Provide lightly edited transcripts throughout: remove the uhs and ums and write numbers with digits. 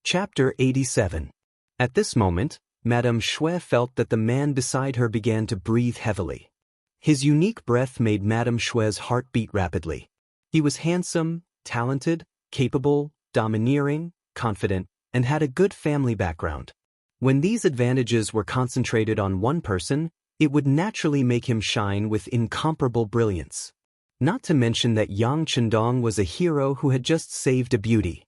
Chapter 87. At this moment, Madame Shui felt that the man beside her began to breathe heavily. His unique breath made Madame Shui's heart beat rapidly. He was handsome, talented, capable, domineering, confident, and had a good family background. When these advantages were concentrated on one person, it would naturally make him shine with incomparable brilliance. Not to mention that Yang Chendong was a hero who had just saved a beauty.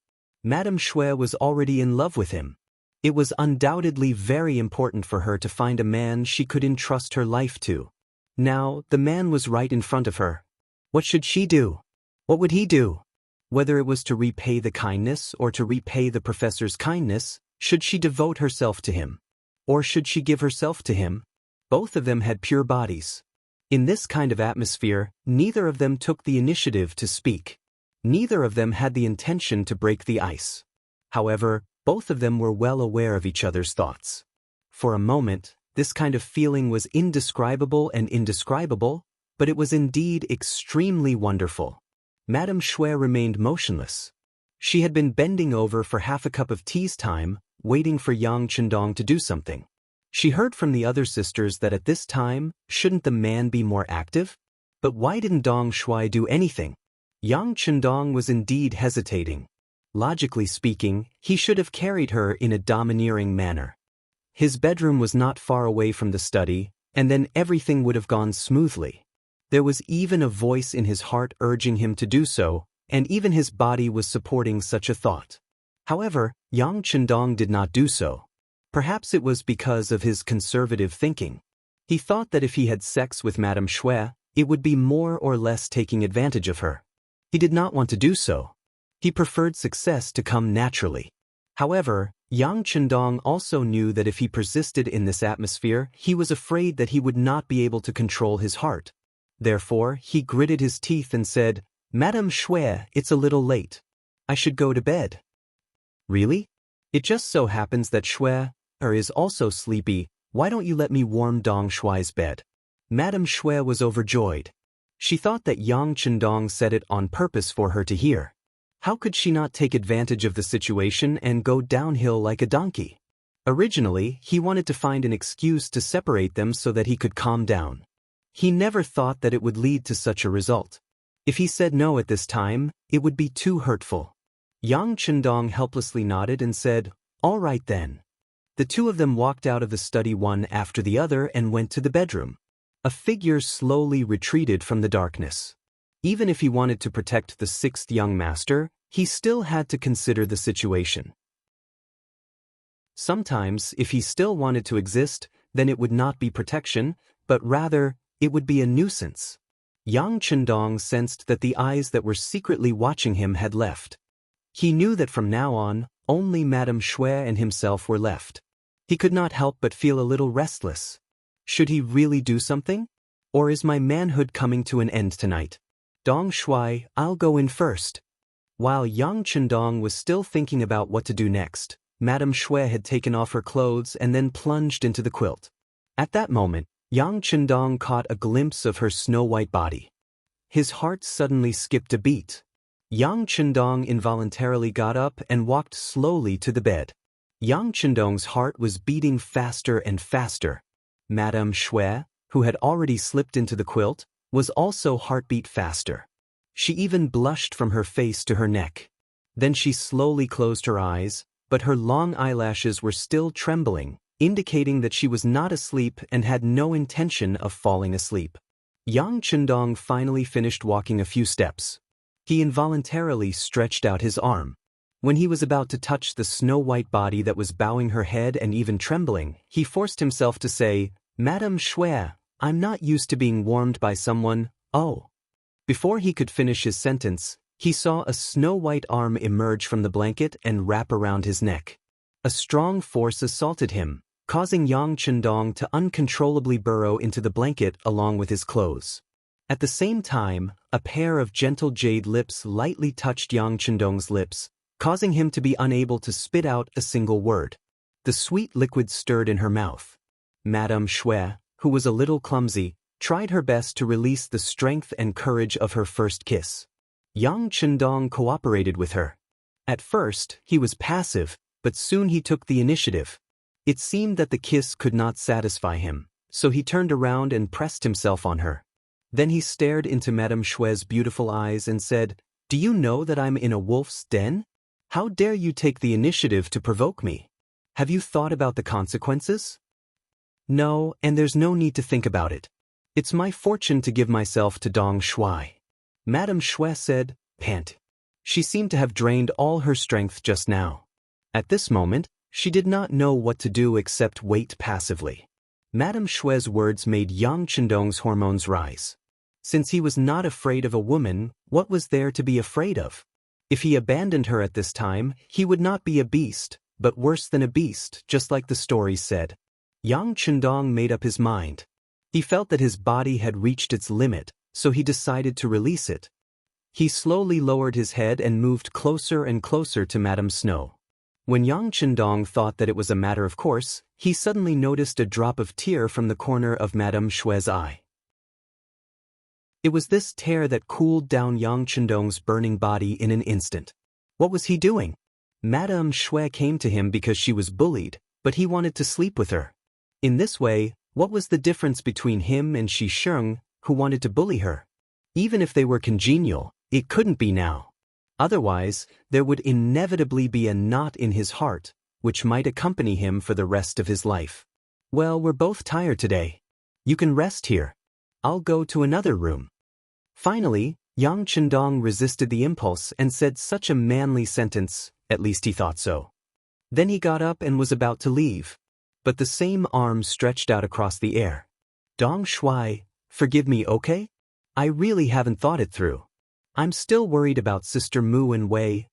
Madame Shui was already in love with him. It was undoubtedly very important for her to find a man she could entrust her life to. Now, the man was right in front of her. What should she do? What would he do? Whether it was to repay the kindness or to repay the professor's kindness, should she devote herself to him? Or should she give herself to him? Both of them had pure bodies. In this kind of atmosphere, neither of them took the initiative to speak. Neither of them had the intention to break the ice. However, both of them were well aware of each other's thoughts. For a moment, this kind of feeling was indescribable, but it was indeed extremely wonderful. Madame Shui remained motionless. She had been bending over for half a cup of tea's time, waiting for Yang Chendong to do something. She heard from the other sisters that at this time, shouldn't the man be more active? But why didn't Dong Shui do anything? Yang Chendong was indeed hesitating. Logically speaking, he should have carried her in a domineering manner. His bedroom was not far away from the study, and then everything would have gone smoothly. There was even a voice in his heart urging him to do so, and even his body was supporting such a thought. However, Yang Chendong did not do so. Perhaps it was because of his conservative thinking. He thought that if he had sex with Madame Shui, it would be more or less taking advantage of her. He did not want to do so. He preferred success to come naturally. However, Yang Chendong also knew that if he persisted in this atmosphere, he was afraid that he would not be able to control his heart. Therefore, he gritted his teeth and said, "Madame Shui, it's a little late. I should go to bed." "Really? It just so happens that Shui is also sleepy. Why don't you let me warm Dong Shui's bed?" Madame Shui was overjoyed. She thought that Yang Chendong said it on purpose for her to hear. How could she not take advantage of the situation and go downhill like a donkey? Originally, he wanted to find an excuse to separate them so that he could calm down. He never thought that it would lead to such a result. If he said no at this time, it would be too hurtful. Yang Chendong helplessly nodded and said, "All right then." The two of them walked out of the study one after the other and went to the bedroom. A figure slowly retreated from the darkness. Even if he wanted to protect the sixth young master, he still had to consider the situation. Sometimes, if he still wanted to exist, then it would not be protection, but rather, it would be a nuisance. Yang Chendong sensed that the eyes that were secretly watching him had left. He knew that from now on, only Madame Shui and himself were left. He could not help but feel a little restless. Should he really do something? Or is my manhood coming to an end tonight? Dong Shui, I'll go in first. While Yang Chendong was still thinking about what to do next, Madame Shui had taken off her clothes and then plunged into the quilt. At that moment, Yang Chendong caught a glimpse of her snow-white body. His heart suddenly skipped a beat. Yang Chendong involuntarily got up and walked slowly to the bed. Yang Chendong's heart was beating faster and faster. Madame Shui, who had already slipped into the quilt, was also heartbeat faster. She even blushed from her face to her neck. Then she slowly closed her eyes, but her long eyelashes were still trembling, indicating that she was not asleep and had no intention of falling asleep. Yang Chendong finally finished walking a few steps. He involuntarily stretched out his arm. When he was about to touch the snow-white body that was bowing her head and even trembling, he forced himself to say, "Madame Shui, I'm not used to being warmed by someone, oh." Before he could finish his sentence, he saw a snow-white arm emerge from the blanket and wrap around his neck. A strong force assaulted him, causing Yang Chendong to uncontrollably burrow into the blanket along with his clothes. At the same time, a pair of gentle jade lips lightly touched Yang Chendong's lips, causing him to be unable to spit out a single word. The sweet liquid stirred in her mouth. Madame Shui, who was a little clumsy, tried her best to release the strength and courage of her first kiss. Yang Chendong cooperated with her. At first, he was passive, but soon he took the initiative. It seemed that the kiss could not satisfy him, so he turned around and pressed himself on her. Then he stared into Madame Xue's beautiful eyes and said, "Do you know that I'm in a wolf's den? How dare you take the initiative to provoke me? Have you thought about the consequences?" "No, and there's no need to think about it. It's my fortune to give myself to Dong Shuai," Madame Xue said, pant. She seemed to have drained all her strength just now. At this moment, she did not know what to do except wait passively. Madame Xue's words made Yang Chendong's hormones rise. Since he was not afraid of a woman, what was there to be afraid of? If he abandoned her at this time, he would not be a beast, but worse than a beast, just like the story said. Yang Chendong made up his mind. He felt that his body had reached its limit, so he decided to release it. He slowly lowered his head and moved closer and closer to Madame Snow. When Yang Chendong thought that it was a matter of course, he suddenly noticed a drop of tear from the corner of Madame Xue's eye. It was this tear that cooled down Yang Chendong's burning body in an instant. What was he doing? Madame Xue came to him because she was bullied, but he wanted to sleep with her. In this way, what was the difference between him and Shi Sheng, who wanted to bully her? Even if they were congenial, it couldn't be now. Otherwise, there would inevitably be a knot in his heart, which might accompany him for the rest of his life. "Well, we're both tired today. You can rest here. I'll go to another room." Finally, Yang Chendong resisted the impulse and said such a manly sentence, at least he thought so. Then he got up and was about to leave. But the same arm stretched out across the air. "Dong Shuai, forgive me, okay? I really haven't thought it through. I'm still worried about Sister Mu and Wei."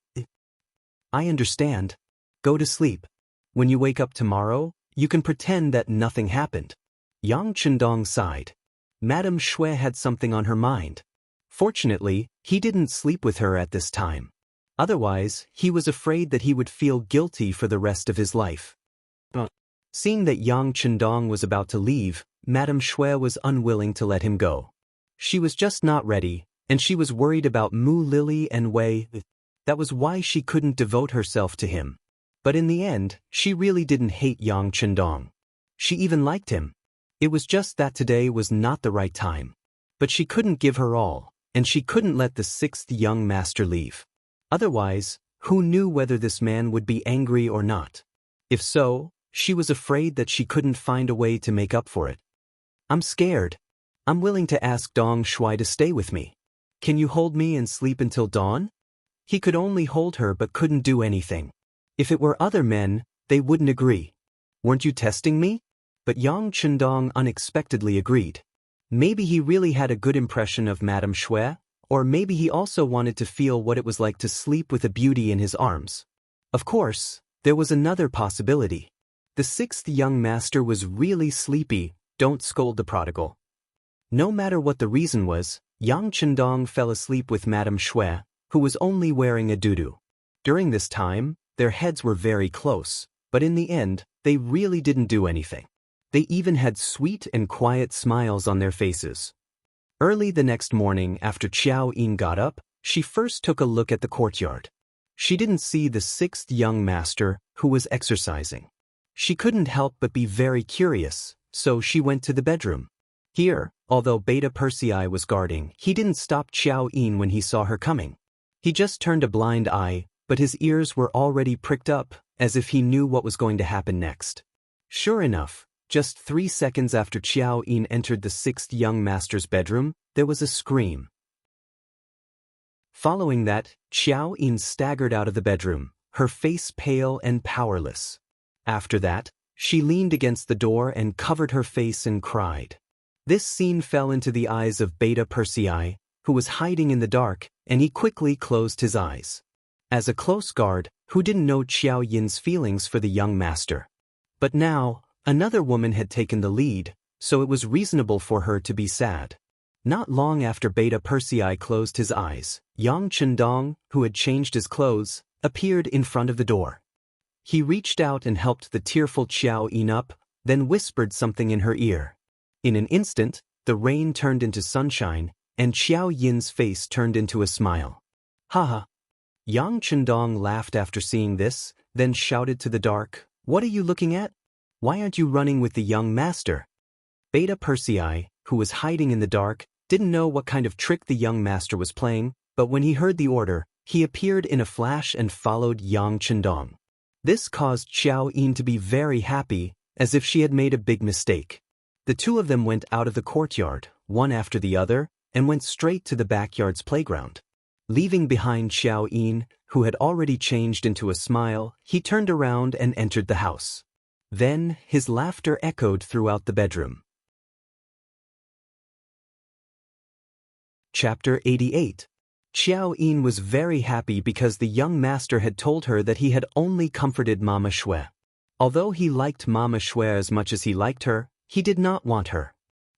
"I understand. Go to sleep. When you wake up tomorrow, you can pretend that nothing happened." Yang Chendong sighed. Madame Xue had something on her mind. Fortunately, he didn't sleep with her at this time. Otherwise, he was afraid that he would feel guilty for the rest of his life. Seeing that Yang Chendong was about to leave, Madame Xue was unwilling to let him go. She was just not ready, and she was worried about Mu Lily and Wei. That was why she couldn't devote herself to him. But in the end, she really didn't hate Yang Chendong. She even liked him. It was just that today was not the right time. But she couldn't give her all, and she couldn't let the sixth young master leave. Otherwise, who knew whether this man would be angry or not? If so, she was afraid that she couldn't find a way to make up for it. "I'm scared. I'm willing to ask Dong Shuai to stay with me. Can you hold me and sleep until dawn?" He could only hold her but couldn't do anything. If it were other men, they wouldn't agree. "Weren't you testing me?" But Yang Chendong unexpectedly agreed. Maybe he really had a good impression of Madame Xue, or maybe he also wanted to feel what it was like to sleep with a beauty in his arms. Of course, there was another possibility. The sixth young master was really sleepy. Don't scold the prodigal. No matter what the reason was, Yang Chendong fell asleep with Madame Xue, who was only wearing a doudou. During this time, their heads were very close, but in the end, they really didn't do anything. They even had sweet and quiet smiles on their faces. Early the next morning after Xiao Yin got up, she first took a look at the courtyard. She didn't see the sixth young master, who was exercising. She couldn't help but be very curious, so she went to the bedroom. Here, although Beta Persei was guarding, he didn't stop Xiao Yin when he saw her coming. He just turned a blind eye, but his ears were already pricked up, as if he knew what was going to happen next. Sure enough, just 3 seconds after Xiao Yin entered the sixth young master's bedroom, there was a scream. Following that, Xiao Yin staggered out of the bedroom, her face pale and powerless. After that, she leaned against the door and covered her face and cried. This scene fell into the eyes of Beta Persei, who was hiding in the dark, and he quickly closed his eyes. As a close guard, who didn't know Xiao Yin's feelings for the young master. But now, another woman had taken the lead, so it was reasonable for her to be sad. Not long after Beta Persei closed his eyes, Yang Chendong, who had changed his clothes, appeared in front of the door. He reached out and helped the tearful Xiao Yin up, then whispered something in her ear. In an instant, the rain turned into sunshine, and Xiao Yin's face turned into a smile. "Haha." Yang Chendong laughed after seeing this, then shouted to the dark, "What are you looking at? Why aren't you running with the young master?" Beta Persei, who was hiding in the dark, didn't know what kind of trick the young master was playing, but when he heard the order, he appeared in a flash and followed Yang Chendong. This caused Xiao Yin to be very happy, as if she had made a big mistake. The two of them went out of the courtyard, one after the other, and went straight to the backyard's playground. Leaving behind Xiao Yin, who had already changed into a smile, he turned around and entered the house. Then, his laughter echoed throughout the bedroom. Chapter 88. Xiao Yin was very happy because the young master had told her that he had only comforted Mama Shui. Although he liked Mama Shui as much as he liked her, he did not want her.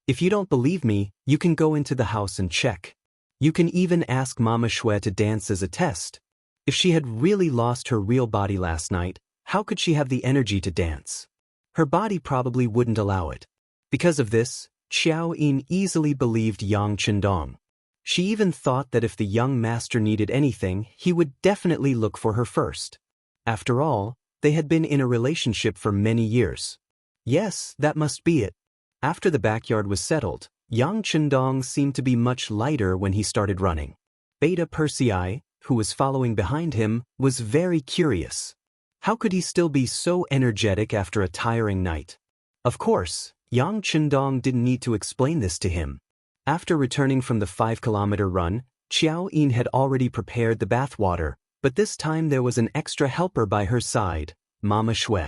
If you don't believe me, you can go into the house and check. You can even ask Mama Shui to dance as a test. If she had really lost her real body last night, how could she have the energy to dance? Her body probably wouldn't allow it. Because of this, Xiao Yin easily believed Yang Chendong. She even thought that if the young master needed anything, he would definitely look for her first. After all, they had been in a relationship for many years. Yes, that must be it. After the backyard was settled, Yang Chendong seemed to be much lighter when he started running. Beta Persei, who was following behind him, was very curious. How could he still be so energetic after a tiring night? Of course, Yang Chendong didn't need to explain this to him. After returning from the 5-kilometer run, Xiao Yin had already prepared the bath water, but this time there was an extra helper by her side, Mama Shui.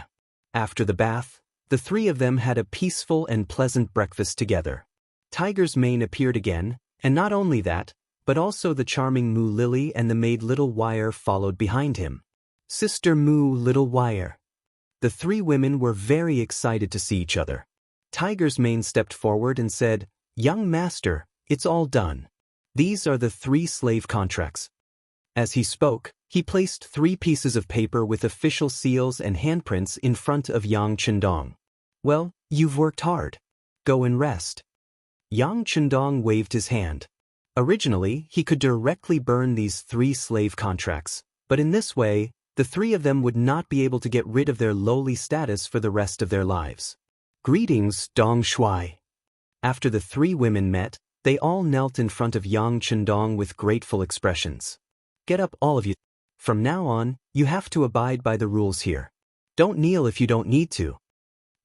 After the bath, the three of them had a peaceful and pleasant breakfast together. Tiger's mane appeared again, and not only that, but also the charming Moo Lily and the maid Little Wire followed behind him. Sister Moo Little Wire. The three women were very excited to see each other. Tiger's mane stepped forward and said, "Young master, it's all done. These are the 3 slave contracts." As he spoke, he placed 3 pieces of paper with official seals and handprints in front of Yang Chendong. "Well, you've worked hard. Go and rest." Yang Chendong waved his hand. Originally, he could directly burn these 3 slave contracts, but in this way, the 3 of them would not be able to get rid of their lowly status for the rest of their lives. "Greetings, Dong Shui." After the 3 women met, they all knelt in front of Yang Chendong with grateful expressions. "Get up, all of you. From now on, you have to abide by the rules here. Don't kneel if you don't need to."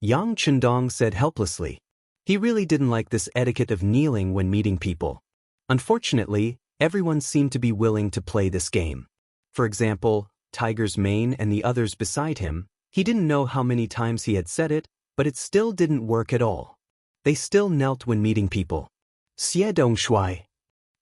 Yang Chendong said helplessly. He really didn't like this etiquette of kneeling when meeting people. Unfortunately, everyone seemed to be willing to play this game. For example, Tiger's mane and the others beside him, he didn't know how many times he had said it, but it still didn't work at all. They still knelt when meeting people. Xie Dong Shui.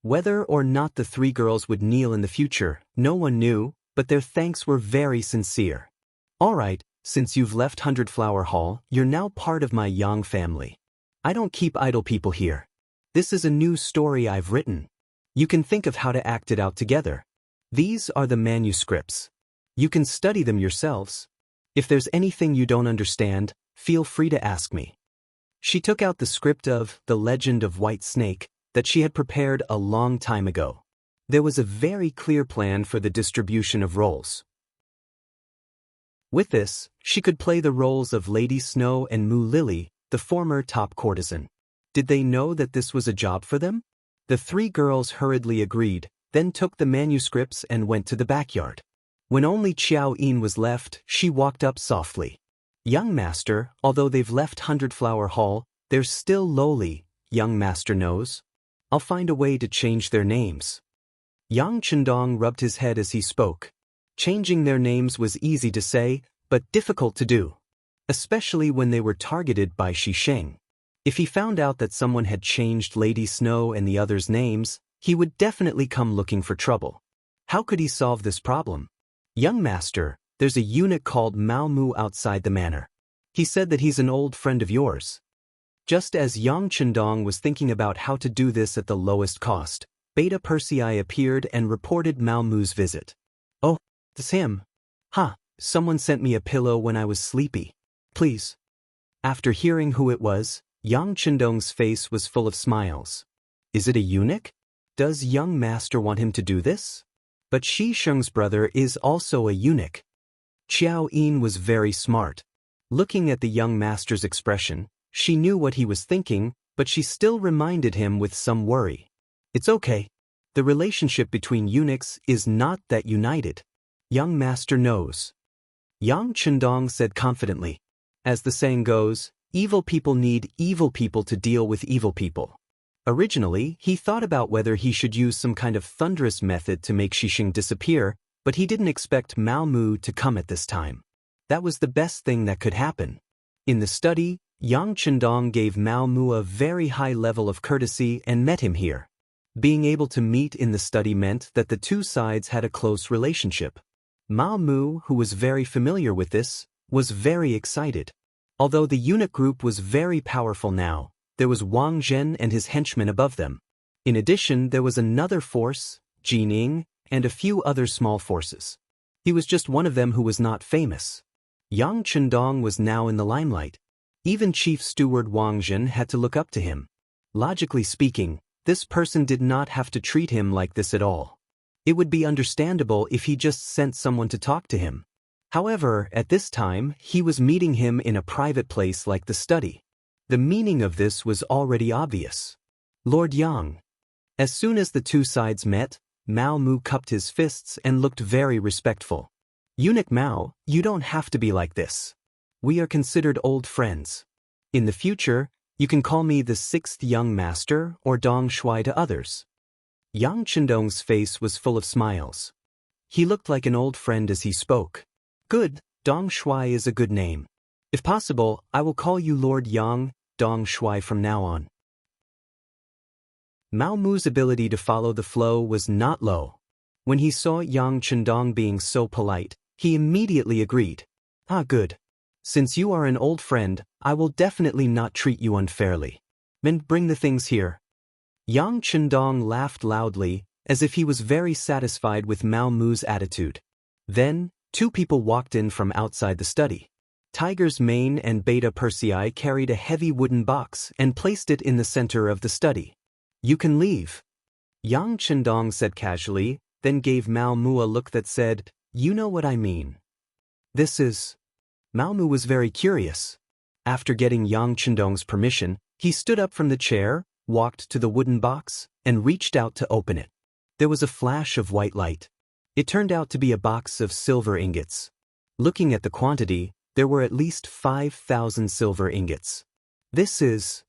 Whether or not the 3 girls would kneel in the future, no one knew, but their thanks were very sincere. "All right, since you've left 100 Flower Hall, you're now part of my Yang family. I don't keep idle people here. This is a new story I've written. You can think of how to act it out together. These are the manuscripts. You can study them yourselves. If there's anything you don't understand, feel free to ask me." She took out the script of The Legend of White Snake that she had prepared a long time ago. There was a very clear plan for the distribution of roles. With this, she could play the roles of Lady Snow and Moo Lily, the former top courtesan. Did they know that this was a job for them? The 3 girls hurriedly agreed, then took the manuscripts and went to the backyard. When only Xiao Yin was left, she walked up softly. "Young master, although they've left 100 Flower Hall, they're still lowly, young master knows. I'll find a way to change their names." Yang Chendong rubbed his head as he spoke. Changing their names was easy to say, but difficult to do. Especially when they were targeted by Shisheng. If he found out that someone had changed Lady Snow and the others' names, he would definitely come looking for trouble. How could he solve this problem? "Young master, there's a eunuch called Mao Mu outside the manor. He said that he's an old friend of yours." Just as Yang Chendong was thinking about how to do this at the lowest cost, Beta Persei appeared and reported Mao Mu's visit. "Oh, it's him. Someone sent me a pillow when I was sleepy. Please." After hearing who it was, Yang Chendong's face was full of smiles. Is it a eunuch? Does young master want him to do this? But Shisheng's brother is also a eunuch. Xiao Yin was very smart. Looking at the young master's expression, she knew what he was thinking, but she still reminded him with some worry. It's okay. The relationship between eunuchs is not that united. Young master knows. Yang Chendong said confidently. As the saying goes, evil people need evil people to deal with evil people. Originally, he thought about whether he should use some kind of thunderous method to make Xixing disappear, but he didn't expect Mao Mu to come at this time. That was the best thing that could happen. In the study, Yang Chendong gave Mao Mu a very high level of courtesy and met him here. Being able to meet in the study meant that the two sides had a close relationship. Mao Mu, who was very familiar with this, was very excited. Although the eunuch group was very powerful now, there was Wang Zhen and his henchmen above them. In addition, there was another force, Jining, and a few other small forces. He was just one of them who was not famous. Yang Chendong was now in the limelight. Even Chief Steward Wang Zhen had to look up to him. Logically speaking, this person did not have to treat him like this at all. It would be understandable if he just sent someone to talk to him. However, at this time, he was meeting him in a private place like the study. The meaning of this was already obvious. Lord Yang. As soon as the two sides met, Mao Mu cupped his fists and looked very respectful. Eunuch Mao, you don't have to be like this. We are considered old friends. In the future, you can call me the sixth young master or Dong Shuai to others. Yang Chendong's face was full of smiles. He looked like an old friend as he spoke. Good, Dong Shuai is a good name. If possible, I will call you Lord Yang, Dong Shuai from now on. Mao Mu's ability to follow the flow was not low. When he saw Yang Chendong being so polite, he immediately agreed. Ah, good. Since you are an old friend, I will definitely not treat you unfairly. Men, bring the things here. Yang Chendong laughed loudly, as if he was very satisfied with Mao Mu's attitude. Then, two people walked in from outside the study. Tiger's Mane and Beta Persei carried a heavy wooden box and placed it in the center of the study. You can leave. Yang Chendong said casually, then gave Mao Mu a look that said, you know what I mean. This is... Mao Mu was very curious. After getting Yang Chendong's permission, he stood up from the chair, walked to the wooden box, and reached out to open it. There was a flash of white light. It turned out to be a box of silver ingots. Looking at the quantity, there were at least 5,000 silver ingots. This is...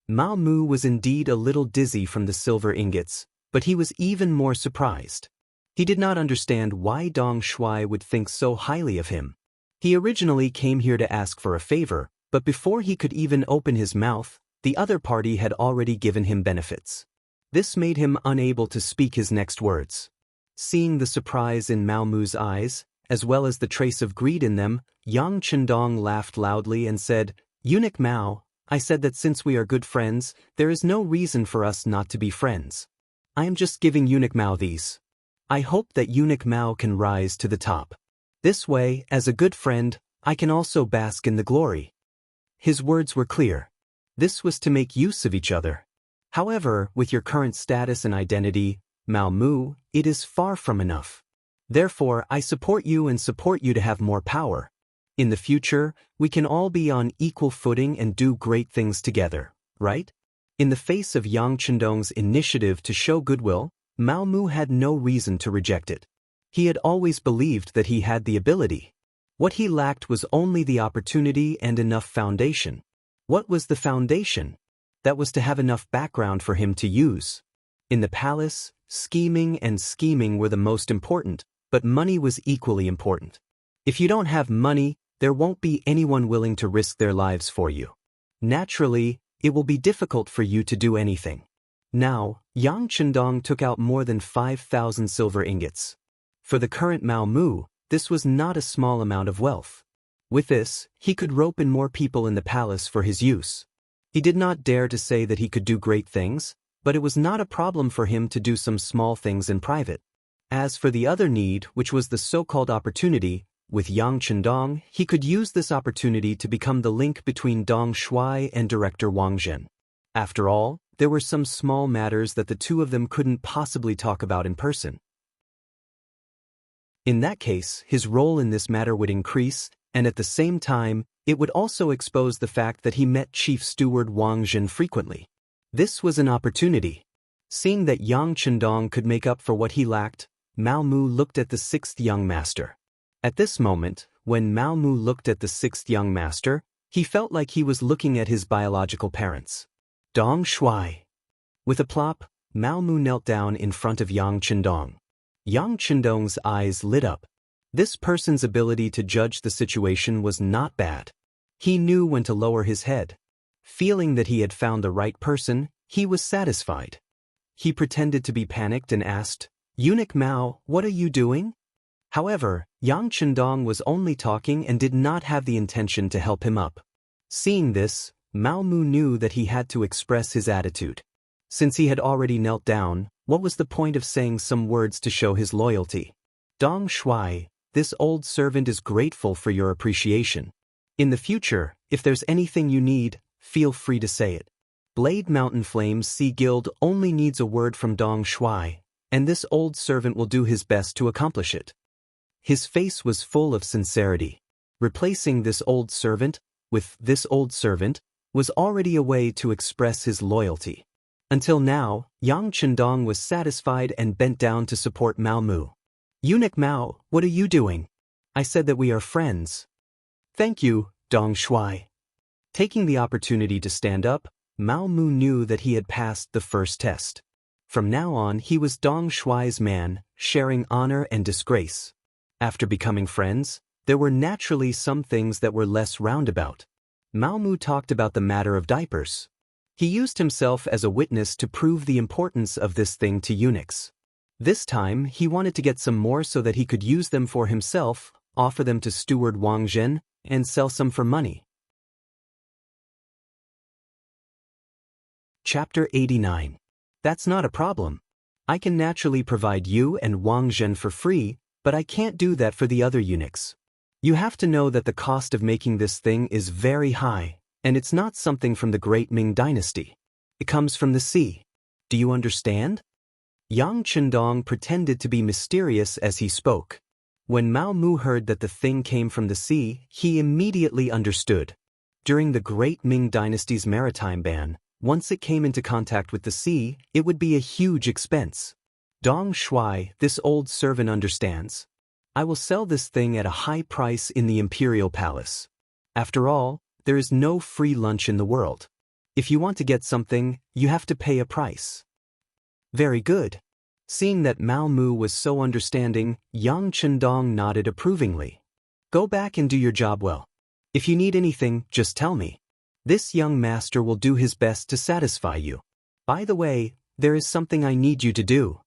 Mao Mu was indeed a little dizzy from the silver ingots, but he was even more surprised. He did not understand why Dong Shuai would think so highly of him. He originally came here to ask for a favor, but before he could even open his mouth, the other party had already given him benefits. This made him unable to speak his next words. Seeing the surprise in Mao Mu's eyes, as well as the trace of greed in them, Yang Chendong laughed loudly and said, Eunuch Mao, I said that since we are good friends, there is no reason for us not to be friends. I am just giving Eunuch Mao these. I hope that Eunuch Mao can rise to the top. This way, as a good friend, I can also bask in the glory. His words were clear. This was to make use of each other. However, with your current status and identity, Mao Mu, it is far from enough. Therefore, I support you and support you to have more power. In the future, we can all be on equal footing and do great things together, right? In the face of Yang Chendong's initiative to show goodwill, Mao Mu had no reason to reject it. He had always believed that he had the ability. What he lacked was only the opportunity and enough foundation. What was the foundation? That was to have enough background for him to use. In the palace, scheming were the most important, but money was equally important. If you don't have money, there won't be anyone willing to risk their lives for you. Naturally, it will be difficult for you to do anything. Now, Yang Chendong took out more than 5,000 silver ingots. For the current Mao Mu, this was not a small amount of wealth. With this, he could rope in more people in the palace for his use. He did not dare to say that he could do great things, but it was not a problem for him to do some small things in private. As for the other need, which was the so-called opportunity, with Yang Chendong, he could use this opportunity to become the link between Dong Shuai and Director Wang Zhen. After all, there were some small matters that the two of them couldn't possibly talk about in person. In that case, his role in this matter would increase, and at the same time, it would also expose the fact that he met Chief Steward Wang Lin frequently. This was an opportunity. Seeing that Yang Chendong could make up for what he lacked, Mao Mu looked at the sixth young master. At this moment, when Mao Mu looked at the sixth young master, he felt like he was looking at his biological parents. Dong Shuai. With a plop, Mao Mu knelt down in front of Yang Chendong. Yang Chendong's eyes lit up. This person's ability to judge the situation was not bad. He knew when to lower his head. Feeling that he had found the right person, he was satisfied. He pretended to be panicked and asked, "Eunuch Mao, what are you doing?" However, Yang Chendong was only talking and did not have the intention to help him up. Seeing this, Mao Mu knew that he had to express his attitude. Since he had already knelt down, what was the point of saying some words to show his loyalty? Dong Shuai, this old servant is grateful for your appreciation. In the future, if there's anything you need, feel free to say it. Blade Mountain Flames Sea Guild only needs a word from Dong Shuai, and this old servant will do his best to accomplish it. His face was full of sincerity. Replacing this old servant with this old servant was already a way to express his loyalty. Until now, Yang Chendong was satisfied and bent down to support Mao Mu. "Eunuch Mao, what are you doing? I said that we are friends." "Thank you, Dong Shuai." Taking the opportunity to stand up, Mao Mu knew that he had passed the first test. From now on, he was Dong Shuai's man, sharing honor and disgrace. After becoming friends, there were naturally some things that were less roundabout. Mao Mu talked about the matter of diapers. He used himself as a witness to prove the importance of this thing to eunuchs. This time, he wanted to get some more so that he could use them for himself, offer them to Steward Wang Lin, and sell some for money. Chapter 89. That's not a problem. I can naturally provide you and Wang Lin for free, but I can't do that for the other eunuchs. You have to know that the cost of making this thing is very high, and it's not something from the Great Ming Dynasty. It comes from the sea. Do you understand? Yang Chendong pretended to be mysterious as he spoke. When Mao Mu heard that the thing came from the sea, he immediately understood. During the Great Ming Dynasty's maritime ban, once it came into contact with the sea, it would be a huge expense. Dong Shuai, this old servant understands. I will sell this thing at a high price in the imperial palace. After all, there is no free lunch in the world. If you want to get something, you have to pay a price. Very good. Seeing that Mao Mu was so understanding, Yang Chendong nodded approvingly. Go back and do your job well. If you need anything, just tell me. This young master will do his best to satisfy you. By the way, there is something I need you to do.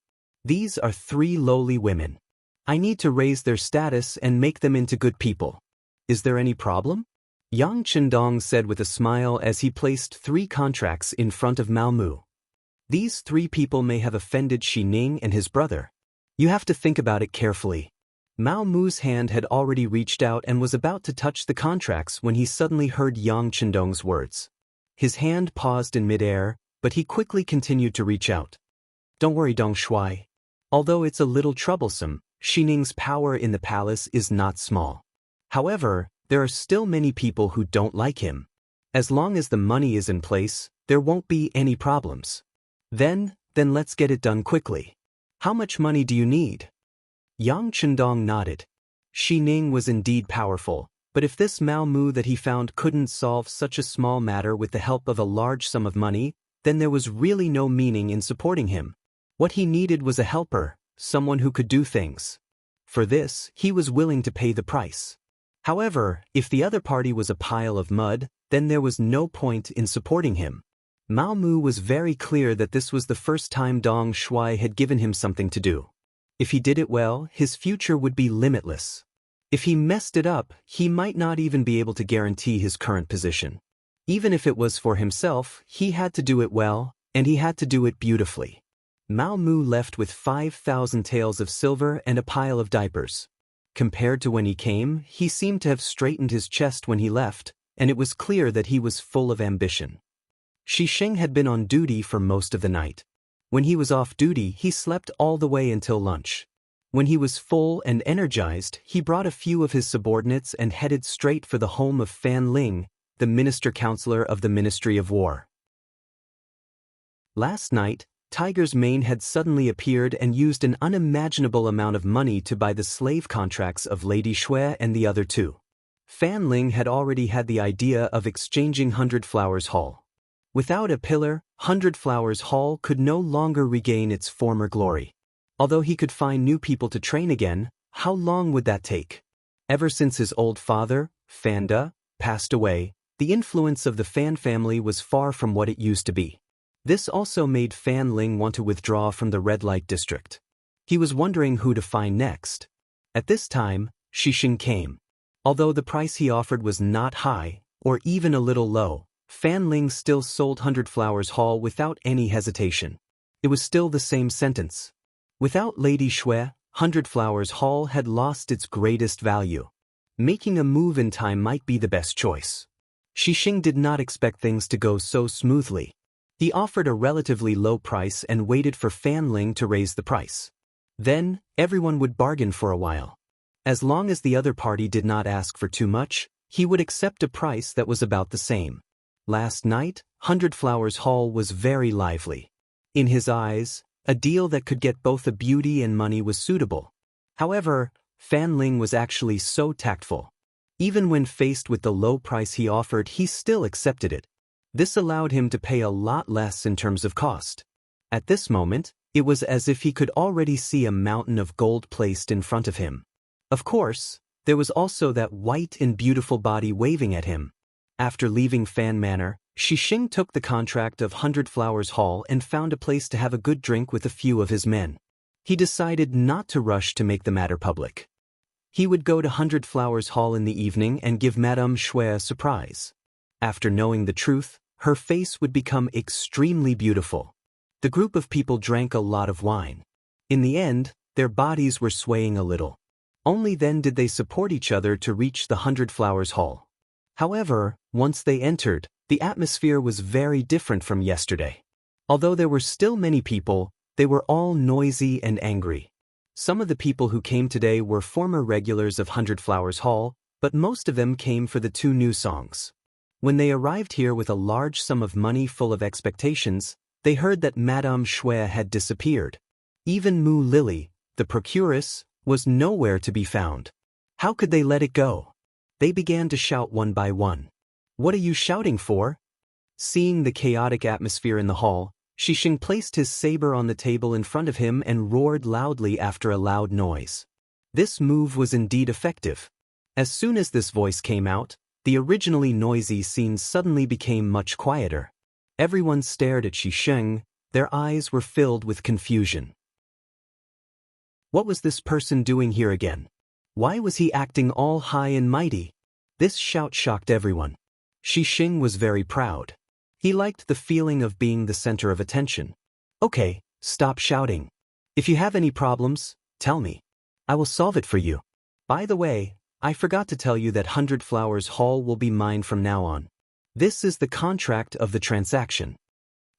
These are 3 lowly women. I need to raise their status and make them into good people. Is there any problem? Yang Chendong said with a smile as he placed 3 contracts in front of Mao Mu. These 3 people may have offended Xi Ning and his brother. You have to think about it carefully. Mao Mu's hand had already reached out and was about to touch the contracts when he suddenly heard Yang Chendong's words. His hand paused in midair, but he quickly continued to reach out. Don't worry, Dong Shuai. Although it's a little troublesome, Xi Ning's power in the palace is not small. However, there are still many people who don't like him. As long as the money is in place, there won't be any problems. Then let's get it done quickly. How much money do you need? Yang Chendong nodded. Xi Ning was indeed powerful, but if this Mao Mu that he found couldn't solve such a small matter with the help of a large sum of money, then there was really no meaning in supporting him. What he needed was a helper, someone who could do things. For this, he was willing to pay the price. However, if the other party was a pile of mud, then there was no point in supporting him. Mao Mu was very clear that this was the first time Dong Shuai had given him something to do. If he did it well, his future would be limitless. If he messed it up, he might not even be able to guarantee his current position. Even if it was for himself, he had to do it well, and he had to do it beautifully. Mao Mu left with 5,000 taels of silver and a pile of diapers. Compared to when he came, he seemed to have straightened his chest when he left, and it was clear that he was full of ambition. Shi Sheng had been on duty for most of the night. When he was off duty, he slept all the way until lunch. When he was full and energized, he brought a few of his subordinates and headed straight for the home of Fan Ling, the minister-counselor of the Ministry of War. Last night, Tiger's Mane had suddenly appeared and used an unimaginable amount of money to buy the slave contracts of Lady Shui and the other two. Fan Ling had already had the idea of exchanging Hundred Flowers Hall. Without a pillar, Hundred Flowers Hall could no longer regain its former glory. Although he could find new people to train again, how long would that take? Ever since his old father, Fanda, passed away, the influence of the Fan family was far from what it used to be. This also made Fan Ling want to withdraw from the red light district. He was wondering who to find next. At this time, Xixing came. Although the price he offered was not high, or even a little low, Fan Ling still sold Hundred Flowers Hall without any hesitation. It was still the same sentence. Without Lady Shui, Hundred Flowers Hall had lost its greatest value. Making a move in time might be the best choice. Xixing did not expect things to go so smoothly. He offered a relatively low price and waited for Fan Ling to raise the price. Then, everyone would bargain for a while. As long as the other party did not ask for too much, he would accept a price that was about the same. Last night, Hundred Flowers Hall was very lively. In his eyes, a deal that could get both the beauty and money was suitable. However, Fan Ling was actually so tactful. Even when faced with the low price he offered, he still accepted it. This allowed him to pay a lot less in terms of cost. At this moment, it was as if he could already see a mountain of gold placed in front of him. Of course, there was also that white and beautiful body waving at him. After leaving Fan Manor, Xixing took the contract of Hundred Flowers Hall and found a place to have a good drink with a few of his men. He decided not to rush to make the matter public. He would go to Hundred Flowers Hall in the evening and give Madame Shui a surprise. After knowing the truth, her face would become extremely beautiful. The group of people drank a lot of wine. In the end, their bodies were swaying a little. Only then did they support each other to reach the Hundred Flowers Hall. However, once they entered, the atmosphere was very different from yesterday. Although there were still many people, they were all noisy and angry. Some of the people who came today were former regulars of Hundred Flowers Hall, but most of them came for the two new songs. When they arrived here with a large sum of money full of expectations, they heard that Madame Shui had disappeared. Even Mu Lily, the procuress, was nowhere to be found. How could they let it go? They began to shout one by one. "What are you shouting for?" Seeing the chaotic atmosphere in the hall, Xixing placed his saber on the table in front of him and roared loudly after a loud noise. This move was indeed effective. As soon as this voice came out, the originally noisy scene suddenly became much quieter. Everyone stared at Xixing, their eyes were filled with confusion. What was this person doing here again? Why was he acting all high and mighty? This shout shocked everyone. Xixing was very proud. He liked the feeling of being the center of attention. "Okay, stop shouting. If you have any problems, tell me. I will solve it for you. By the way, I forgot to tell you that Hundred Flowers Hall will be mine from now on. This is the contract of the transaction."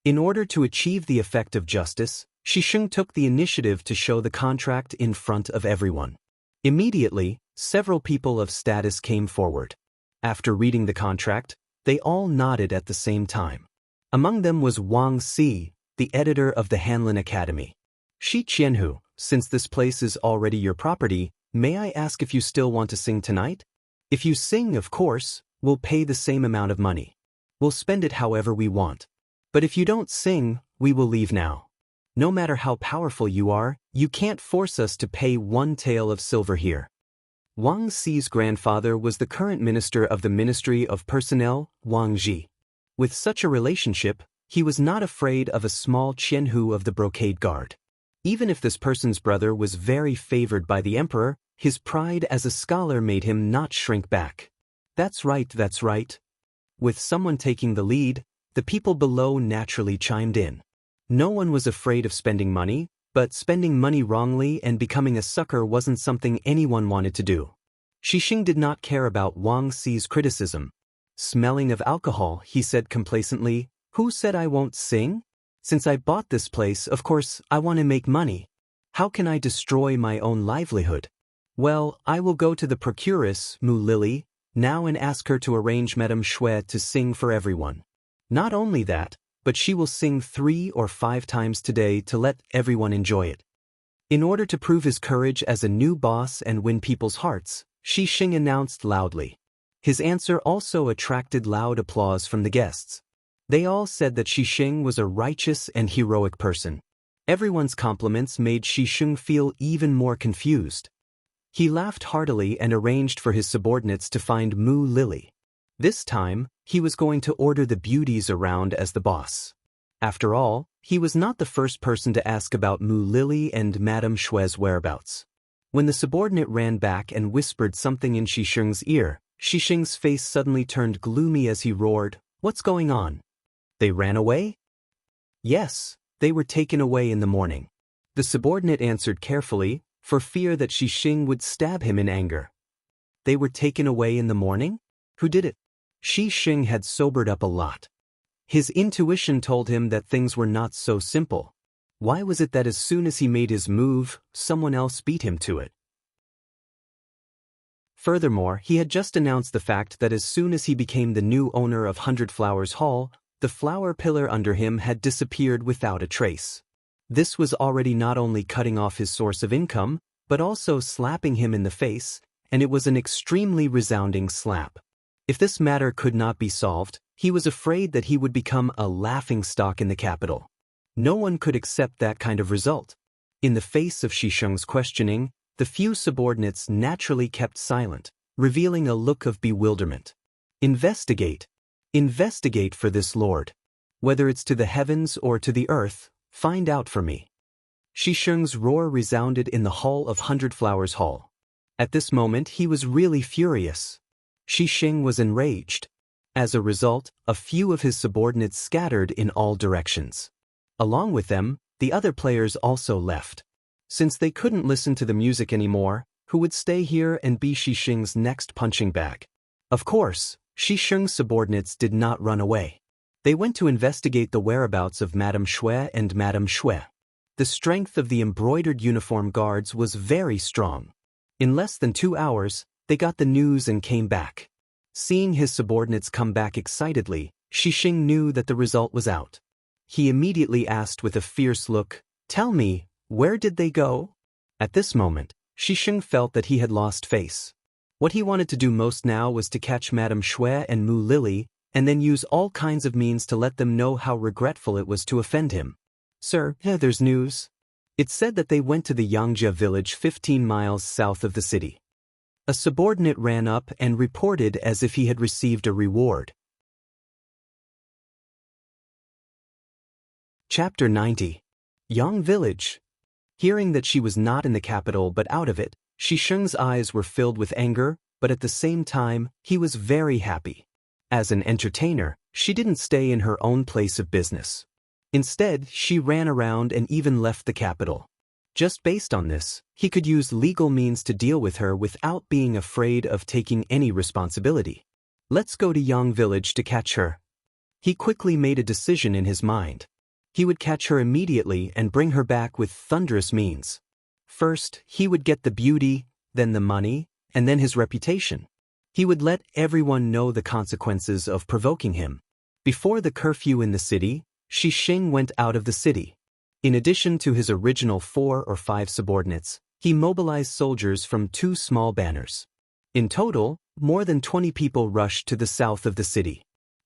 In order to achieve the effect of justice, Xixing took the initiative to show the contract in front of everyone. Immediately, several people of status came forward. After reading the contract, they all nodded at the same time. Among them was Wang Si, the editor of the Hanlin Academy. "Shi Qianhu, since this place is already your property, may I ask if you still want to sing tonight? If you sing, of course, we'll pay the same amount of money. We'll spend it however we want. But if you don't sing, we will leave now. No matter how powerful you are, you can't force us to pay one tael of silver here." Wang Si's grandfather was the current minister of the Ministry of Personnel, Wang Ji. With such a relationship, he was not afraid of a small Qianhu of the Brocade Guard. Even if this person's brother was very favored by the emperor, his pride as a scholar made him not shrink back. That's right, that's right. With someone taking the lead, the people below naturally chimed in. No one was afraid of spending money, but spending money wrongly and becoming a sucker wasn't something anyone wanted to do. Xixing did not care about Wang Si's criticism. Smelling of alcohol, he said complacently, "Who said I won't sing? Since I bought this place, of course, I want to make money. How can I destroy my own livelihood? Well, I will go to the procuress, Mu Lily, now and ask her to arrange Madame Shui to sing for everyone. Not only that, but she will sing 3 or 5 times today to let everyone enjoy it. In order to prove his courage as a new boss and win people's hearts, Xi Xing announced loudly. His answer also attracted loud applause from the guests. They all said that Xi Xing was a righteous and heroic person. Everyone's compliments made Xi Xing feel even more confused. He laughed heartily and arranged for his subordinates to find Mu Lily. This time, he was going to order the beauties around as the boss. After all, he was not the first person to ask about Mu Lily and Madame Shui's whereabouts. When the subordinate ran back and whispered something in Xi Xing's ear, Xi Xing's face suddenly turned gloomy as he roared, "What's going on? They ran away?" "Yes, they were taken away in the morning." The subordinate answered carefully, for fear that Xi Xing would stab him in anger. "They were taken away in the morning? Who did it?" Xi Xing had sobered up a lot. His intuition told him that things were not so simple. Why was it that as soon as he made his move, someone else beat him to it? Furthermore, he had just announced the fact that as soon as he became the new owner of 100 Flowers Hall, the flower pillar under him had disappeared without a trace. This was already not only cutting off his source of income, but also slapping him in the face, and it was an extremely resounding slap. If this matter could not be solved, he was afraid that he would become a laughingstock in the capital. No one could accept that kind of result. In the face of Xi Xing's questioning, the few subordinates naturally kept silent, revealing a look of bewilderment. "Investigate. Investigate for this lord. Whether it's to the heavens or to the earth, find out for me." Xi Xing's roar resounded in the hall of 100 Flowers Hall. At this moment he was really furious. Xi Xing was enraged. As a result, a few of his subordinates scattered in all directions. Along with them, the other players also left. Since they couldn't listen to the music anymore, who would stay here and be Xi Xing's next punching bag? Of course, Xi Xing's subordinates did not run away. They went to investigate the whereabouts of Madame Shui and Madame Shui. The strength of the embroidered uniform guards was very strong. In less than 2 hours, they got the news and came back. Seeing his subordinates come back excitedly, Xi Xing knew that the result was out. He immediately asked with a fierce look, "Tell me, where did they go?" At this moment, Xi Xing felt that he had lost face. What he wanted to do most now was to catch Madame Shui and Mu Lily, and then use all kinds of means to let them know how regretful it was to offend him. "Sir, there's news. It's said that they went to the Yangjia village 15 miles south of the city." A subordinate ran up and reported as if he had received a reward. Chapter 90. Yang Village. Hearing that she was not in the capital but out of it, Xi Xing's eyes were filled with anger, but at the same time, he was very happy. As an entertainer, she didn't stay in her own place of business. Instead, she ran around and even left the capital. Just based on this, he could use legal means to deal with her without being afraid of taking any responsibility. "Let's go to Yang Village to catch her." He quickly made a decision in his mind. He would catch her immediately and bring her back with thunderous means. First, he would get the beauty, then the money, and then his reputation. He would let everyone know the consequences of provoking him. Before the curfew in the city, Xi Xing went out of the city. In addition to his original 4 or 5 subordinates, he mobilized soldiers from 2 small banners. In total, more than 20 people rushed to the south of the city.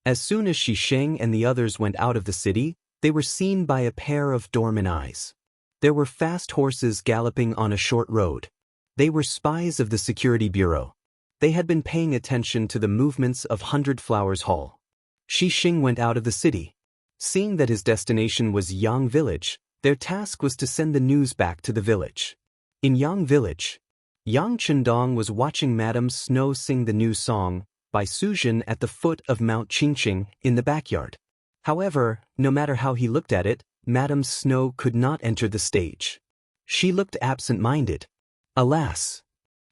As soon as Xi Xing and the others went out of the city, they were seen by a pair of doorman eyes. There were fast horses galloping on a short road. They were spies of the security bureau. They had been paying attention to the movements of 100 Flowers Hall. Xi Xing went out of the city. Seeing that his destination was Yang Village, their task was to send the news back to the village. In Yang Village, Yang Chendong was watching Madame Snow sing the new song, by Suzhen at the foot of Mount Qingqing, in the backyard. However, no matter how he looked at it, Madame Snow could not enter the stage. She looked absent-minded. Alas!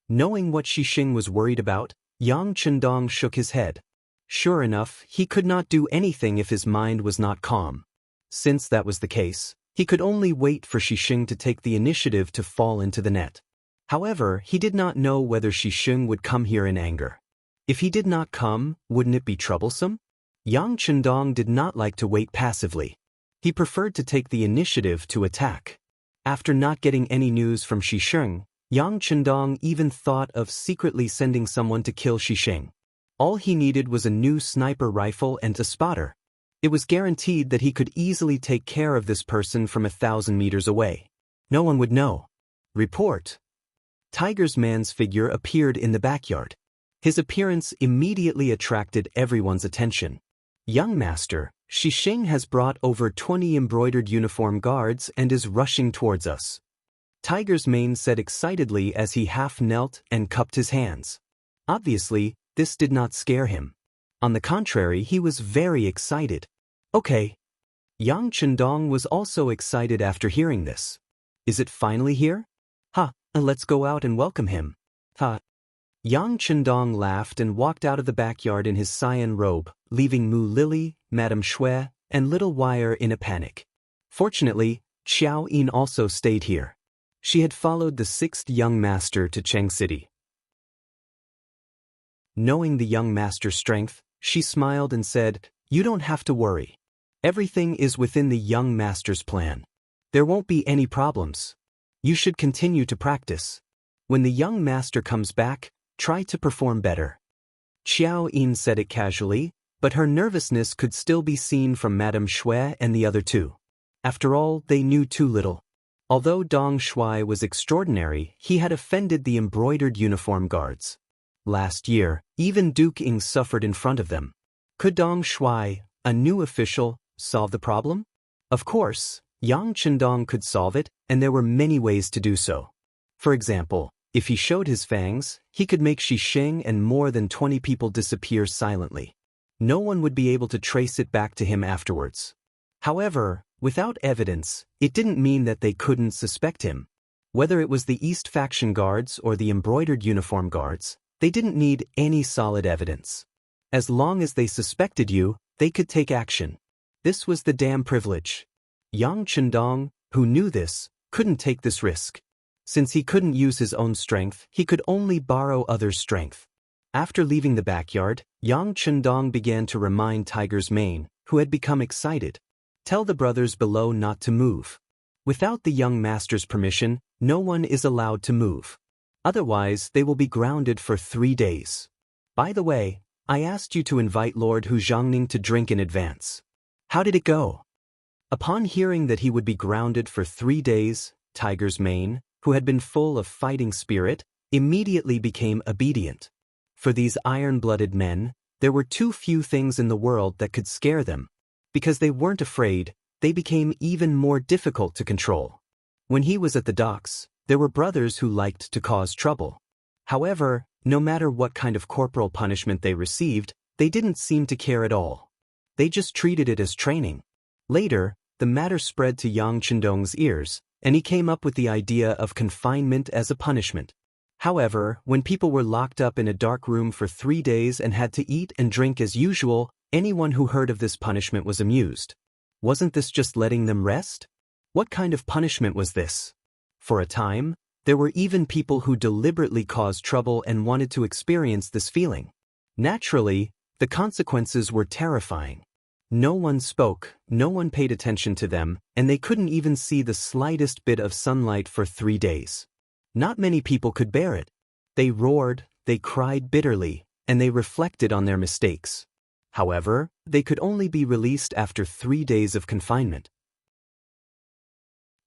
Knowing what Xi Xing was worried about, Yang Chendong shook his head. Sure enough, he could not do anything if his mind was not calm. Since that was the case, He could only wait for Xisheng to take the initiative to fall into the net. However, he did not know whether Xisheng would come here in anger. If he did not come, wouldn't it be troublesome? Yang Chendong did not like to wait passively. He preferred to take the initiative to attack. After not getting any news from Xisheng, Yang Chendong even thought of secretly sending someone to kill Xisheng. All he needed was a new sniper rifle and a spotter. It was guaranteed that he could easily take care of this person from 1,000 meters away. No one would know. Report. Tiger's man's figure appeared in the backyard. His appearance immediately attracted everyone's attention. Young master, Xisheng has brought over 20 embroidered uniform guards and is rushing towards us. Tiger's mane said excitedly as he half knelt and cupped his hands. Obviously, this did not scare him. On the contrary, he was very excited. Okay. Yang Chendong was also excited after hearing this. Is it finally here? Let's go out and welcome him. Yang Chendong laughed and walked out of the backyard in his cyan robe, leaving Mu Lily, Madame Shui, and Little Wire in a panic. Fortunately, Xiao Yin also stayed here. She had followed the 6th young master to Cheng City. Knowing the young master's strength, she smiled and said, "You don't have to worry. Everything is within the young master's plan. There won't be any problems. You should continue to practice. When the young master comes back, try to perform better." Xiao Yin said it casually, but her nervousness could still be seen from Madame Shui and the other two. After all, they knew too little. Although Dong Shui was extraordinary, he had offended the embroidered uniform guards. Last year, even Duke Ying suffered in front of them. Could Dong Shui, a new official, solve the problem? Of course, Yang Chendong could solve it, and there were many ways to do so. For example, if he showed his fangs, he could make Xisheng and more than 20 people disappear silently. No one would be able to trace it back to him afterwards. However, without evidence, it didn't mean that they couldn't suspect him. Whether it was the East Faction guards or the embroidered uniform guards, they didn't need any solid evidence. As long as they suspected you, they could take action. This was the damn privilege. Yang Chendong, who knew this, couldn't take this risk. Since he couldn't use his own strength, he could only borrow others' strength. After leaving the backyard, Yang Chendong began to remind Tiger's mane, who had become excited. Tell the brothers below not to move. Without the young master's permission, no one is allowed to move. Otherwise, they will be grounded for 3 days. By the way, I asked you to invite Lord Hu Zhangning to drink in advance. How did it go? Upon hearing that he would be grounded for 3 days, Tiger's mane, who had been full of fighting spirit, immediately became obedient. For these iron-blooded men, there were too few things in the world that could scare them. Because they weren't afraid, they became even more difficult to control. When he was at the docks, there were brothers who liked to cause trouble. However, no matter what kind of corporal punishment they received, they didn't seem to care at all. They just treated it as training. Later, the matter spread to Yang Chendong's ears, and he came up with the idea of confinement as a punishment. However, when people were locked up in a dark room for 3 days and had to eat and drink as usual, anyone who heard of this punishment was amused. Wasn't this just letting them rest? What kind of punishment was this? For a time, there were even people who deliberately caused trouble and wanted to experience this feeling. Naturally, the consequences were terrifying. No one spoke, no one paid attention to them, and they couldn't even see the slightest bit of sunlight for 3 days. Not many people could bear it. They roared, they cried bitterly, and they reflected on their mistakes. However, they could only be released after 3 days of confinement.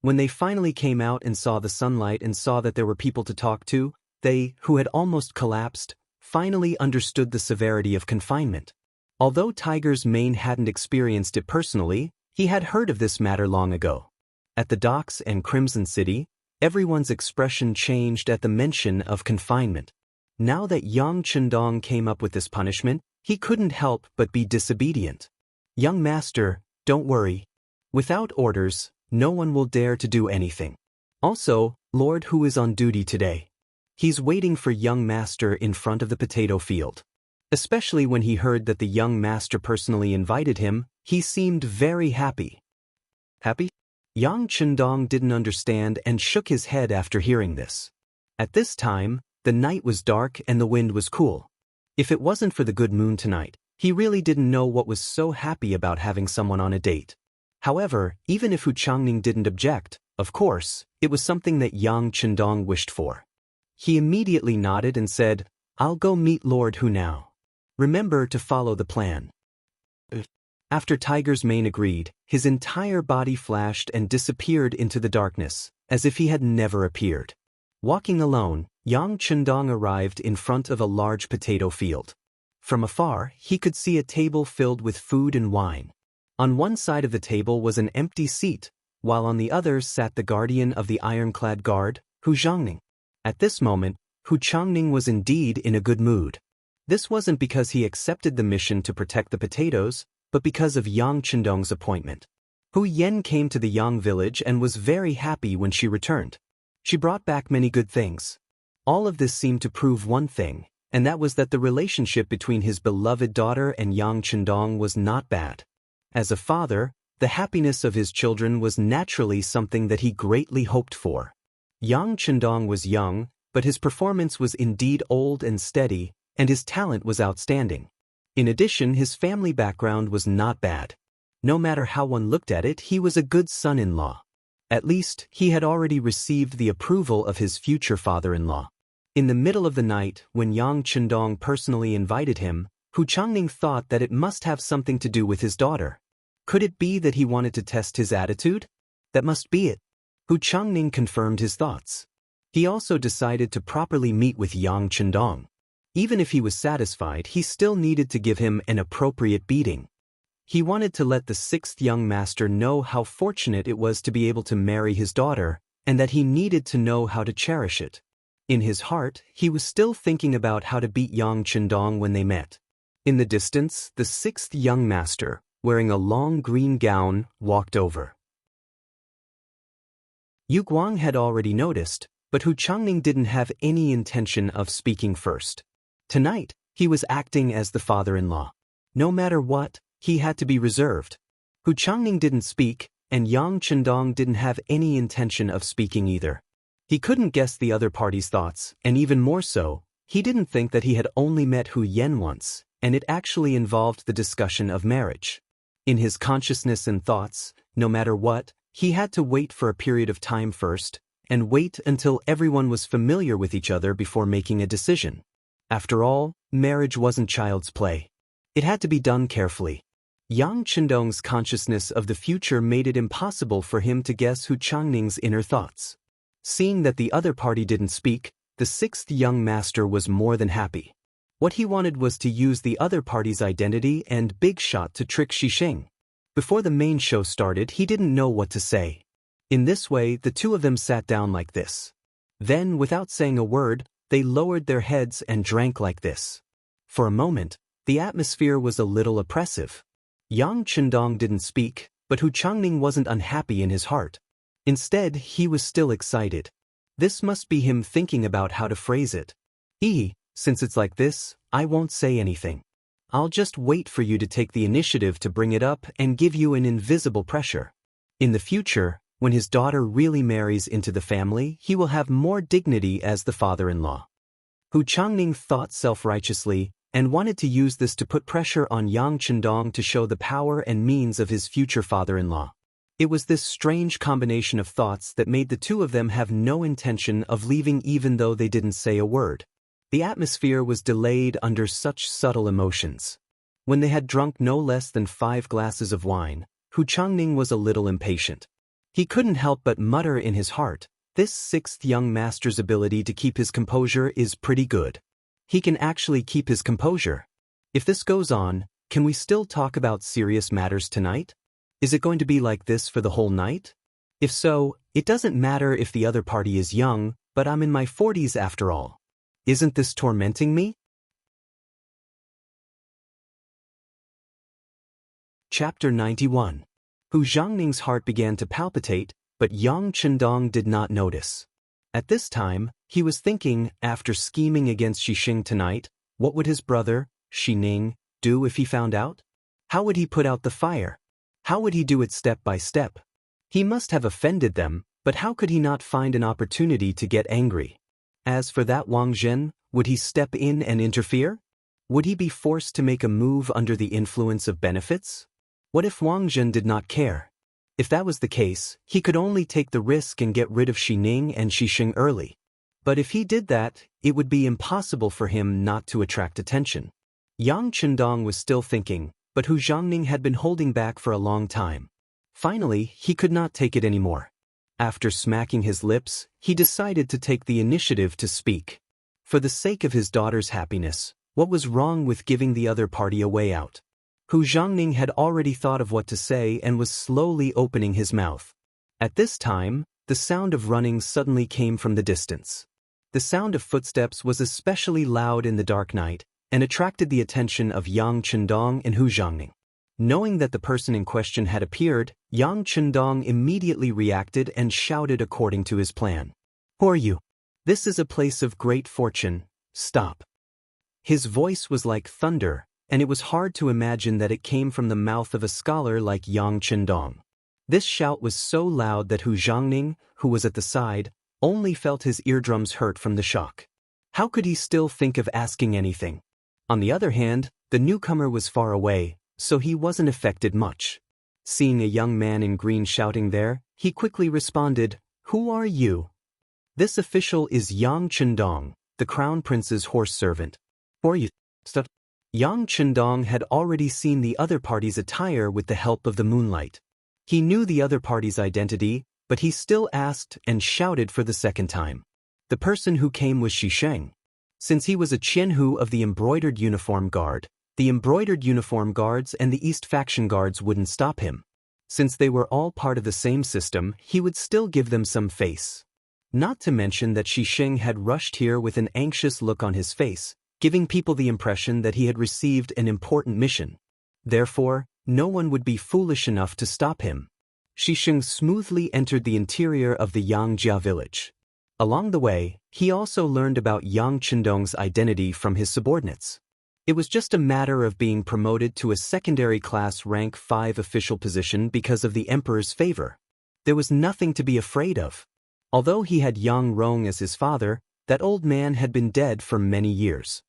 When they finally came out and saw the sunlight and saw that there were people to talk to, they, who had almost collapsed, finally understood the severity of confinement. Although Tiger's mane hadn't experienced it personally, he had heard of this matter long ago. At the docks and Crimson City, everyone's expression changed at the mention of confinement. Now that Yang Chendong came up with this punishment, he couldn't help but be disobedient. Young master, don't worry. Without orders, no one will dare to do anything. Also, Lord Hu is on duty today. He's waiting for young master in front of the potato field. Especially when he heard that the young master personally invited him, he seemed very happy. Happy? Yang Chendong didn't understand and shook his head after hearing this. At this time, the night was dark and the wind was cool. If it wasn't for the good moon tonight, he really didn't know what was so happy about having someone on a date. However, even if Hu Changning didn't object, of course, it was something that Yang Chendong wished for. He immediately nodded and said, "I'll go meet Lord Hu now. Remember to follow the plan." After Tiger's Mane agreed, his entire body flashed and disappeared into the darkness, as if he had never appeared. Walking alone, Yang Chendong arrived in front of a large potato field. From afar, he could see a table filled with food and wine. On one side of the table was an empty seat, while on the other sat the guardian of the ironclad guard, Hu Zhangning. At this moment, Hu Changning was indeed in a good mood. This wasn't because he accepted the mission to protect the potatoes, but because of Yang Chendong's appointment. Hu Yen came to the Yang village and was very happy when she returned. She brought back many good things. All of this seemed to prove one thing, and that was that the relationship between his beloved daughter and Yang Chendong was not bad. As a father, the happiness of his children was naturally something that he greatly hoped for. Yang Chendong was young, but his performance was indeed old and steady, and his talent was outstanding. In addition, his family background was not bad. No matter how one looked at it, he was a good son-in-law. At least, he had already received the approval of his future father-in-law. In the middle of the night, when Yang Chendong personally invited him, Hu Changning thought that it must have something to do with his daughter. Could it be that he wanted to test his attitude? That must be it. Hu Changning confirmed his thoughts. He also decided to properly meet with Yang Chendong. Even if he was satisfied, he still needed to give him an appropriate beating. He wanted to let the sixth young master know how fortunate it was to be able to marry his daughter, and that he needed to know how to cherish it. In his heart, he was still thinking about how to beat Yang Chendong when they met. In the distance, the sixth young master, wearing a long green gown, walked over. Yu Guang had already noticed, but Hu Changning didn't have any intention of speaking first. Tonight, he was acting as the father-in-law. No matter what, he had to be reserved. Hu Changning didn't speak, and Yang Chendong didn't have any intention of speaking either. He couldn't guess the other party's thoughts, and even more so, he didn't think that he had only met Hu Yen once, and it actually involved the discussion of marriage. In his consciousness and thoughts, no matter what, he had to wait for a period of time first, and wait until everyone was familiar with each other before making a decision. After all, marriage wasn't child's play. It had to be done carefully. Yang Chendong's consciousness of the future made it impossible for him to guess Hu Changning's inner thoughts. Seeing that the other party didn't speak, the sixth young master was more than happy. What he wanted was to use the other party's identity and big shot to trick Xixing. Before the main show started, he didn't know what to say. In this way, the two of them sat down like this. Then, without saying a word, they lowered their heads and drank like this. For a moment, the atmosphere was a little oppressive. Yang Chendong didn't speak, but Hu Changning wasn't unhappy in his heart. Instead, he was still excited. This must be him thinking about how to phrase it. Since it's like this, I won't say anything. I'll just wait for you to take the initiative to bring it up and give you an invisible pressure. In the future, when his daughter really marries into the family, he will have more dignity as the father-in-law. Hu Changning thought self-righteously and wanted to use this to put pressure on Yang Chendong to show the power and means of his future father-in-law. It was this strange combination of thoughts that made the two of them have no intention of leaving even though they didn't say a word. The atmosphere was delayed under such subtle emotions. When they had drunk no less than 5 glasses of wine, Hu Changning was a little impatient. He couldn't help but mutter in his heart, this sixth young master's ability to keep his composure is pretty good. He can actually keep his composure. If this goes on, can we still talk about serious matters tonight? Is it going to be like this for the whole night? If so, it doesn't matter if the other party is young, but I'm in my 40s after all. Isn't this tormenting me? Chapter 91. Hu Zhangning's heart began to palpitate, but Yang Chendong did not notice. At this time, he was thinking, after scheming against Xixing tonight, what would his brother, Xining, do if he found out? How would he put out the fire? How would he do it step by step? He must have offended them, but how could he not find an opportunity to get angry? As for that Wang Zhen, would he step in and interfere? Would he be forced to make a move under the influence of benefits? What if Wang Zhen did not care? If that was the case, he could only take the risk and get rid of Xining and Xisheng early. But if he did that, it would be impossible for him not to attract attention. Yang Chendong was still thinking, but Hu Zhangning had been holding back for a long time. Finally, he could not take it anymore. After smacking his lips, he decided to take the initiative to speak. For the sake of his daughter's happiness, what was wrong with giving the other party a way out? Hu Zhangning had already thought of what to say and was slowly opening his mouth. At this time, the sound of running suddenly came from the distance. The sound of footsteps was especially loud in the dark night and attracted the attention of Yang Chendong and Hu Zhangning. Knowing that the person in question had appeared, Yang Chendong immediately reacted and shouted according to his plan. "Who are you? This is a place of great fortune. Stop." His voice was like thunder, and it was hard to imagine that it came from the mouth of a scholar like Yang Chendong. This shout was so loud that Hu Zhangning, who was at the side, only felt his eardrums hurt from the shock. How could he still think of asking anything? On the other hand, the newcomer was far away, so he wasn't affected much. Seeing a young man in green shouting there, he quickly responded, "Who are you?" "This official is Yang Chendong, the crown prince's horse servant." "Who are you?" Yang Chendong had already seen the other party's attire with the help of the moonlight. He knew the other party's identity, but he still asked and shouted for the second time. The person who came was Xisheng. Since he was a Qianhu of the embroidered uniform guard, the embroidered uniform guards and the East faction guards wouldn't stop him. Since they were all part of the same system, he would still give them some face. Not to mention that Xisheng had rushed here with an anxious look on his face, giving people the impression that he had received an important mission. Therefore, no one would be foolish enough to stop him. Xisheng smoothly entered the interior of the Yangjia village. Along the way, he also learned about Yang Chendong's identity from his subordinates. It was just a matter of being promoted to a secondary class rank 5 official position because of the emperor's favor. There was nothing to be afraid of. Although he had Yang Rong as his father, that old man had been dead for many years.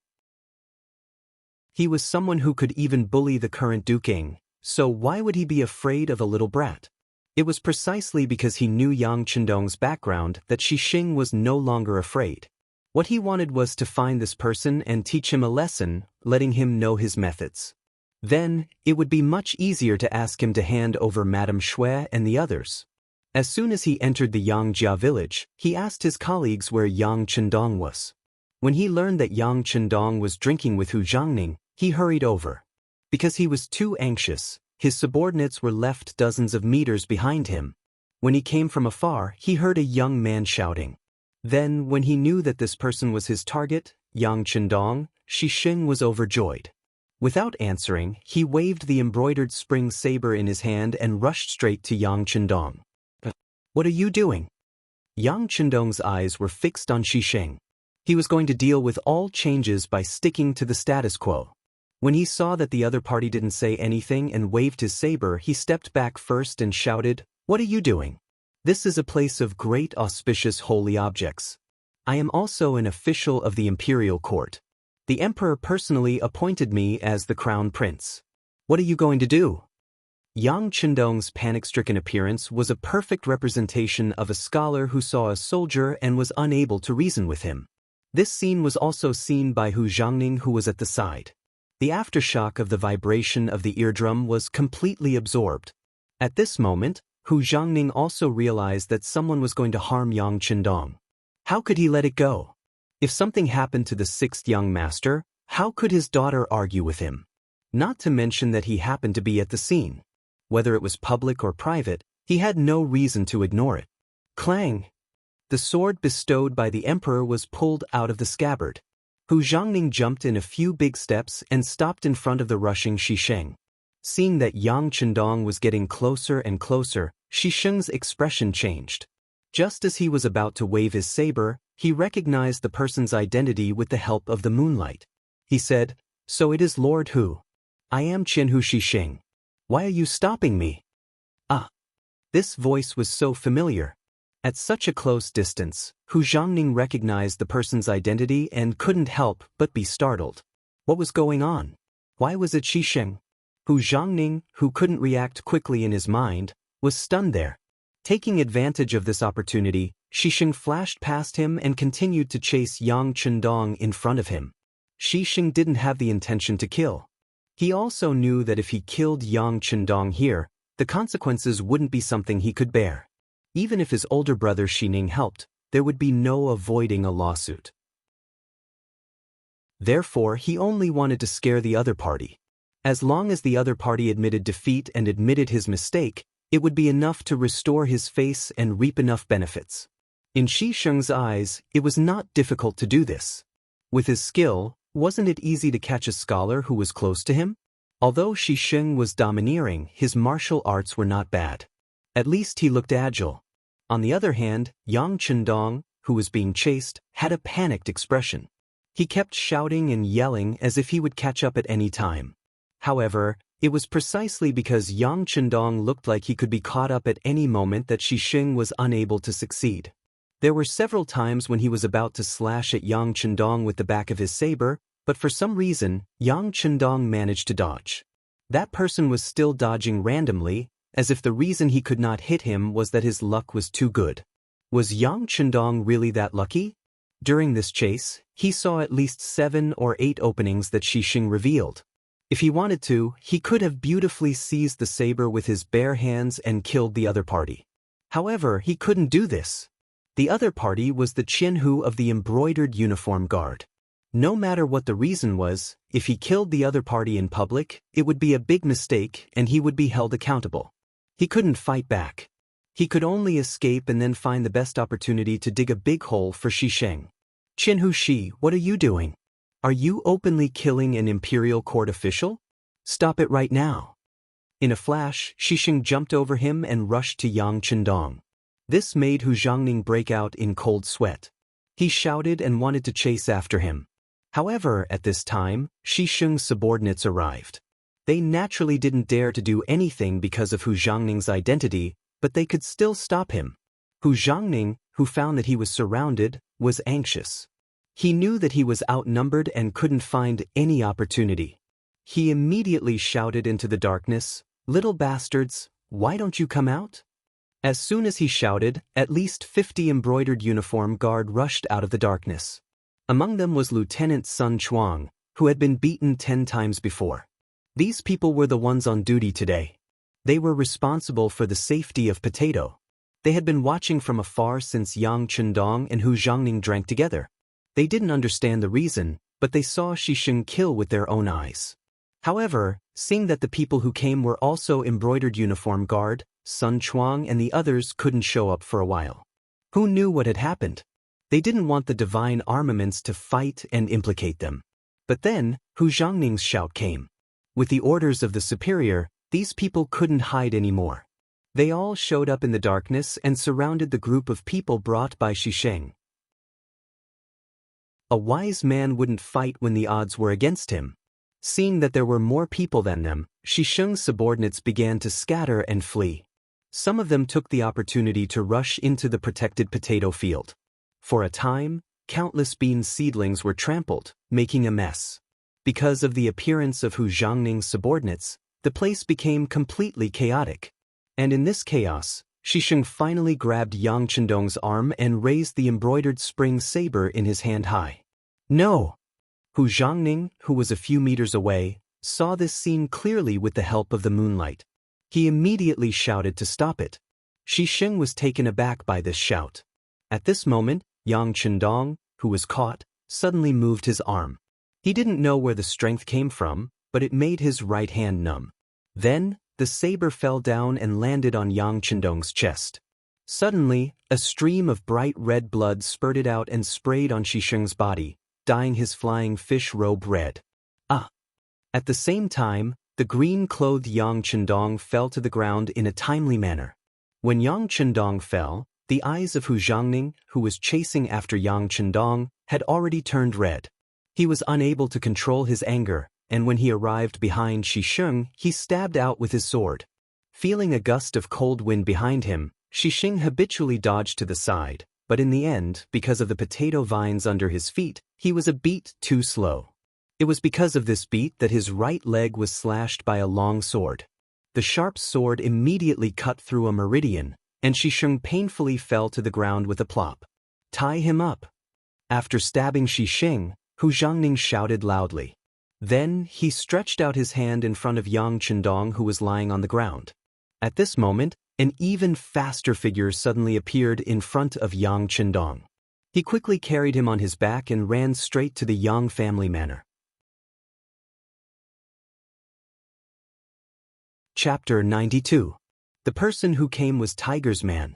He was someone who could even bully the current duking, so why would he be afraid of a little brat? It was precisely because he knew Yang Chendong's background that Xisheng was no longer afraid. What he wanted was to find this person and teach him a lesson, letting him know his methods. Then, it would be much easier to ask him to hand over Madame Shui and the others. As soon as he entered the Yangjia village, he asked his colleagues where Yang Chendong was. When he learned that Yang Chendong was drinking with Hu Zhangning, he hurried over. Because he was too anxious, his subordinates were left dozens of meters behind him. When he came from afar, he heard a young man shouting. Then, when he knew that this person was his target, Yang Chendong, Xisheng was overjoyed. Without answering, he waved the embroidered spring saber in his hand and rushed straight to Yang Chendong. "What are you doing?" Yang Chendong's eyes were fixed on Xisheng. He was going to deal with all changes by sticking to the status quo. When he saw that the other party didn't say anything and waved his saber, he stepped back first and shouted, "What are you doing? This is a place of great auspicious holy objects. I am also an official of the imperial court. The emperor personally appointed me as the crown prince. What are you going to do?" Yang Chendong's panic-stricken appearance was a perfect representation of a scholar who saw a soldier and was unable to reason with him. This scene was also seen by Hu Zhangning, who was at the side. The aftershock of the vibration of the eardrum was completely absorbed. At this moment, Hu Zhangning also realized that someone was going to harm Yang Chendong. How could he let it go? If something happened to the sixth young master, how could his daughter argue with him? Not to mention that he happened to be at the scene. Whether it was public or private, he had no reason to ignore it. Clang! The sword bestowed by the emperor was pulled out of the scabbard. Hu Zhangning jumped in a few big steps and stopped in front of the rushing Xisheng. Seeing that Yang Chendong was getting closer and closer, Xisheng's expression changed. Just as he was about to wave his saber, he recognized the person's identity with the help of the moonlight. He said, "So it is Lord Hu. I am Qianhu Xisheng. Why are you stopping me?" "Ah." This voice was so familiar. At such a close distance, Hu Zhangning recognized the person's identity and couldn't help but be startled. What was going on? Why was it Xisheng? Hu Zhangning, who couldn't react quickly in his mind, was stunned there. Taking advantage of this opportunity, Xisheng flashed past him and continued to chase Yang Chendong in front of him. Xisheng didn't have the intention to kill. He also knew that if he killed Yang Chendong here, the consequences wouldn't be something he could bear. Even if his older brother Xining helped, there would be no avoiding a lawsuit. Therefore, he only wanted to scare the other party. As long as the other party admitted defeat and admitted his mistake, it would be enough to restore his face and reap enough benefits. In Xisheng's eyes, it was not difficult to do this. With his skill, wasn't it easy to catch a scholar who was close to him? Although Xisheng was domineering, his martial arts were not bad. At least he looked agile. On the other hand, Yang Chendong, who was being chased, had a panicked expression. He kept shouting and yelling as if he would catch up at any time. However, it was precisely because Yang Chendong looked like he could be caught up at any moment that Xisheng was unable to succeed. There were several times when he was about to slash at Yang Chendong with the back of his saber, but for some reason, Yang Chendong managed to dodge. That person was still dodging randomly, as if the reason he could not hit him was that his luck was too good. Was Yang Chendong really that lucky? During this chase, he saw at least 7 or 8 openings that Xisheng revealed. If he wanted to, he could have beautifully seized the saber with his bare hands and killed the other party. However, he couldn't do this. The other party was the Qianhu of the embroidered uniform guard. No matter what the reason was, if he killed the other party in public, it would be a big mistake and he would be held accountable. He couldn't fight back. He could only escape and then find the best opportunity to dig a big hole for Xisheng. Qianhu Shi, what are you doing? Are you openly killing an imperial court official? Stop it right now. In a flash, Xisheng jumped over him and rushed to Yang Chendong. This made Hu Zhangning break out in cold sweat. He shouted and wanted to chase after him. However, at this time, Xisheng's subordinates arrived. They naturally didn't dare to do anything because of Hu Zhangning's identity, but they could still stop him. Hu Zhangning, who found that he was surrounded, was anxious. He knew that he was outnumbered and couldn't find any opportunity. He immediately shouted into the darkness, "Little bastards, why don't you come out?" As soon as he shouted, at least 50 embroidered uniform guard rushed out of the darkness. Among them was Lieutenant Sun Chuang, who had been beaten 10 times before. These people were the ones on duty today. They were responsible for the safety of Potato. They had been watching from afar since Yang Chendong and Hu Zhangning drank together. They didn't understand the reason, but they saw Xisheng kill with their own eyes. However, seeing that the people who came were also embroidered uniform guard, Sun Chuang and the others couldn't show up for a while. Who knew what had happened? They didn't want the divine armaments to fight and implicate them. But then, Hu Zhangning's shout came. With the orders of the superior, these people couldn't hide anymore. They all showed up in the darkness and surrounded the group of people brought by Xisheng. A wise man wouldn't fight when the odds were against him. Seeing that there were more people than them, Xisheng's subordinates began to scatter and flee. Some of them took the opportunity to rush into the protected potato field. For a time, countless bean seedlings were trampled, making a mess. Because of the appearance of Hu Zhangning's subordinates, the place became completely chaotic. And in this chaos, Xisheng finally grabbed Yang Chendong's arm and raised the embroidered spring saber in his hand high. No! Hu Zhangning, who was a few meters away, saw this scene clearly with the help of the moonlight. He immediately shouted to stop it. Xisheng was taken aback by this shout. At this moment, Yang Chendong, who was caught, suddenly moved his arm. He didn't know where the strength came from, but it made his right hand numb. Then, the saber fell down and landed on Yang Chendong's chest. Suddenly, a stream of bright red blood spurted out and sprayed on Xisheng's body, dyeing his flying fish robe red. Ah! At the same time, the green-clothed Yang Chendong fell to the ground in a timely manner. When Yang Chendong fell, the eyes of Hu Zhangning, who was chasing after Yang Chendong, had already turned red. He was unable to control his anger, and when he arrived behind Xisheng, he stabbed out with his sword. Feeling a gust of cold wind behind him, Xixing habitually dodged to the side, but in the end, because of the potato vines under his feet, he was a beat too slow. It was because of this beat that his right leg was slashed by a long sword. The sharp sword immediately cut through a meridian, and Xixing painfully fell to the ground with a plop. "Tie him up." After stabbing Xixing, Hu Zhangning shouted loudly. Then he stretched out his hand in front of Yang Chendong, who was lying on the ground. At this moment, an even faster figure suddenly appeared in front of Yang Chendong. He quickly carried him on his back and ran straight to the Yang family manor. Chapter 92. The person who came was Tiger's man.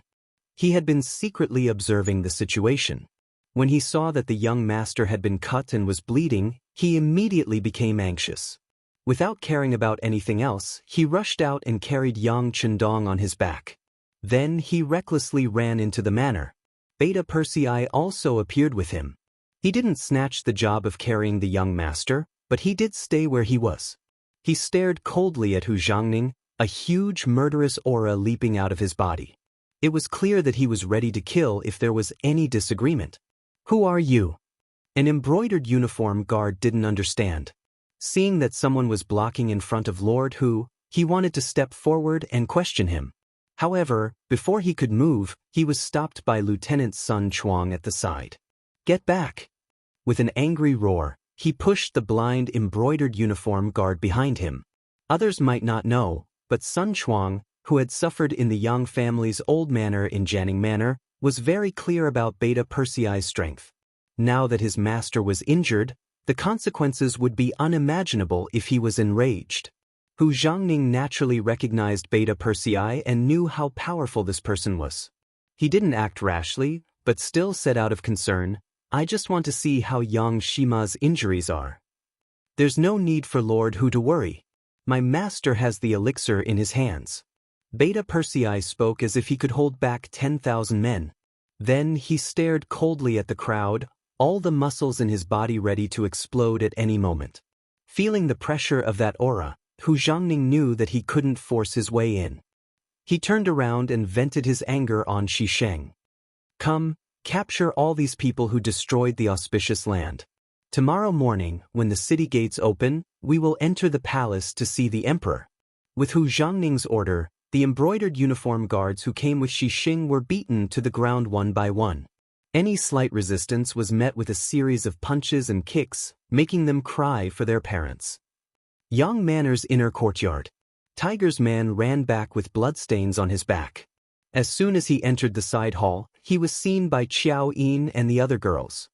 He had been secretly observing the situation. When he saw that the young master had been cut and was bleeding, he immediately became anxious. Without caring about anything else, he rushed out and carried Yang Chendong on his back. Then he recklessly ran into the manor. Beta Persei also appeared with him. He didn't snatch the job of carrying the young master, but he did stay where he was. He stared coldly at Hu Zhangning, a huge murderous aura leaping out of his body. It was clear that he was ready to kill if there was any disagreement. "Who are you?" An embroidered uniform guard didn't understand. Seeing that someone was blocking in front of Lord Hu, he wanted to step forward and question him. However, before he could move, he was stopped by Lieutenant Sun Chuang at the side. "Get back!" With an angry roar, he pushed the blind embroidered uniform guard behind him. Others might not know, but Sun Chuang, who had suffered in the Yang family's old manor in Jianing Manor, was very clear about Beta Persei's strength. Now that his master was injured, the consequences would be unimaginable if he was enraged. Hu Zhangning naturally recognized Beta Persei and knew how powerful this person was. He didn't act rashly, but still said out of concern, "I just want to see how Yang Shima's injuries are. There's no need for Lord Hu to worry. My master has the elixir in his hands." Beta Persei spoke as if he could hold back 10,000 men. Then he stared coldly at the crowd, all the muscles in his body ready to explode at any moment. Feeling the pressure of that aura, Hu Zhangning knew that he couldn't force his way in. He turned around and vented his anger on Xixing. "Come, capture all these people who destroyed the auspicious land. Tomorrow morning, when the city gates open, we will enter the palace to see the emperor." With Hu Zhangning's order, the embroidered uniform guards who came with Xixing were beaten to the ground one by one. Any slight resistance was met with a series of punches and kicks, making them cry for their parents. Yang Manor's inner courtyard. Tiger's man ran back with bloodstains on his back. As soon as he entered the side hall, he was seen by Qiao Yin and the other girls.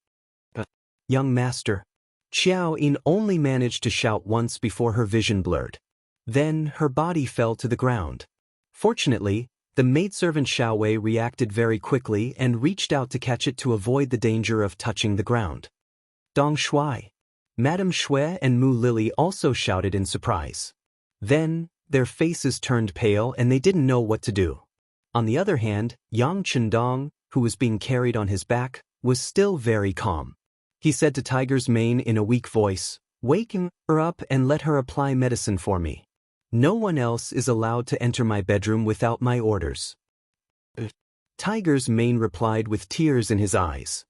"Young master." Qiao Yin only managed to shout once before her vision blurred. Then her body fell to the ground. Fortunately, the maidservant Xiao Wei reacted very quickly and reached out to catch it to avoid the danger of touching the ground. "Dong Shui." Madame Shui and Mu Lily also shouted in surprise. Then, their faces turned pale and they didn't know what to do. On the other hand, Yang Chendong, who was being carried on his back, was still very calm. He said to Tiger's mane in a weak voice, "Wake her up and let her apply medicine for me. No one else is allowed to enter my bedroom without my orders." Tiger's mane replied with tears in his eyes.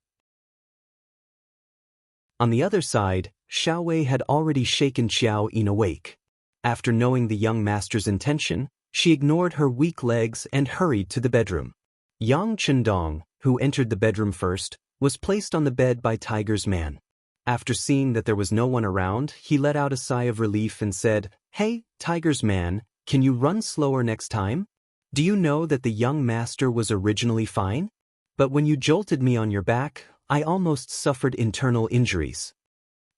On the other side, Xiao Wei had already shaken Qiao Yin awake. After knowing the young master's intention, she ignored her weak legs and hurried to the bedroom. Yang Chendong, who entered the bedroom first, was placed on the bed by Tiger's man. After seeing that there was no one around, he let out a sigh of relief and said, "Hey, Tiger's man, can you run slower next time? Do you know that the young master was originally fine? But when you jolted me on your back, I almost suffered internal injuries."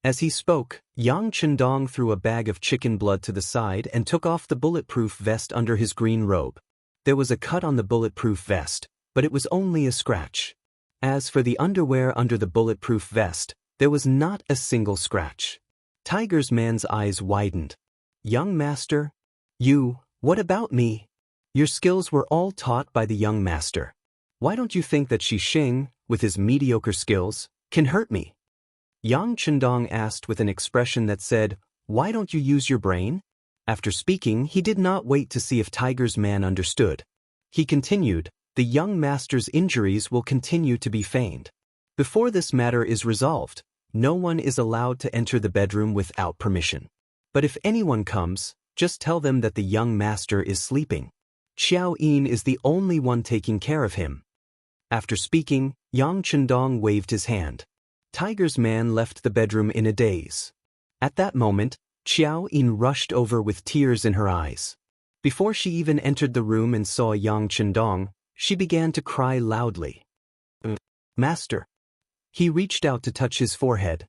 As he spoke, Yang Chendong threw a bag of chicken blood to the side and took off the bulletproof vest under his green robe. There was a cut on the bulletproof vest, but it was only a scratch. As for the underwear under the bulletproof vest, there was not a single scratch. Tiger's man's eyes widened. "Young master? What about me? Your skills were all taught by the young master. Why don't you think that Xixing, with his mediocre skills, can hurt me?" Yang Chendong asked with an expression that said, "Why don't you use your brain?" After speaking, he did not wait to see if Tiger's man understood. He continued, "The young master's injuries will continue to be feigned. Before this matter is resolved, no one is allowed to enter the bedroom without permission. But if anyone comes, just tell them that the young master is sleeping. Xiao Yin is the only one taking care of him." After speaking, Yang Chendong waved his hand. Tiger's man left the bedroom in a daze. At that moment, Xiao Yin rushed over with tears in her eyes. Before she even entered the room and saw Yang Chendong, she began to cry loudly. "Master." He reached out to touch his forehead.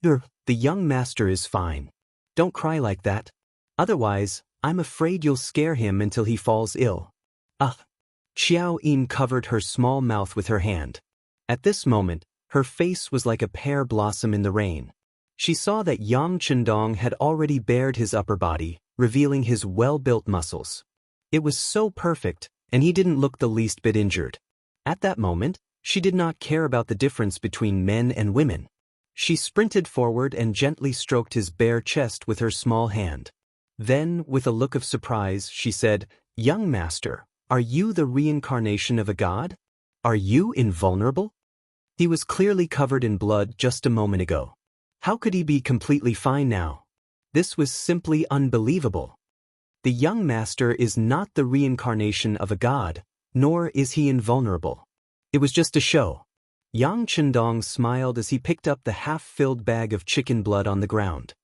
"The young master is fine. Don't cry like that. Otherwise, I'm afraid you'll scare him until he falls ill." Xiao Yin covered her small mouth with her hand. At this moment, her face was like a pear blossom in the rain. She saw that Yang Chendong had already bared his upper body, revealing his well-built muscles. It was so perfect, and he didn't look the least bit injured. At that moment, she did not care about the difference between men and women. She sprinted forward and gently stroked his bare chest with her small hand. Then, with a look of surprise, she said, "Young master, are you the reincarnation of a god? Are you invulnerable?" He was clearly covered in blood just a moment ago. How could he be completely fine now? This was simply unbelievable. The young master is not the reincarnation of a god, nor is he invulnerable. It was just a show. Yang Chendong smiled as he picked up the half-filled bag of chicken blood on the ground.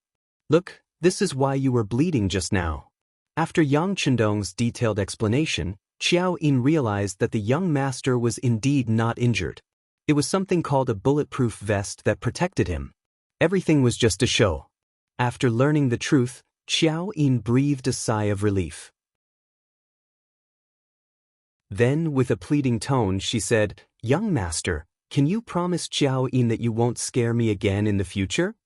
"Look, this is why you were bleeding just now." After Yang Chendong's detailed explanation, Xiao Yin realized that the young master was indeed not injured. It was something called a bulletproof vest that protected him. Everything was just a show. After learning the truth, Xiao Yin breathed a sigh of relief. Then, with a pleading tone, she said, "Young master, can you promise Xiao Yin that you won't scare me again in the future?"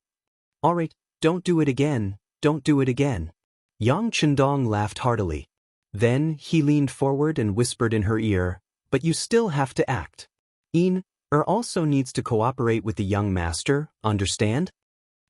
"All right, don't do it again, don't do it again." Yang Chendong laughed heartily. Then he leaned forward and whispered in her ear, "But you still have to act. Yin also needs to cooperate with the young master, understand?"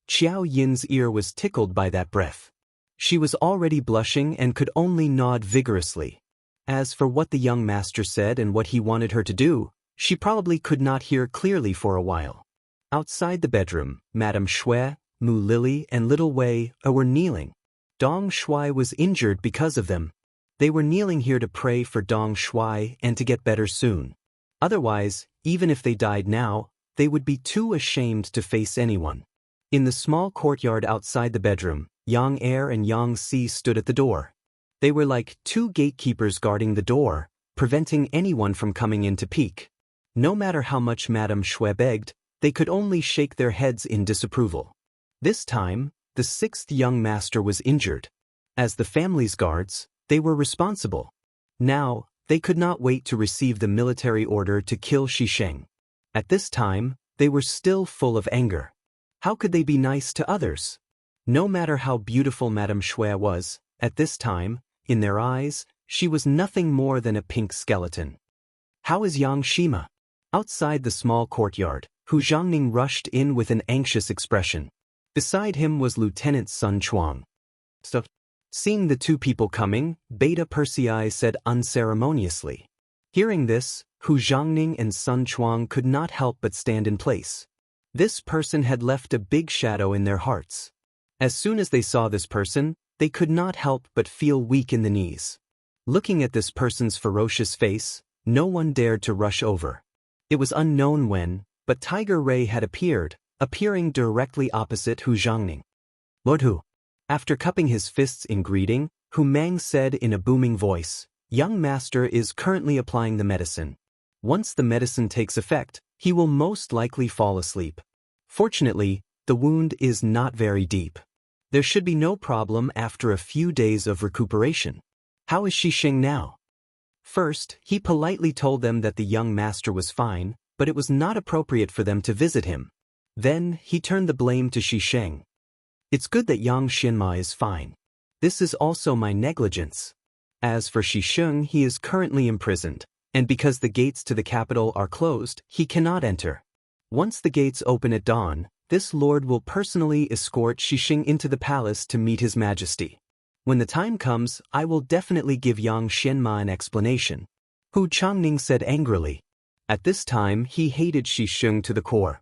Xiao Yin's ear was tickled by that breath. She was already blushing and could only nod vigorously. As for what the young master said and what he wanted her to do, she probably could not hear clearly for a while. Outside the bedroom, Madame Shui, Mu Lily, and Little Wei were kneeling. Dong Shui was injured because of them. They were kneeling here to pray for Dong Shui and to get better soon. Otherwise, even if they died now, they would be too ashamed to face anyone. In the small courtyard outside the bedroom, Yang Er and Yang Si stood at the door. They were like two gatekeepers guarding the door, preventing anyone from coming in to peek. No matter how much Madame Shui begged, they could only shake their heads in disapproval. This time, the sixth young master was injured. As the family's guards, they were responsible. Now, they could not wait to receive the military order to kill Xisheng. At this time, they were still full of anger. How could they be nice to others? No matter how beautiful Madame Shui was, at this time, in their eyes, she was nothing more than a pink skeleton. "How is Yang Shima?" Outside the small courtyard, Hu Zhangning rushed in with an anxious expression. Beside him was Lieutenant Sun Chuang. Seeing the two people coming, Beta Persei said unceremoniously. Hearing this, Hu Zhangning and Sun Chuang could not help but stand in place. This person had left a big shadow in their hearts. As soon as they saw this person, they could not help but feel weak in the knees. Looking at this person's ferocious face, no one dared to rush over. It was unknown when, but Tiger Ray had appearing directly opposite Hu Zhangning. "Lord Hu." After cupping his fists in greeting, Hu Mang said in a booming voice, "Young master is currently applying the medicine. Once the medicine takes effect, he will most likely fall asleep. Fortunately, the wound is not very deep. There should be no problem after a few days of recuperation. How is Xisheng now?" First, he politely told them that the young master was fine, but it was not appropriate for them to visit him. Then, he turned the blame to Xisheng. "It's good that Yang Xinma is fine. This is also my negligence. As for Xisheng, he is currently imprisoned, and because the gates to the capital are closed, he cannot enter. Once the gates open at dawn, this lord will personally escort Xisheng into the palace to meet his majesty. When the time comes, I will definitely give Yang Xianma an explanation, Hu Changning said angrily. At this time, he hated Xisheng to the core.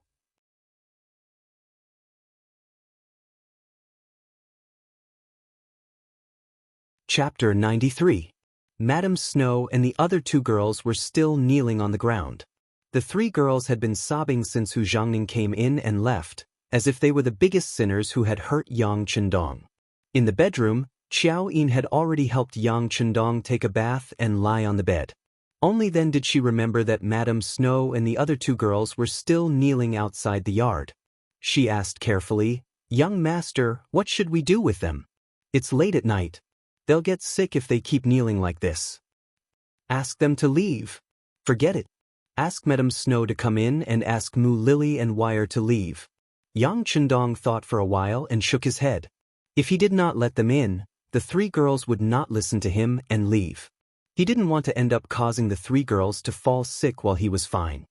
Chapter 93. Madame Snow and the other two girls were still kneeling on the ground. The three girls had been sobbing since Hu Zhangning came in and left, as if they were the biggest sinners who had hurt Yang Chendong. In the bedroom, Xiao Yin had already helped Yang Chendong take a bath and lie on the bed. Only then did she remember that Madame Snow and the other two girls were still kneeling outside the yard. She asked carefully, "Young master, what should we do with them? It's late at night. They'll get sick if they keep kneeling like this." "Ask them to leave. Forget it. Ask Madame Snow to come in and ask Mu Lily and Wire to leave." Yang Chendong thought for a while and shook his head. If he did not let them in, the three girls would not listen to him and leave. He didn't want to end up causing the three girls to fall sick while he was fine.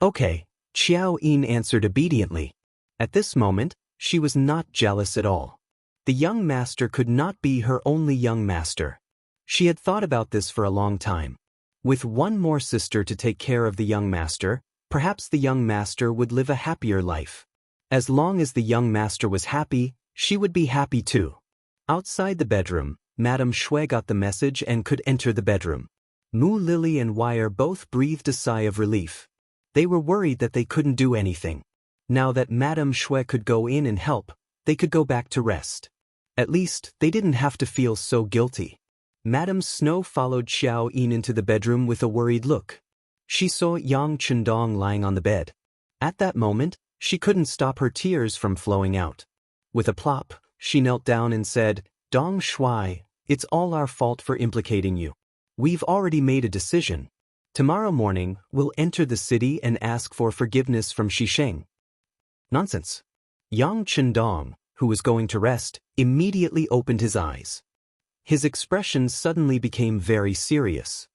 "Okay," Xiao Yin answered obediently. At this moment, she was not jealous at all. The young master could not be her only young master. She had thought about this for a long time. With one more sister to take care of the young master, perhaps the young master would live a happier life. As long as the young master was happy, she would be happy too. Outside the bedroom, Madame Shui got the message and could enter the bedroom. Mu Lily and Wire both breathed a sigh of relief. They were worried that they couldn't do anything. Now that Madame Shui could go in and help, they could go back to rest. At least, they didn't have to feel so guilty. Madame Snow followed Xiao Yin into the bedroom with a worried look. She saw Yang Chendong lying on the bed. At that moment, she couldn't stop her tears from flowing out. With a plop, she knelt down and said, "Dong Shui, it's all our fault for implicating you. We've already made a decision. Tomorrow morning, we'll enter the city and ask for forgiveness from Xisheng." "Nonsense." Yang Chendong, who was going to rest, immediately opened his eyes. His expression suddenly became very serious.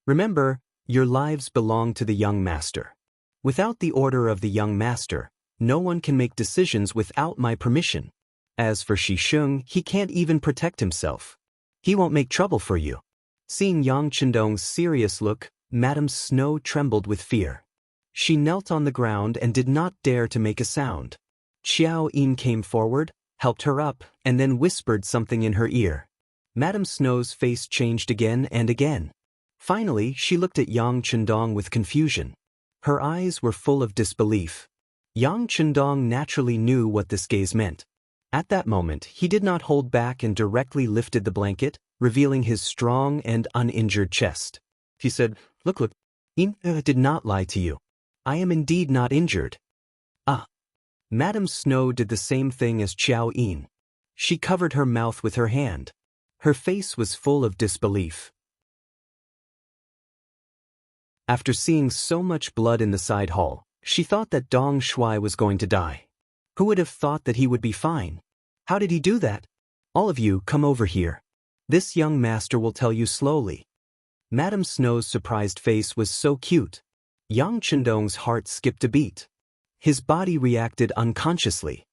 "Remember, your lives belong to the young master. Without the order of the young master, no one can make decisions without my permission. As for Xisheng, he can't even protect himself. He won't make trouble for you." Seeing Yang Chendong's serious look, Madame Snow trembled with fear. She knelt on the ground and did not dare to make a sound. Xiao Yin came forward, helped her up, and then whispered something in her ear. Madame Snow's face changed again and again. Finally, she looked at Yang Chendong with confusion. Her eyes were full of disbelief. Yang Chendong naturally knew what this gaze meant. At that moment, he did not hold back and directly lifted the blanket, revealing his strong and uninjured chest. He said, Look, Yin did not lie to you. I am indeed not injured." "Ah." Madame Snow did the same thing as Xiao Yin. She covered her mouth with her hand. Her face was full of disbelief. After seeing so much blood in the side hall, she thought that Dong Shui was going to die. Who would have thought that he would be fine? How did he do that? "All of you, come over here. This young master will tell you slowly." Madame Snow's surprised face was so cute. Yang Chendong's heart skipped a beat. His body reacted unconsciously.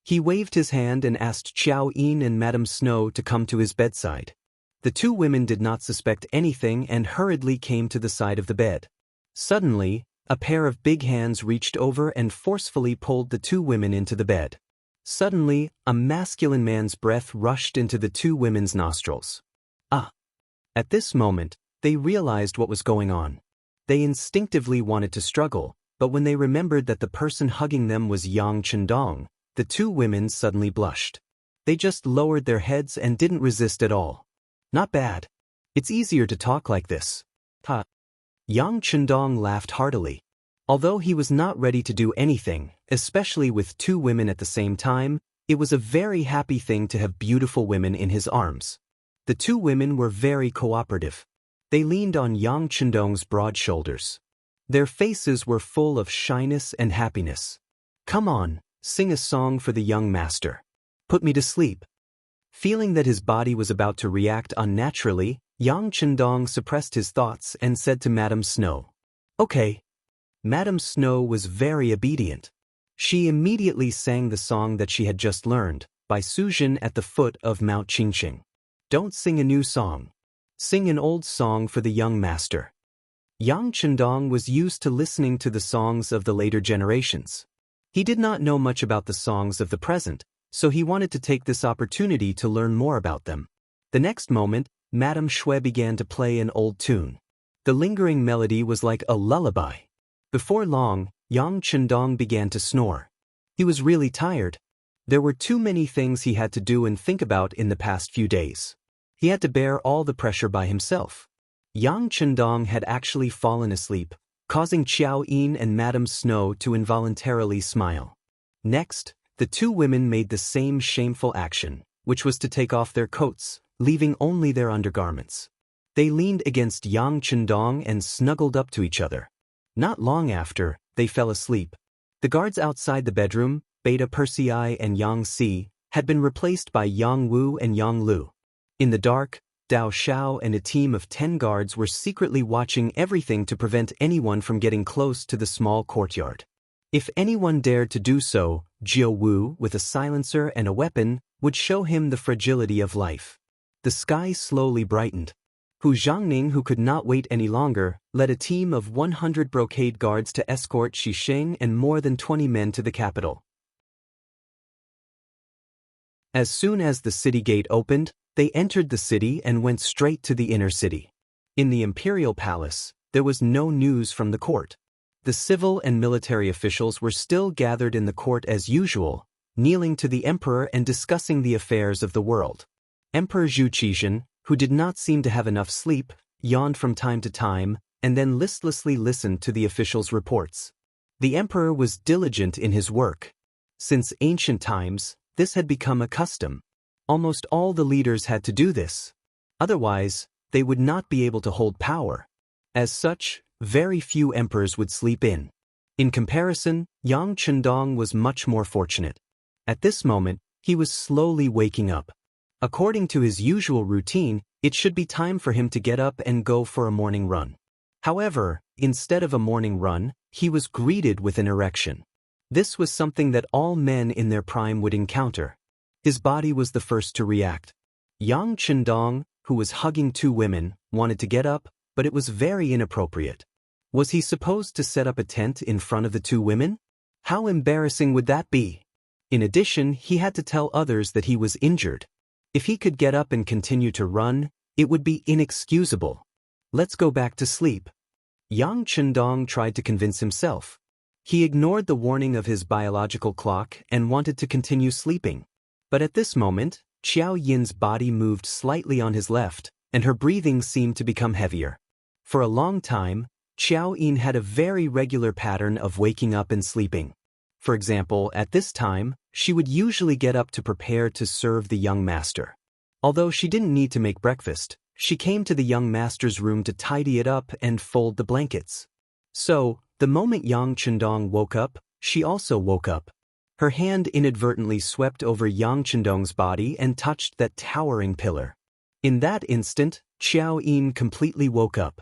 He waved his hand and asked Xiao Yin and Madame Snow to come to his bedside. The two women did not suspect anything and hurriedly came to the side of the bed. Suddenly, a pair of big hands reached over and forcefully pulled the two women into the bed. Suddenly, a masculine man's breath rushed into the two women's nostrils. "Ah!" At this moment, they realized what was going on. They instinctively wanted to struggle, but when they remembered that the person hugging them was Yang Chendong, the two women suddenly blushed. They just lowered their heads and didn't resist at all. "Not bad. It's easier to talk like this." "Ha." Yang Chendong laughed heartily. Although he was not ready to do anything, especially with two women at the same time, it was a very happy thing to have beautiful women in his arms. The two women were very cooperative. They leaned on Yang Chendong's broad shoulders. Their faces were full of shyness and happiness. "Come on, sing a song for the young master. Put me to sleep." Feeling that his body was about to react unnaturally, Yang Chendong suppressed his thoughts and said to Madame Snow, "Okay." Madame Snow was very obedient. She immediately sang the song that she had just learned, by Suzhen at the foot of Mount Qingqing. Don't sing a new song. Sing an old song for the young master. Yang Chendong was used to listening to the songs of the later generations. He did not know much about the songs of the present, so he wanted to take this opportunity to learn more about them. The next moment, Madame Xue began to play an old tune. The lingering melody was like a lullaby. Before long, Yang Chendong began to snore. He was really tired. There were too many things he had to do and think about in the past few days. He had to bear all the pressure by himself. Yang Chendong had actually fallen asleep, causing Qiao Yin and Madame Snow to involuntarily smile. Next, the two women made the same shameful action, which was to take off their coats, leaving only their undergarments. They leaned against Yang Chendong and snuggled up to each other. Not long after, they fell asleep. The guards outside the bedroom, Beta Persei and Yang Si, had been replaced by Yang Wu and Yang Lu. In the dark, Dao Xiao and a team of 10 guards were secretly watching everything to prevent anyone from getting close to the small courtyard. If anyone dared to do so, Jiu Wu, with a silencer and a weapon, would show him the fragility of life. The sky slowly brightened. Hu Zhangning, who could not wait any longer, led a team of 100 brocade guards to escort Xisheng and more than 20 men to the capital. As soon as the city gate opened, they entered the city and went straight to the inner city. In the imperial palace, there was no news from the court. The civil and military officials were still gathered in the court as usual, kneeling to the emperor and discussing the affairs of the world. Emperor Zhu Qizhen, who did not seem to have enough sleep, yawned from time to time, and then listlessly listened to the officials' reports. The emperor was diligent in his work. Since ancient times, this had become a custom. Almost all the leaders had to do this. Otherwise, they would not be able to hold power. As such, very few emperors would sleep in. In comparison, Yang Chendong was much more fortunate. At this moment, he was slowly waking up. According to his usual routine, it should be time for him to get up and go for a morning run. However, instead of a morning run, he was greeted with an erection. This was something that all men in their prime would encounter. His body was the first to react. Yang Chendong, who was hugging two women, wanted to get up, but it was very inappropriate. Was he supposed to set up a tent in front of the two women? How embarrassing would that be? In addition, he had to tell others that he was injured. If he could get up and continue to run, it would be inexcusable. Let's go back to sleep. Yang Chendong tried to convince himself. He ignored the warning of his biological clock and wanted to continue sleeping. But at this moment, Qiao Yin's body moved slightly on his left, and her breathing seemed to become heavier. For a long time, Qiao Yin had a very regular pattern of waking up and sleeping. For example, at this time, she would usually get up to prepare to serve the young master. Although she didn't need to make breakfast, she came to the young master's room to tidy it up and fold the blankets. So, the moment Yang Chendong woke up, she also woke up. Her hand inadvertently swept over Yang Chendong's body and touched that towering pillar. In that instant, Qiao Yin completely woke up.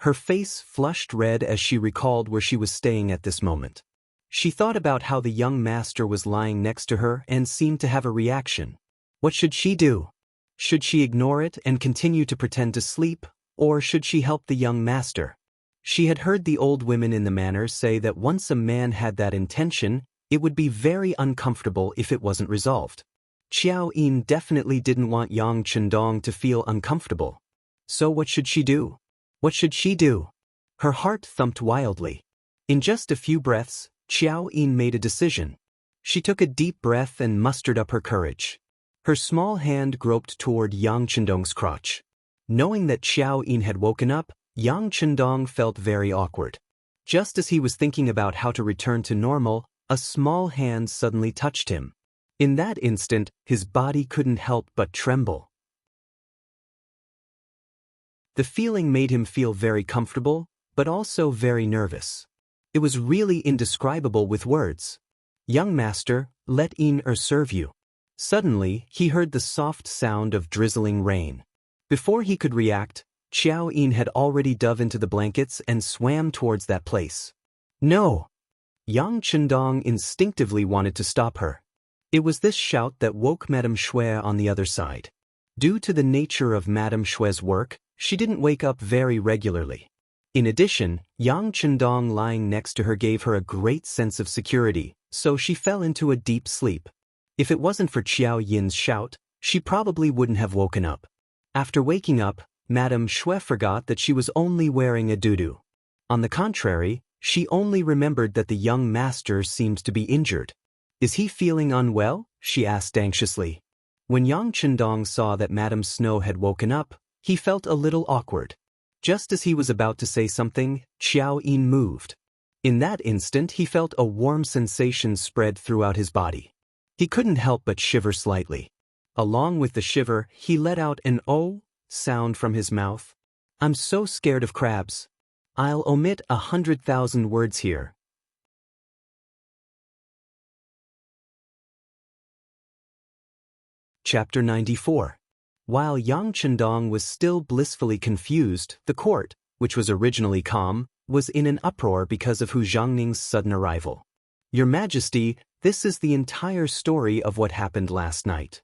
Her face flushed red as she recalled where she was staying at this moment. She thought about how the young master was lying next to her and seemed to have a reaction. What should she do? Should she ignore it and continue to pretend to sleep, or should she help the young master? She had heard the old women in the manor say that once a man had that intention, it would be very uncomfortable if it wasn't resolved. Qiao Yin definitely didn't want Yang Chendong to feel uncomfortable. So what should she do? What should she do? Her heart thumped wildly. In just a few breaths, Qiao Yin made a decision. She took a deep breath and mustered up her courage. Her small hand groped toward Yang Chendong's crotch. Knowing that Qiao Yin had woken up, Yang Chendong felt very awkward. Just as he was thinking about how to return to normal, a small hand suddenly touched him. In that instant, his body couldn't help but tremble. The feeling made him feel very comfortable, but also very nervous. It was really indescribable with words. "Young master, let Yin serve you." Suddenly, he heard the soft sound of drizzling rain. Before he could react, Qiao Yin had already dove into the blankets and swam towards that place. "No!" Yang Chendong instinctively wanted to stop her. It was this shout that woke Madame Xue on the other side. Due to the nature of Madame Xue's work, she didn't wake up very regularly. In addition, Yang Chendong lying next to her gave her a great sense of security, so she fell into a deep sleep. If it wasn't for Qiao Yin's shout, she probably wouldn't have woken up. After waking up, Madame Xue forgot that she was only wearing a dudu. On the contrary, she only remembered that the young master seemed to be injured. "Is he feeling unwell?" she asked anxiously. When Yang Chendong saw that Madame Snow had woken up, he felt a little awkward. Just as he was about to say something, Qiao Yin moved. In that instant he felt a warm sensation spread throughout his body. He couldn't help but shiver slightly. Along with the shiver, he let out an "oh" sound from his mouth. "I'm so scared of crabs. I'll omit 100,000 words here." Chapter 94. While Yang Chendong was still blissfully confused, the court, which was originally calm, was in an uproar because of Hu Zhangning's sudden arrival. "Your Majesty, this is the entire story of what happened last night."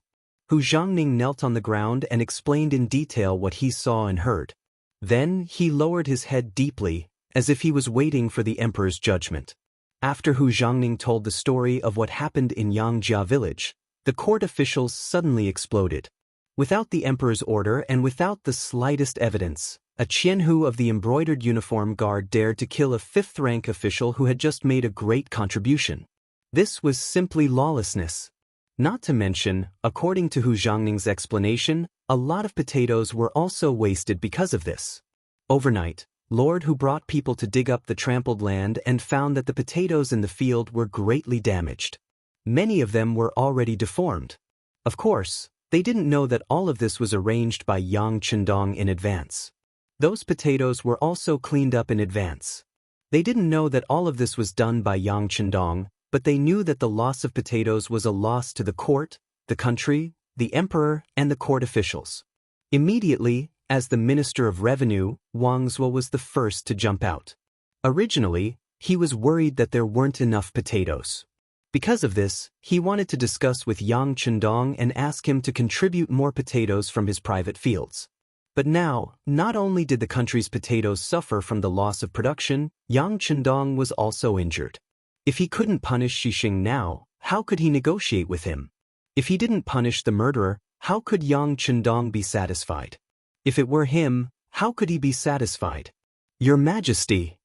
Hu Zhangning knelt on the ground and explained in detail what he saw and heard. Then he lowered his head deeply, as if he was waiting for the emperor's judgment. After Hu Zhangning told the story of what happened in Yangjia village, the court officials suddenly exploded. Without the emperor's order and without the slightest evidence, a Qianhu of the embroidered uniform guard dared to kill a fifth-rank official who had just made a great contribution. This was simply lawlessness. Not to mention, according to Hu Zhangning's explanation, a lot of potatoes were also wasted because of this. Overnight, Lord Hu brought people to dig up the trampled land and found that the potatoes in the field were greatly damaged. Many of them were already deformed. Of course, they didn't know that all of this was arranged by Yang Chendong in advance. Those potatoes were also cleaned up in advance. They didn't know that all of this was done by Yang Chendong, but they knew that the loss of potatoes was a loss to the court, the country, the emperor, and the court officials. Immediately, as the Minister of Revenue, Wang Zhuo was the first to jump out. Originally, he was worried that there weren't enough potatoes. Because of this, he wanted to discuss with Yang Chendong and ask him to contribute more potatoes from his private fields. But now, not only did the country's potatoes suffer from the loss of production, Yang Chendong was also injured. If he couldn't punish Xixing now, how could he negotiate with him? If he didn't punish the murderer, how could Yang Chendong be satisfied? If it were him, how could he be satisfied? "Your Majesty."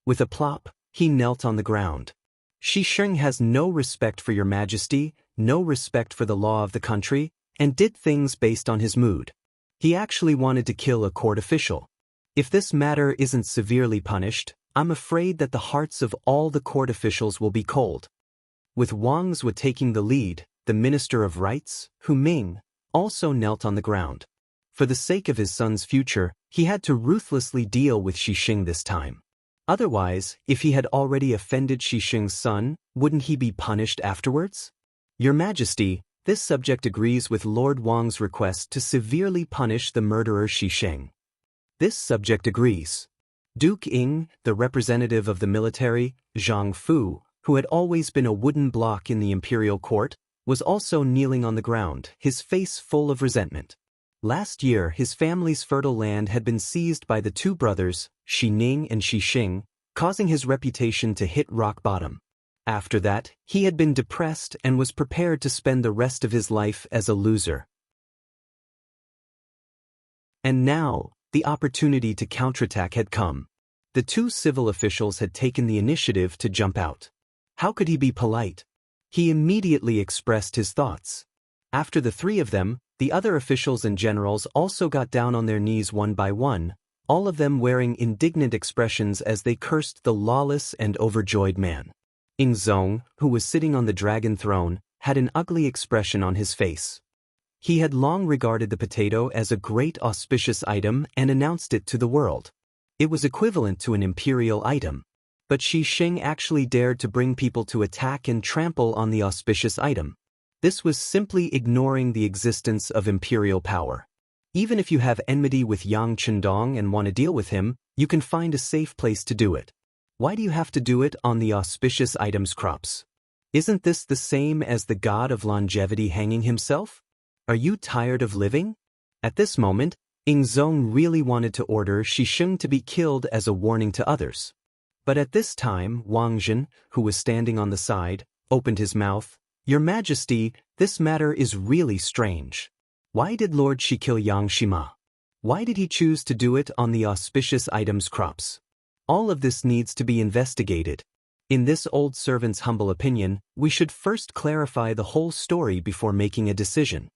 With a plop, he knelt on the ground. Xixing has no respect for your Majesty, no respect for the law of the country, and did things based on his mood. He actually wanted to kill a court official. If this matter isn't severely punished, I'm afraid that the hearts of all the court officials will be cold. With Wang Zhuo taking the lead, the Minister of Rights, Hu Ming, also knelt on the ground. For the sake of his son's future, he had to ruthlessly deal with Xixing this time. Otherwise, if he had already offended Xixing's son, wouldn't he be punished afterwards? "Your Majesty, this subject agrees with Lord Wang's request to severely punish the murderer Xixing." This subject agrees. Duke Ying, the representative of the military, Zhang Fu, who had always been a wooden block in the imperial court, was also kneeling on the ground, his face full of resentment. Last year, his family's fertile land had been seized by the two brothers, Xi Ning and Xixing, causing his reputation to hit rock bottom. After that, he had been depressed and was prepared to spend the rest of his life as a loser. And now, the opportunity to counterattack had come. The two civil officials had taken the initiative to jump out. How could he be polite? He immediately expressed his thoughts. After the three of them, the other officials and generals also got down on their knees one by one, all of them wearing indignant expressions as they cursed the lawless and overjoyed man. Ying Zong, who was sitting on the dragon throne, had an ugly expression on his face. He had long regarded the potato as a great auspicious item and announced it to the world. It was equivalent to an imperial item. But Xixing actually dared to bring people to attack and trample on the auspicious item. This was simply ignoring the existence of imperial power. Even if you have enmity with Yang Chendong and want to deal with him, you can find a safe place to do it. Why do you have to do it on the auspicious item's crops? Isn't this the same as the god of longevity hanging himself? Are you tired of living? At this moment, Zong really wanted to order Shisheng to be killed as a warning to others. But at this time, Wang Lin, who was standing on the side, opened his mouth. "Your Majesty, this matter is really strange. Why did Lord Shi kill Yang Shima? Why did he choose to do it on the auspicious items crops? All of this needs to be investigated. In this old servant's humble opinion, we should first clarify the whole story before making a decision."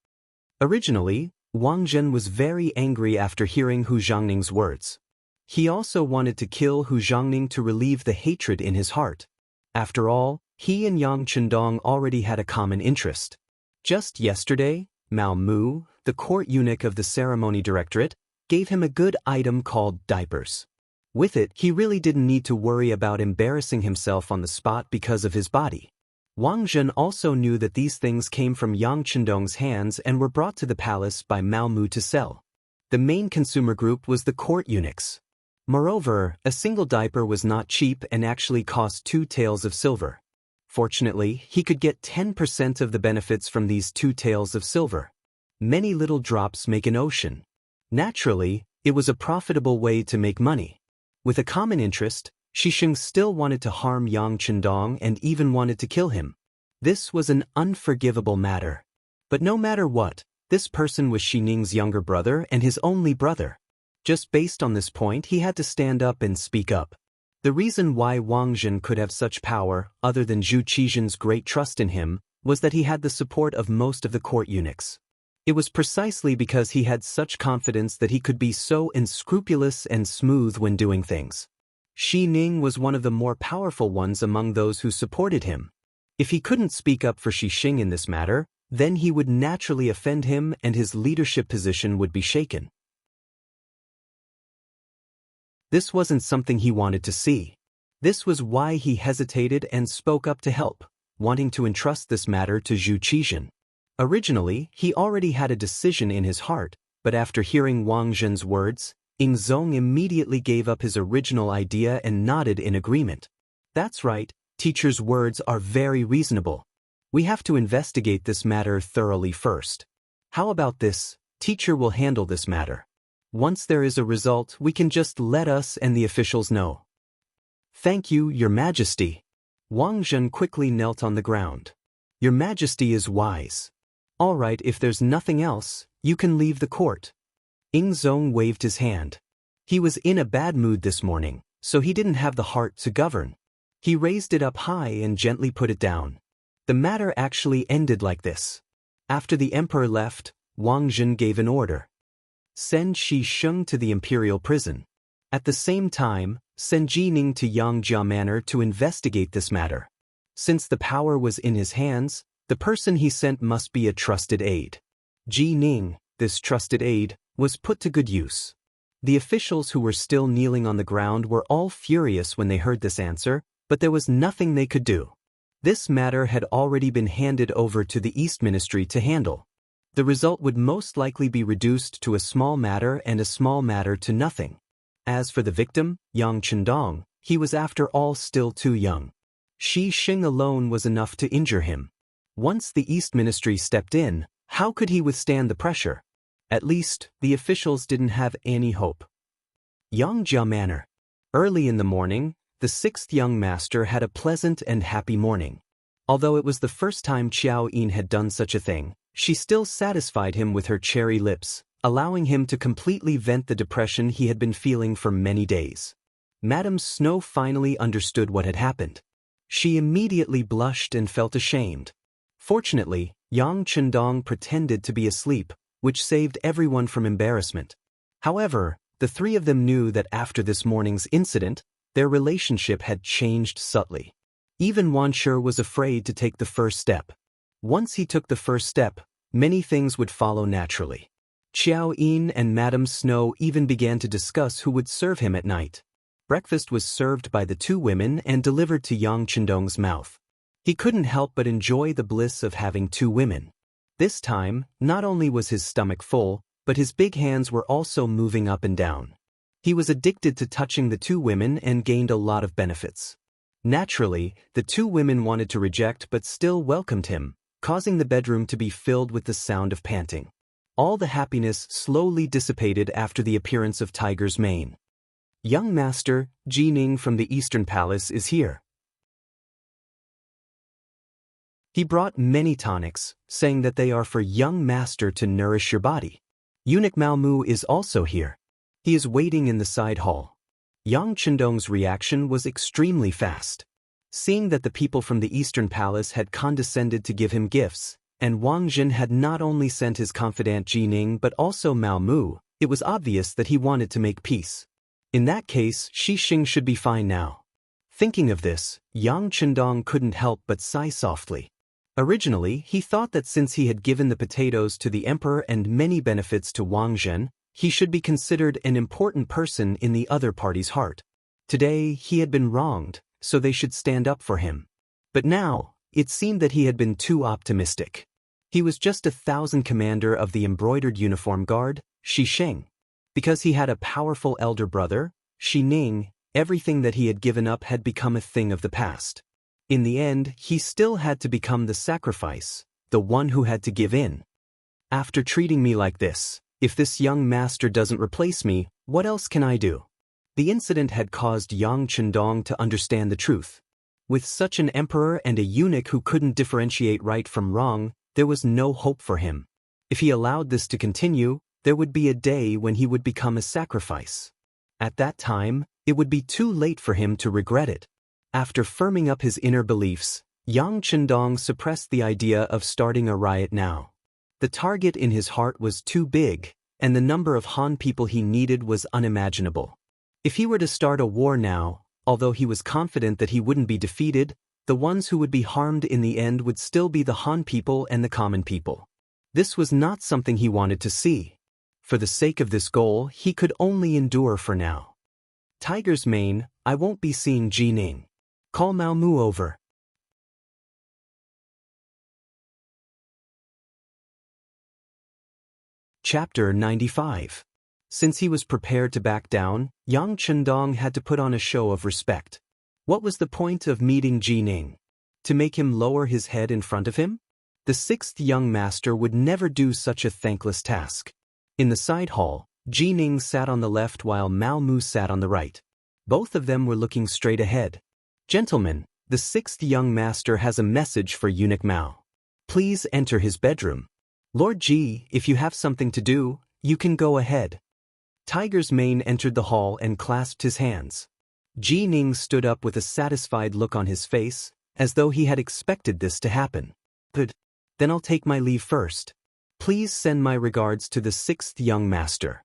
Originally, Wang Lin was very angry after hearing Hu Zhangning's words. He also wanted to kill Hu Zhangning to relieve the hatred in his heart. After all, he and Yang Chendong already had a common interest. Just yesterday, Mao Mu, the court eunuch of the ceremony directorate, gave him a good item called diapers. With it, he really didn't need to worry about embarrassing himself on the spot because of his body. Wang Lin also knew that these things came from Yang Chendong's hands and were brought to the palace by Mao Mu to sell. The main consumer group was the court eunuchs. Moreover, a single diaper was not cheap and actually cost 2 taels of silver. Fortunately, he could get 10% of the benefits from these 2 taels of silver. Many little drops make an ocean. Naturally, it was a profitable way to make money. With a common interest, Shisheng still wanted to harm Yang Chendong and even wanted to kill him. This was an unforgivable matter. But no matter what, this person was Shi Ning's younger brother and his only brother. Just based on this point, he had to stand up and speak up. The reason why Wang Lin could have such power, other than Zhu Qizhen's great trust in him, was that he had the support of most of the court eunuchs. It was precisely because he had such confidence that he could be so unscrupulous and smooth when doing things. Shi Ning was one of the more powerful ones among those who supported him. If he couldn't speak up for Shisheng in this matter, then he would naturally offend him and his leadership position would be shaken. This wasn't something he wanted to see. This was why he hesitated and spoke up to help, wanting to entrust this matter to Zhu Qizhen. Originally, he already had a decision in his heart, but after hearing Wang Lin's words, Zong immediately gave up his original idea and nodded in agreement. "That's right, teacher's words are very reasonable. We have to investigate this matter thoroughly first. How about this? Teacher will handle this matter. Once there is a result, we can just let us and the officials know." "Thank you, Your Majesty." Wang Lin quickly knelt on the ground. "Your Majesty is wise. All right, if there's nothing else, you can leave the court." Zong waved his hand. He was in a bad mood this morning, so he didn't have the heart to govern. He raised it up high and gently put it down. The matter actually ended like this. After the emperor left, Wang Lin gave an order. "Send Shisheng to the imperial prison. At the same time, send Ji Ning to Yangjia Manor to investigate this matter. Since the power was in his hands, the person he sent must be a trusted aide." Ji Ning, this trusted aide, was put to good use. The officials who were still kneeling on the ground were all furious when they heard this answer, but there was nothing they could do. This matter had already been handed over to the East Ministry to handle. The result would most likely be reduced to a small matter and a small matter to nothing. As for the victim, Yang Chendong, he was after all still too young. Shisheng alone was enough to injure him. Once the East Ministry stepped in, how could he withstand the pressure? At least, the officials didn't have any hope. Yangjia Manor. Early in the morning, the 6th young master had a pleasant and happy morning. Although it was the first time Qiao Yin had done such a thing, she still satisfied him with her cherry lips, allowing him to completely vent the depression he had been feeling for many days. Madame Snow finally understood what had happened. She immediately blushed and felt ashamed. Fortunately, Yang Chendong pretended to be asleep, which saved everyone from embarrassment. However, the 3 of them knew that after this morning's incident, their relationship had changed subtly. Even Wan Shi was afraid to take the first step. Once he took the first step, many things would follow naturally. Qiao Yin and Madame Snow even began to discuss who would serve him at night. Breakfast was served by the 2 women and delivered to Yang Chendong's mouth. He couldn't help but enjoy the bliss of having 2 women. This time, not only was his stomach full, but his big hands were also moving up and down. He was addicted to touching the 2 women and gained a lot of benefits. Naturally, the 2 women wanted to reject but still welcomed him, causing the bedroom to be filled with the sound of panting. All the happiness slowly dissipated after the appearance of Tiger's mane. Young Master, Jining from the Eastern Palace is here. He brought many tonics, saying that they are for young master to nourish your body. Eunuch Mao Mu is also here. He is waiting in the side hall. Yang Chendong's reaction was extremely fast. Seeing that the people from the Eastern Palace had condescended to give him gifts, and Wang Jin had not only sent his confidant Jining but also Mao Mu, it was obvious that he wanted to make peace. In that case, Shi Xing should be fine now. Thinking of this, Yang Chendong couldn't help but sigh softly. Originally, he thought that since he had given the potatoes to the emperor and many benefits to Wang Zhen, he should be considered an important person in the other party's heart. Today, he had been wronged, so they should stand up for him. But now, it seemed that he had been too optimistic. He was just 1,000 commander of the embroidered uniform guard, Shi Xing. Because he had a powerful elder brother, Shi Ning, everything that he had given up had become a thing of the past. In the end, he still had to become the sacrifice, the one who had to give in. After treating me like this, if this young master doesn't replace me, what else can I do? The incident had caused Yang Chendong to understand the truth. With such an emperor and a eunuch who couldn't differentiate right from wrong, there was no hope for him. If he allowed this to continue, there would be a day when he would become a sacrifice. At that time, it would be too late for him to regret it. After firming up his inner beliefs, Yang Chendong suppressed the idea of starting a riot now. The target in his heart was too big, and the number of Han people he needed was unimaginable. If he were to start a war now, although he was confident that he wouldn't be defeated, the ones who would be harmed in the end would still be the Han people and the common people. This was not something he wanted to see. For the sake of this goal, he could only endure for now. Tiger's mane, I won't be seeing Jining. Call Mao Mu over. Chapter 95. Since he was prepared to back down, Yang Chendong had to put on a show of respect. What was the point of meeting Jining? To make him lower his head in front of him? The sixth young master would never do such a thankless task. In the side hall, Jining sat on the left while Mao Mu sat on the right. Both of them were looking straight ahead. Gentlemen, the sixth young master has a message for Eunuch Mao. Please enter his bedroom. Lord Ji, if you have something to do, you can go ahead. Tiger's mane entered the hall and clasped his hands. Jining stood up with a satisfied look on his face, as though he had expected this to happen. Good. Then I'll take my leave first. Please send my regards to the sixth young master.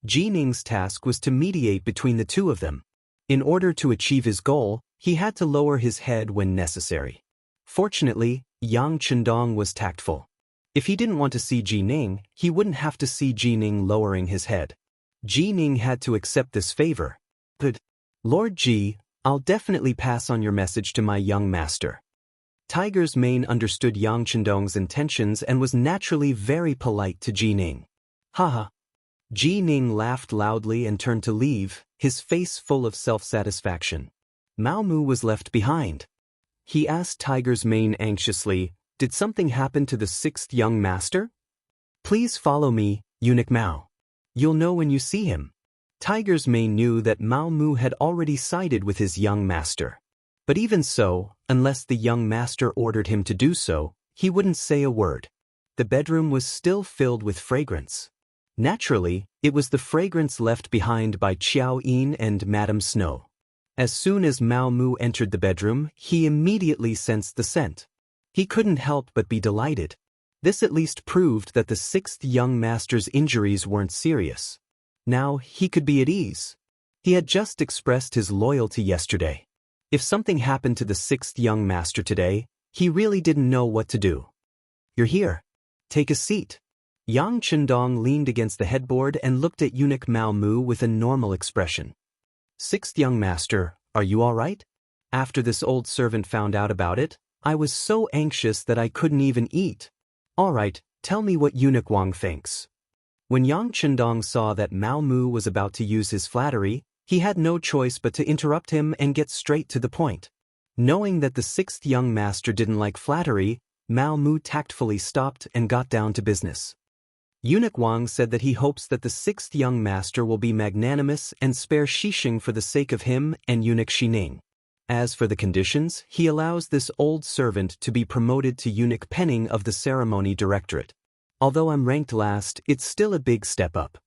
Jining's task was to mediate between the two of them. In order to achieve his goal, he had to lower his head when necessary. Fortunately, Yang Chendong was tactful. If he didn't want to see Jining, he wouldn't have to see Jining lowering his head. Jining had to accept this favor. Good. Lord Ji, I'll definitely pass on your message to my young master. Tiger's mane understood Yang Chendong's intentions and was naturally very polite to Jining. Haha. Jining laughed loudly and turned to leave, his face full of self-satisfaction. Mao Mu was left behind. He asked Tiger's mane anxiously, did something happen to the sixth young master? Please follow me, Eunuch Mao. You'll know when you see him. Tiger's mane knew that Mao Mu had already sided with his young master. But even so, unless the young master ordered him to do so, he wouldn't say a word. The bedroom was still filled with fragrance. Naturally, it was the fragrance left behind by Qiao Yin and Madame Snow. As soon as Mao Mu entered the bedroom, he immediately sensed the scent. He couldn't help but be delighted. This at least proved that the sixth young master's injuries weren't serious. Now he could be at ease. He had just expressed his loyalty yesterday. If something happened to the sixth young master today, he really didn't know what to do. You're here. Take a seat. Yang Chendong leaned against the headboard and looked at Eunuch Mao Mu with a normal expression. Sixth young master, are you all right? After this old servant found out about it, I was so anxious that I couldn't even eat. All right, tell me what Eunuch Wang thinks. When Yang Chendong saw that Mao Mu was about to use his flattery, he had no choice but to interrupt him and get straight to the point. Knowing that the sixth young master didn't like flattery, Mao Mu tactfully stopped and got down to business. Eunuch Wang said that he hopes that the sixth young master will be magnanimous and spare Xixing for the sake of him and eunuch Xining. As for the conditions, he allows this old servant to be promoted to eunuch penning of the ceremony directorate. Although I'm ranked last, it's still a big step up.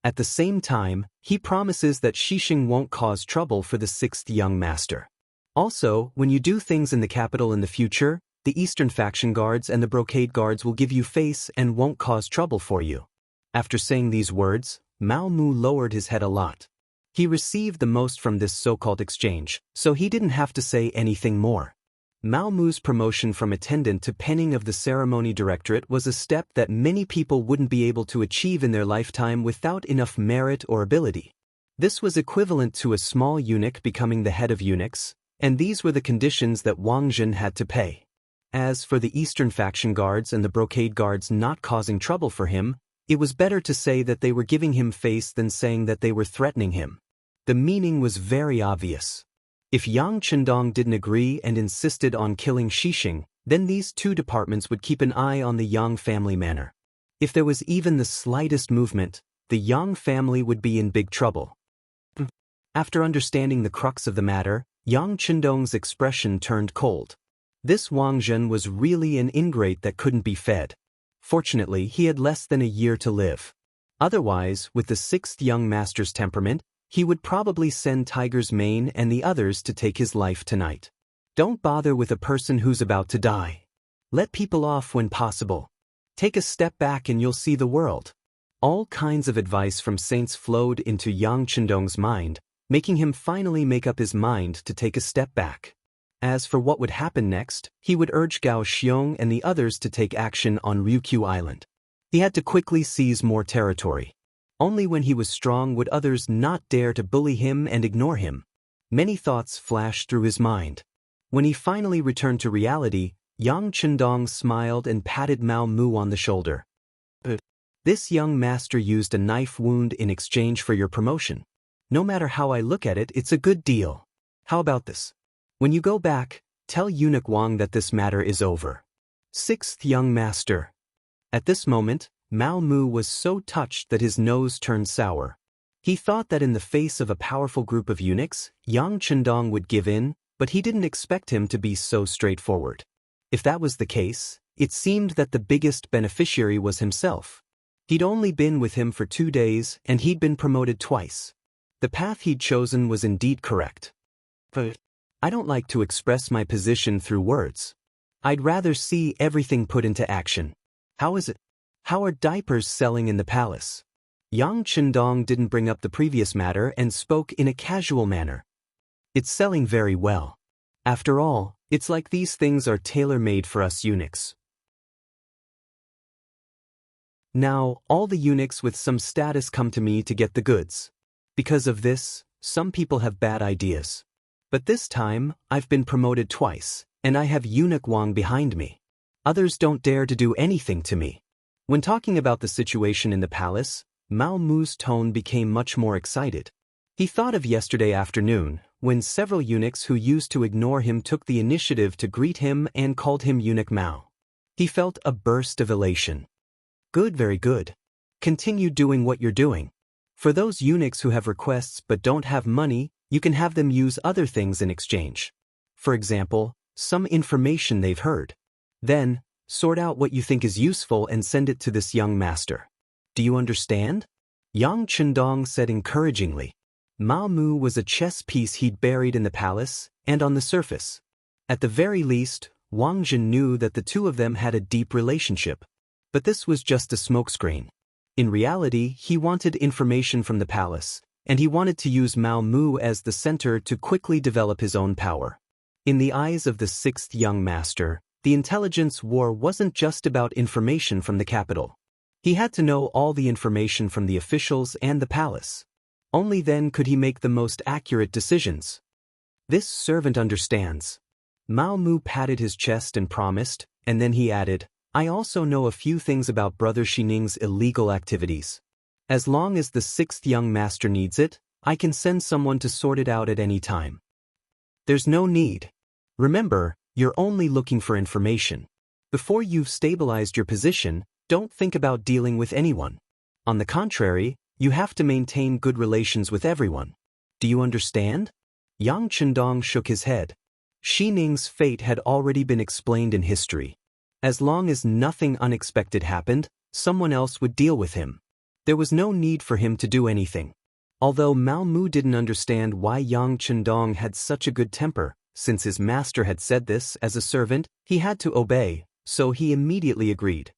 At the same time, he promises that Xixing won't cause trouble for the sixth young master. Also, when you do things in the capital in the future, the Eastern faction guards and the brocade guards will give you face and won't cause trouble for you. After saying these words, Mao Mu lowered his head a lot. He received the most from this so-called exchange, so he didn't have to say anything more. Mao Mu's promotion from attendant to penning of the ceremony directorate was a step that many people wouldn't be able to achieve in their lifetime without enough merit or ability. This was equivalent to a small eunuch becoming the head of eunuchs, and these were the conditions that Wang Lin had to pay. As for the Eastern faction guards and the brocade guards not causing trouble for him, it was better to say that they were giving him face than saying that they were threatening him. The meaning was very obvious. If Yang Chendong didn't agree and insisted on killing Xixing, then these two departments would keep an eye on the Yang family manor. If there was even the slightest movement, the Yang family would be in big trouble. After understanding the crux of the matter, Yang Chendong's expression turned cold. This Wang Lin was really an ingrate that couldn't be fed. Fortunately, he had less than a year to live. Otherwise, with the sixth young master's temperament, he would probably send Tiger's Mane and the others to take his life tonight. Don't bother with a person who's about to die. Let people off when possible. Take a step back and you'll see the world. All kinds of advice from saints flowed into Yang Chendong's mind, making him finally make up his mind to take a step back. As for what would happen next, he would urge Gao Xiong and the others to take action on Ryukyu Island. He had to quickly seize more territory. Only when he was strong would others not dare to bully him and ignore him. Many thoughts flashed through his mind. When he finally returned to reality, Yang Chendong smiled and patted Mao Mu on the shoulder. This young master used a knife wound in exchange for your promotion. No matter how I look at it, it's a good deal. How about this? When you go back, tell Eunuch Wang that this matter is over. Sixth young master. At this moment, Mao Mu was so touched that his nose turned sour. He thought that in the face of a powerful group of eunuchs, Yang Chendong would give in, but he didn't expect him to be so straightforward. If that was the case, it seemed that the biggest beneficiary was himself. He'd only been with him for 2 days, and he'd been promoted twice. The path he'd chosen was indeed correct. But I don't like to express my position through words. I'd rather see everything put into action. How is it? How are diapers selling in the palace? Yang Chendong didn't bring up the previous matter and spoke in a casual manner. It's selling very well. After all, it's like these things are tailor-made for us eunuchs. Now, all the eunuchs with some status come to me to get the goods. Because of this, some people have bad ideas. But this time, I've been promoted twice, and I have Eunuch Wang behind me. Others don't dare to do anything to me. When talking about the situation in the palace, Mao Mu's tone became much more excited. He thought of yesterday afternoon, when several eunuchs who used to ignore him took the initiative to greet him and called him Eunuch Mao. He felt a burst of elation. Good, very good. Continue doing what you're doing. For those eunuchs who have requests but don't have money, you can have them use other things in exchange. For example, some information they've heard. Then, sort out what you think is useful and send it to this young master. Do you understand? Yang Chendong said encouragingly. Mao Mu was a chess piece he'd buried in the palace and on the surface. At the very least, Wang Lin knew that the two of them had a deep relationship. But this was just a smokescreen. In reality, he wanted information from the palace, and he wanted to use Mao Mu as the center to quickly develop his own power. In the eyes of the sixth young master, the intelligence war wasn't just about information from the capital. He had to know all the information from the officials and the palace. Only then could he make the most accurate decisions. This servant understands. Mao Mu patted his chest and promised, and then he added, I also know a few things about Brother Xining's illegal activities. As long as the sixth young master needs it, I can send someone to sort it out at any time. There's no need. Remember, you're only looking for information. Before you've stabilized your position, don't think about dealing with anyone. On the contrary, you have to maintain good relations with everyone. Do you understand? Yang Chendong shook his head. Xi Ning's fate had already been explained in history. As long as nothing unexpected happened, someone else would deal with him. There was no need for him to do anything. Although Mao Mu didn't understand why Yang Chendong had such a good temper, since his master had said this as a servant, he had to obey, so he immediately agreed.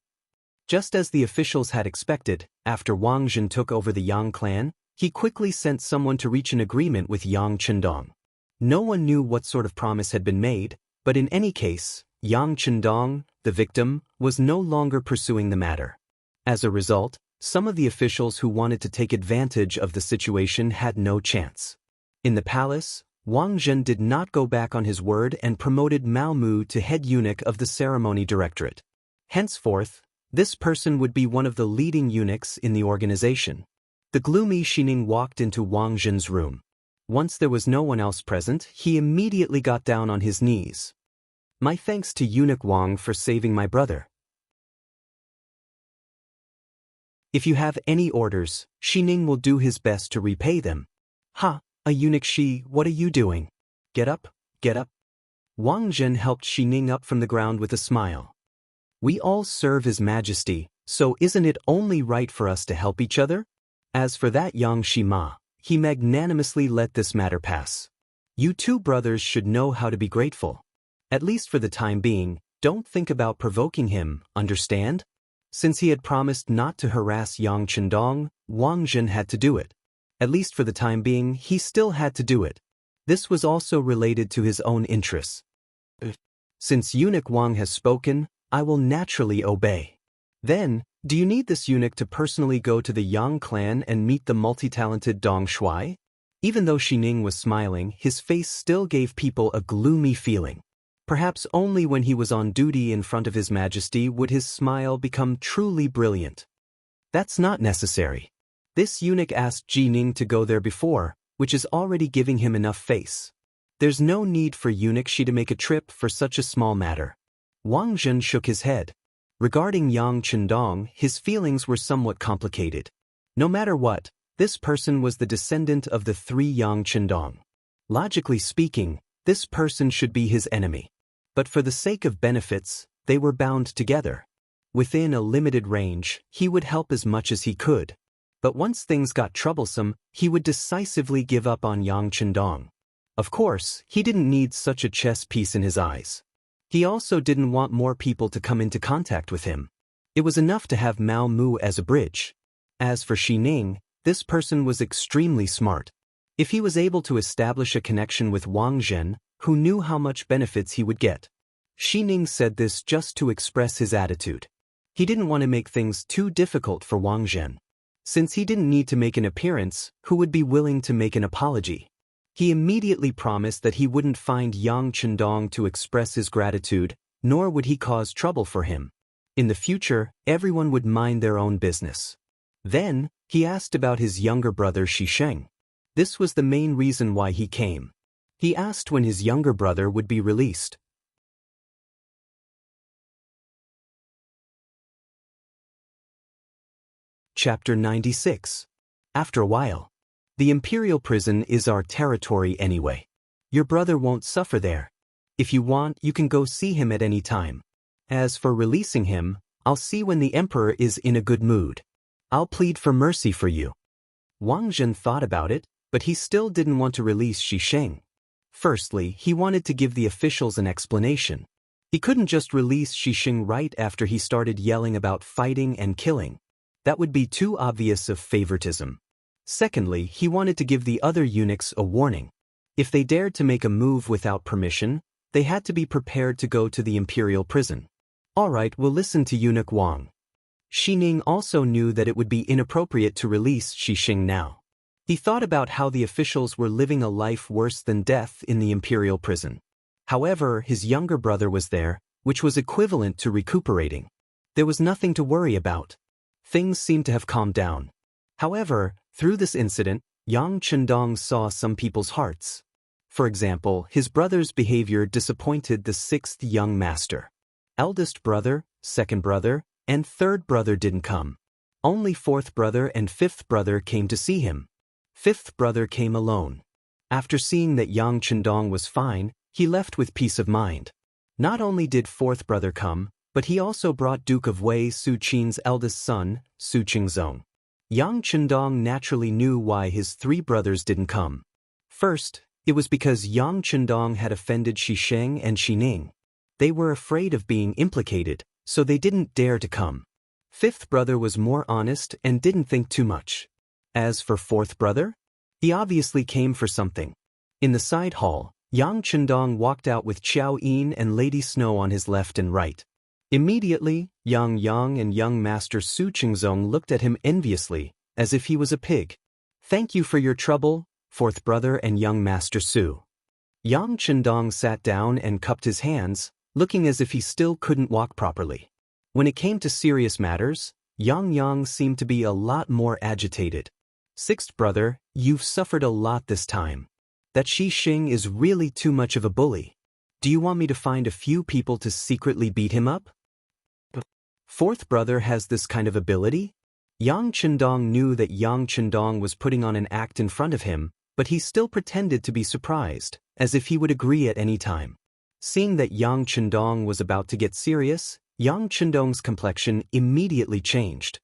Just as the officials had expected, after Wang Zhen took over the Yang clan, he quickly sent someone to reach an agreement with Yang Chendong. No one knew what sort of promise had been made, but in any case, Yang Chendong, the victim, was no longer pursuing the matter. As a result, some of the officials who wanted to take advantage of the situation had no chance. In the palace, Wang Zhen did not go back on his word and promoted Mao Mu to head eunuch of the ceremony directorate. Henceforth, this person would be one of the leading eunuchs in the organization. The gloomy Xi Ning walked into Wang Zhen's room. Once there was no one else present, he immediately got down on his knees. My thanks to Eunuch Wang for saving my brother. If you have any orders, Xi Ning will do his best to repay them. Ha, a eunuch Xi, what are you doing? Get up, get up. Wang Zhen helped Xi Ning up from the ground with a smile. We all serve His Majesty, so isn't it only right for us to help each other? As for that Yang Shima, he magnanimously let this matter pass. You two brothers should know how to be grateful. At least for the time being, don't think about provoking him, understand? Since he had promised not to harass Yang Chendong, Wang Zhen had to do it. At least for the time being, he still had to do it. This was also related to his own interests. Since Eunuch Wang has spoken, I will naturally obey. Then, do you need this eunuch to personally go to the Yang clan and meet the multi-talented Dong Shuai? Even though Xi Ning was smiling, his face still gave people a gloomy feeling. Perhaps only when he was on duty in front of His Majesty would his smile become truly brilliant. That's not necessary. This eunuch asked Xi Ning to go there before, which is already giving him enough face. There's no need for eunuch Xi to make a trip for such a small matter. Wang Zhen shook his head. Regarding Yang Chendong, his feelings were somewhat complicated. No matter what, this person was the descendant of the three Yang Chendong. Logically speaking, this person should be his enemy. But for the sake of benefits, they were bound together. Within a limited range, he would help as much as he could. But once things got troublesome, he would decisively give up on Yang Chendong. Of course, he didn't need such a chess piece in his eyes. He also didn't want more people to come into contact with him. It was enough to have Mao Mu as a bridge. As for Xi Ning, this person was extremely smart. If he was able to establish a connection with Wang Zhen, who knew how much benefits he would get. Xi Ning said this just to express his attitude. He didn't want to make things too difficult for Wang Zhen. Since he didn't need to make an appearance, who would be willing to make an apology? He immediately promised that he wouldn't find Yang Chendong to express his gratitude, nor would he cause trouble for him. In the future, everyone would mind their own business. Then, he asked about his younger brother Xi Sheng. This was the main reason why he came. He asked when his younger brother would be released. Chapter 96. After a while. The imperial prison is our territory anyway. Your brother won't suffer there. If you want, you can go see him at any time. As for releasing him, I'll see when the emperor is in a good mood. I'll plead for mercy for you. Wang Zhen thought about it, but he still didn't want to release Xi Sheng. Firstly, he wanted to give the officials an explanation. He couldn't just release Xi Sheng right after he started yelling about fighting and killing. That would be too obvious of favoritism. Secondly, he wanted to give the other eunuchs a warning. If they dared to make a move without permission, they had to be prepared to go to the imperial prison. All right, we'll listen to Eunuch Wang. Xi Ning also knew that it would be inappropriate to release Xi Sheng now. He thought about how the officials were living a life worse than death in the imperial prison. However, his younger brother was there, which was equivalent to recuperating. There was nothing to worry about. Things seemed to have calmed down. However, through this incident, Yang Chendong saw some people's hearts. For example, his brother's behavior disappointed the sixth young master. Eldest brother, second brother, and third brother didn't come. Only fourth brother and fifth brother came to see him. Fifth brother came alone. After seeing that Yang Chendong was fine, he left with peace of mind. Not only did fourth brother come, but he also brought Duke of Wei Su Qin's eldest son, Su Qingzong. Yang Chendong naturally knew why his three brothers didn't come. First, it was because Yang Chendong had offended Shi Sheng and Shi Ning. They were afraid of being implicated, so they didn't dare to come. Fifth brother was more honest and didn't think too much. As for fourth brother, he obviously came for something. In the side hall, Yang Chendong walked out with Qiao Yin and Lady Snow on his left and right. Immediately, Yang Yang and young master Su Qingzong looked at him enviously, as if he was a pig. "Thank you for your trouble, fourth brother and young master Su." Yang Chendong sat down and cupped his hands, looking as if he still couldn't walk properly. When it came to serious matters, Yang Yang seemed to be a lot more agitated. "Sixth brother, you've suffered a lot this time. That Shi Xing is really too much of a bully. Do you want me to find a few people to secretly beat him up?" Fourth brother has this kind of ability? Yang Chendong knew that Yang Chendong was putting on an act in front of him, but he still pretended to be surprised, as if he would agree at any time. Seeing that Yang Chendong was about to get serious, Yang Chendong's complexion immediately changed.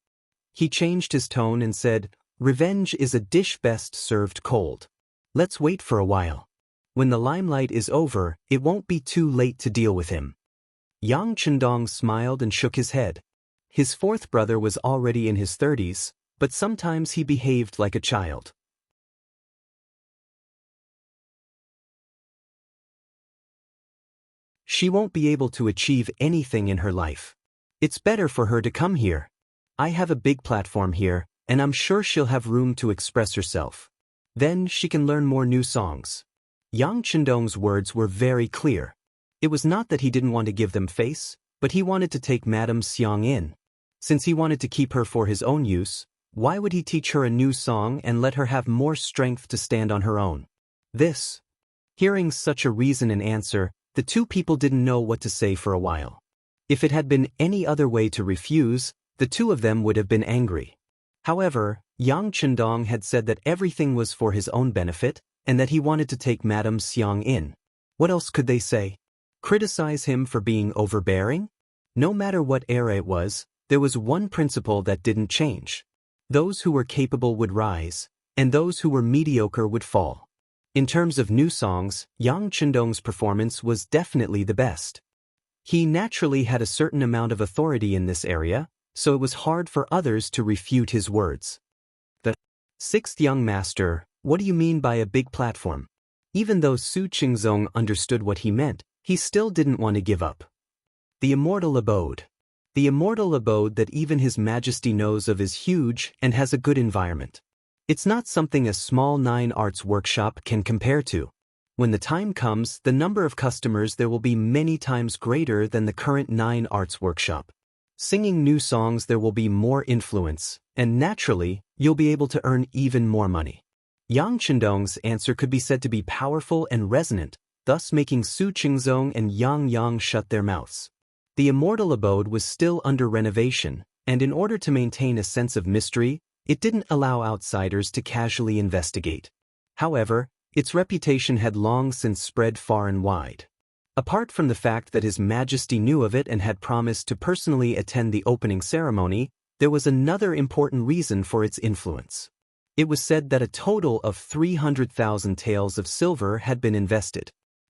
He changed his tone and said, "Revenge is a dish best served cold. Let's wait for a while. When the limelight is over, it won't be too late to deal with him." Yang Chendong smiled and shook his head. His fourth brother was already in his 30s, but sometimes he behaved like a child. She won't be able to achieve anything in her life. It's better for her to come here. I have a big platform here, and I'm sure she'll have room to express herself. Then she can learn more new songs. Yang Chendong's words were very clear. It was not that he didn't want to give them face, but he wanted to take Madame Xiang in. Since he wanted to keep her for his own use, why would he teach her a new song and let her have more strength to stand on her own? Hearing such a reason and answer, the two people didn't know what to say for a while. If it had been any other way to refuse, the two of them would have been angry. However, Yang Chendong had said that everything was for his own benefit, and that he wanted to take Madame Xiang in. What else could they say? Criticize him for being overbearing? No matter what era it was, there was one principle that didn't change. Those who were capable would rise, and those who were mediocre would fall. In terms of new songs, Yang Chendong's performance was definitely the best. He naturally had a certain amount of authority in this area, so it was hard for others to refute his words. The sixth young master, what do you mean by a big platform? Even though Su Qingzong understood what he meant, he still didn't want to give up. The immortal abode. The immortal abode that even His Majesty knows of is huge and has a good environment. It's not something a small 9 arts workshop can compare to. When the time comes, the number of customers there will be many times greater than the current 9 arts workshop. Singing new songs there will be more influence, and naturally, you'll be able to earn even more money. Yang Chendong's answer could be said to be powerful and resonant, thus making Su Qingzong and Yang Yang shut their mouths. The immortal abode was still under renovation, and in order to maintain a sense of mystery, it didn't allow outsiders to casually investigate. However, its reputation had long since spread far and wide. Apart from the fact that His Majesty knew of it and had promised to personally attend the opening ceremony, there was another important reason for its influence. It was said that a total of 300,000 taels of silver had been invested.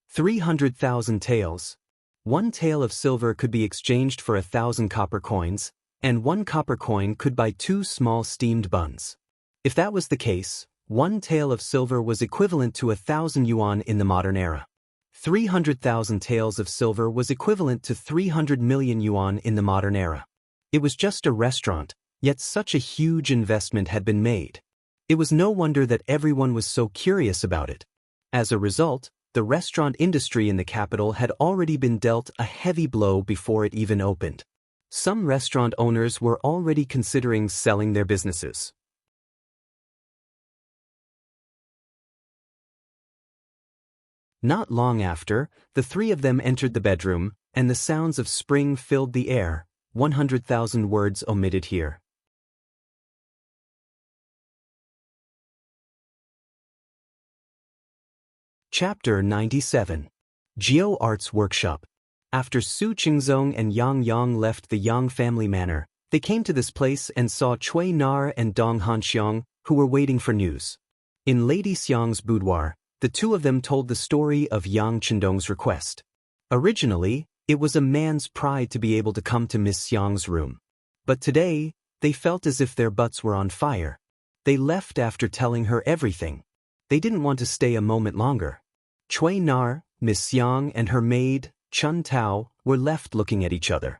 300,000 taels. 1 tael of silver could be exchanged for 1,000 copper coins, and 1 copper coin could buy 2 small steamed buns. If that was the case, 1 tael of silver was equivalent to 1,000 yuan in the modern era. 300,000 taels of silver was equivalent to 300 million yuan in the modern era. It was just a restaurant, yet such a huge investment had been made. It was no wonder that everyone was so curious about it. As a result, the restaurant industry in the capital had already been dealt a heavy blow before it even opened. Some restaurant owners were already considering selling their businesses. Not long after, the three of them entered the bedroom, and the sounds of spring filled the air. 100,000 words omitted here. Chapter 97. Geo Arts Workshop. After Su Qingzong and Yang Yang left the Yang family manor, they came to this place and saw Cui Nar and Dong Hanxiang, who were waiting for news. In Lady Xiang's boudoir, the two of them told the story of Yang Chendong's request. Originally, it was a man's pride to be able to come to Miss Xiang's room. But today, they felt as if their butts were on fire. They left after telling her everything. They didn't want to stay a moment longer. Cui Nar, Miss Xiang and her maid, Chun Tao, were left looking at each other.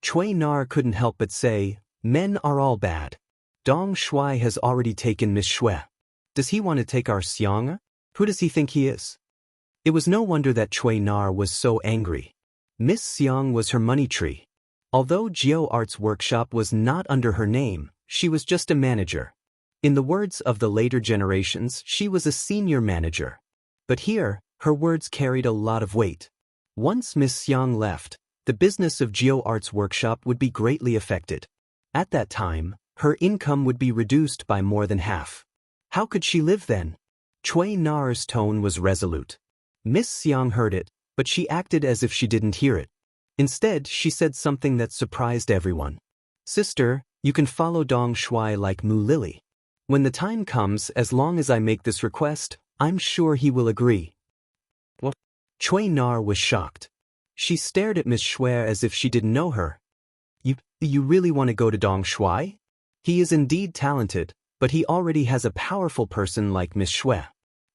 Cui Nar couldn't help but say, "Men are all bad. Dong Shui has already taken Miss Shui. Does he want to take our Xiang? Who does he think he is?" It was no wonder that Cui Nar was so angry. Miss Xiang was her money tree. Although Geo Arts Workshop was not under her name, she was just a manager. In the words of the later generations, she was a senior manager. But here, her words carried a lot of weight. Once Miss Xiang left, the business of Geo Arts Workshop would be greatly affected. At that time, her income would be reduced by more than half. How could she live then? Cui Nar's tone was resolute. Miss Xiang heard it, but she acted as if she didn't hear it. Instead, she said something that surprised everyone. "Sister, you can follow Dong Shui like Mu Lily. When the time comes, as long as I make this request, I'm sure he will agree." What? Cui Nar was shocked. She stared at Miss Shui as if she didn't know her. You really want to go to Dong Shui? He is indeed talented, but he already has a powerful person like Miss Shui.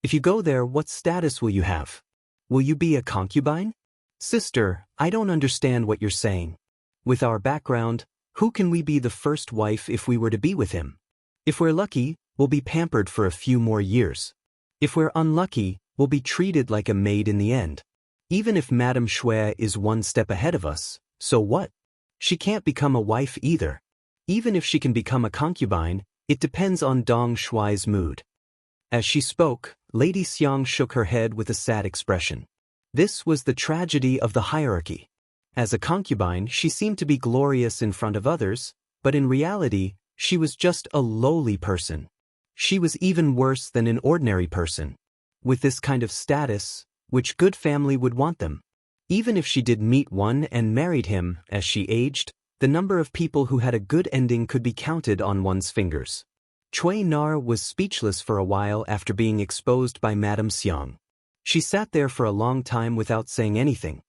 If you go there, what status will you have? Will you be a concubine? Sister, I don't understand what you're saying. With our background, who can we be the first wife if we were to be with him? If we're lucky, we'll be pampered for a few more years. If we're unlucky, we'll be treated like a maid in the end. Even if Madame Shui is one step ahead of us, so what? She can't become a wife either. Even if she can become a concubine, it depends on Dong Shui's mood. As she spoke, Lady Xiang shook her head with a sad expression. This was the tragedy of the hierarchy. As a concubine, she seemed to be glorious in front of others, but in reality, she was just a lowly person. She was even worse than an ordinary person. With this kind of status, which good family would want them? Even if she did meet one and married him, as she aged, the number of people who had a good ending could be counted on one's fingers. Cui Nar was speechless for a while after being exposed by Madame Xiang. She sat there for a long time without saying anything.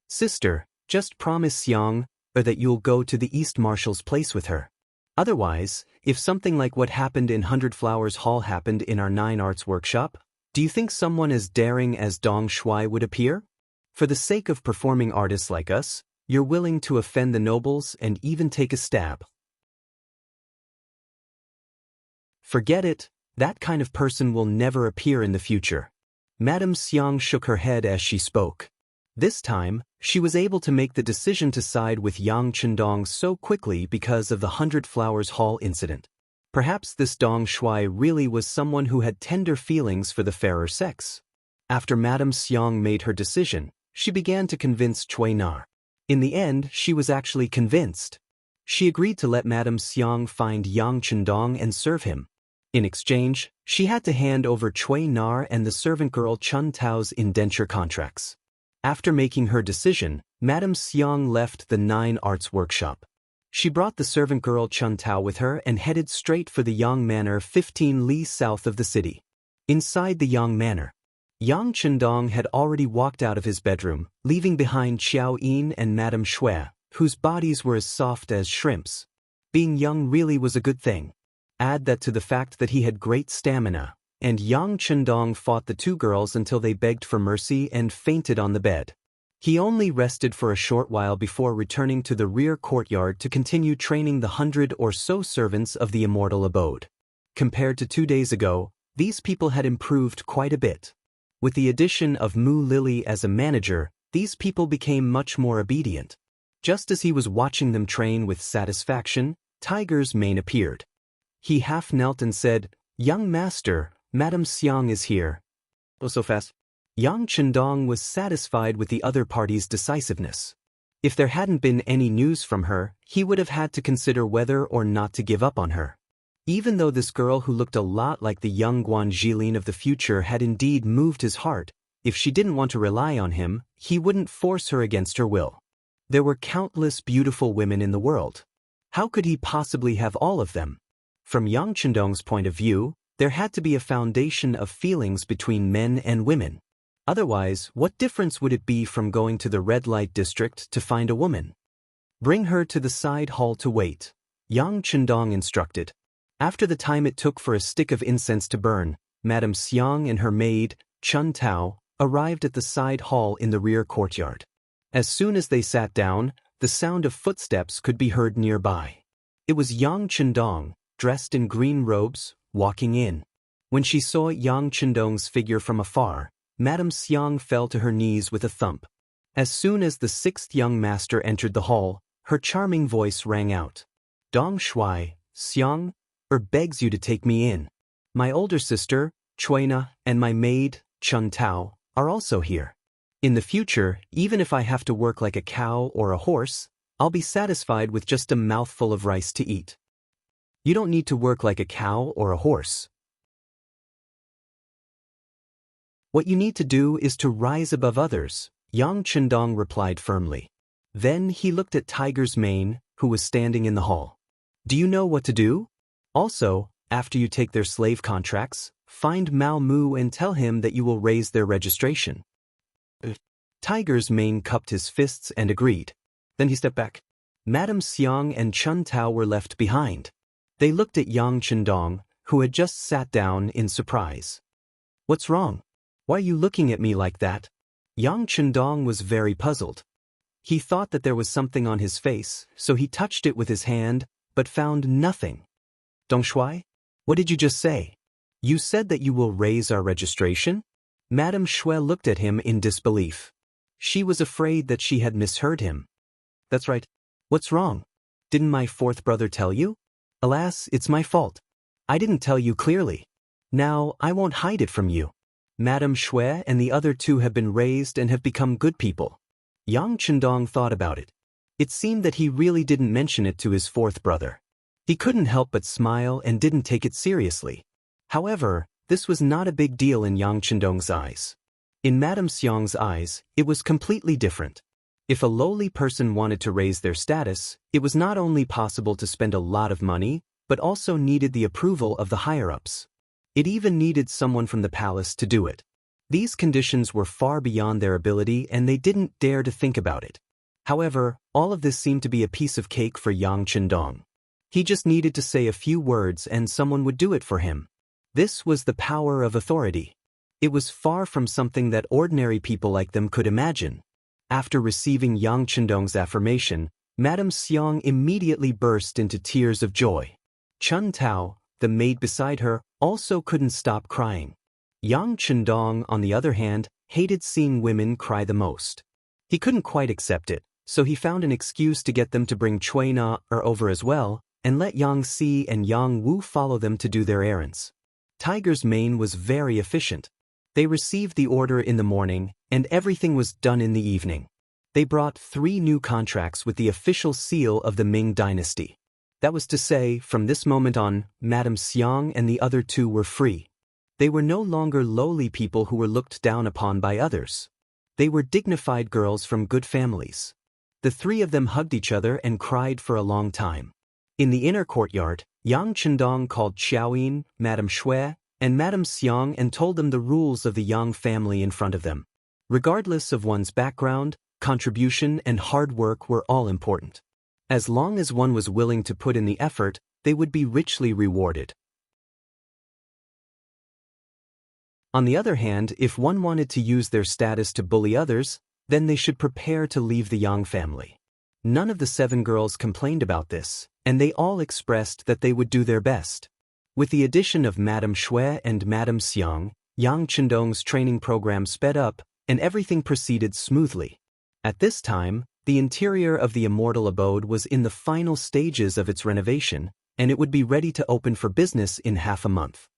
Sister, just promise Xiang, or that you'll go to the East Marshal's place with her. Otherwise, if something like what happened in 100 Flowers Hall happened in our 9 Arts Workshop, do you think someone as daring as Dong Shui would appear? For the sake of performing artists like us, you're willing to offend the nobles and even take a stab. Forget it, that kind of person will never appear in the future. Madame Xiang shook her head as she spoke. This time, she was able to make the decision to side with Yang Chendong so quickly because of the 100 Flowers Hall incident. Perhaps this Dong Shui really was someone who had tender feelings for the fairer sex. After Madame Xiang made her decision, she began to convince Cui Nar. In the end, she was actually convinced. She agreed to let Madame Xiang find Yang Chendong and serve him. In exchange, she had to hand over Cui Nar and the servant girl Chun Tao's indenture contracts. After making her decision, Madame Xiang left the 9 Arts Workshop. She brought the servant girl Chun Tao with her and headed straight for the Yang Manor 15 li south of the city. Inside the Yang Manor, Yang Chendong had already walked out of his bedroom, leaving behind Xiao Yin and Madame Shui, whose bodies were as soft as shrimps. Being young really was a good thing. Add that to the fact that he had great stamina, and Yang Chendong fought the 2 girls until they begged for mercy and fainted on the bed. He only rested for a short while before returning to the rear courtyard to continue training the 100 or so servants of the Immortal abode. Compared to 2 days ago, these people had improved quite a bit. With the addition of Mu Lily as a manager, these people became much more obedient. Just as he was watching them train with satisfaction, Tiger's mane appeared. He half knelt and said, "Young master, Madame Xiang is here." "Oh, so fast?" Yang Chendong was satisfied with the other party's decisiveness. If there hadn't been any news from her, he would have had to consider whether or not to give up on her. Even though this girl who looked a lot like the young Guan Jilin of the future had indeed moved his heart, if she didn't want to rely on him, he wouldn't force her against her will. There were countless beautiful women in the world. How could he possibly have all of them? From Yang Chendong's point of view, there had to be a foundation of feelings between men and women. Otherwise, what difference would it be from going to the red light district to find a woman? Bring her to the side hall to wait, Yang Chendong instructed. After the time it took for a stick of incense to burn, Madame Xiang and her maid, Chun Tao, arrived at the side hall in the rear courtyard. As soon as they sat down, the sound of footsteps could be heard nearby. It was Yang Chendong, dressed in green robes, walking in. When she saw Yang Chendong's figure from afar, Madame Xiang fell to her knees with a thump. As soon as the sixth young master entered the hall, her charming voice rang out. Dong Shuai, Xiang, begs you to take me in. My older sister, Chuina, and my maid, Chun Tao, are also here. In the future, even if I have to work like a cow or a horse, I'll be satisfied with just a mouthful of rice to eat. You don't need to work like a cow or a horse. What you need to do is to rise above others, Yang Chendong replied firmly. Then he looked at Tiger's Mane, who was standing in the hall. Do you know what to do? Also, after you take their slave contracts, find Mao Mu and tell him that you will raise their registration. Tiger's Mane cupped his fists and agreed. Then he stepped back. Madame Xiang and Chun Tao were left behind. They looked at Yang Chendong, who had just sat down, in surprise. What's wrong? Why are you looking at me like that? Yang Chendong was very puzzled. He thought that there was something on his face, so he touched it with his hand, but found nothing. Dong Shuai? What did you just say? You said that you will raise our registration? Madame Shui looked at him in disbelief. She was afraid that she had misheard him. That's right. What's wrong? Didn't my fourth brother tell you? Alas, it's my fault. I didn't tell you clearly. Now, I won't hide it from you. Madame Shui and the other two have been raised and have become good people. Yang Chendong thought about it. It seemed that he really didn't mention it to his fourth brother. He couldn't help but smile and didn't take it seriously. However, this was not a big deal in Yang Chendong's eyes. In Madame Xiang's eyes, it was completely different. If a lowly person wanted to raise their status, it was not only possible to spend a lot of money, but also needed the approval of the higher-ups. It even needed someone from the palace to do it. These conditions were far beyond their ability and they didn't dare to think about it. However, all of this seemed to be a piece of cake for Yang Chendong. He just needed to say a few words and someone would do it for him. This was the power of authority. It was far from something that ordinary people like them could imagine. After receiving Yang Chendong's affirmation, Madame Xiang immediately burst into tears of joy. Chun Tao, the maid beside her, also couldn't stop crying. Yang Chendong, on the other hand, hated seeing women cry the most. He couldn't quite accept it, so he found an excuse to get them to bring Chuina over as well, and let Yang Si and Yang Wu follow them to do their errands. Tiger's Mane was very efficient. They received the order in the morning, and everything was done in the evening. They brought 3 new contracts with the official seal of the Ming dynasty. That was to say, from this moment on, Madame Xiang and the other 2 were free. They were no longer lowly people who were looked down upon by others. They were dignified girls from good families. The 3 of them hugged each other and cried for a long time. In the inner courtyard, Yang Chendong called Xiaoyin, Madame Shui, and Madame Xiang and told them the rules of the Yang family in front of them. Regardless of one's background, contribution and hard work were all important. As long as one was willing to put in the effort, they would be richly rewarded. On the other hand, if one wanted to use their status to bully others, then they should prepare to leave the Yang family. None of the 7 girls complained about this, and they all expressed that they would do their best. With the addition of Madame Shui and Madame Xiang, Yang Chendong's training program sped up, and everything proceeded smoothly. At this time, the interior of the Immortal abode was in the final stages of its renovation, and it would be ready to open for business in half a month.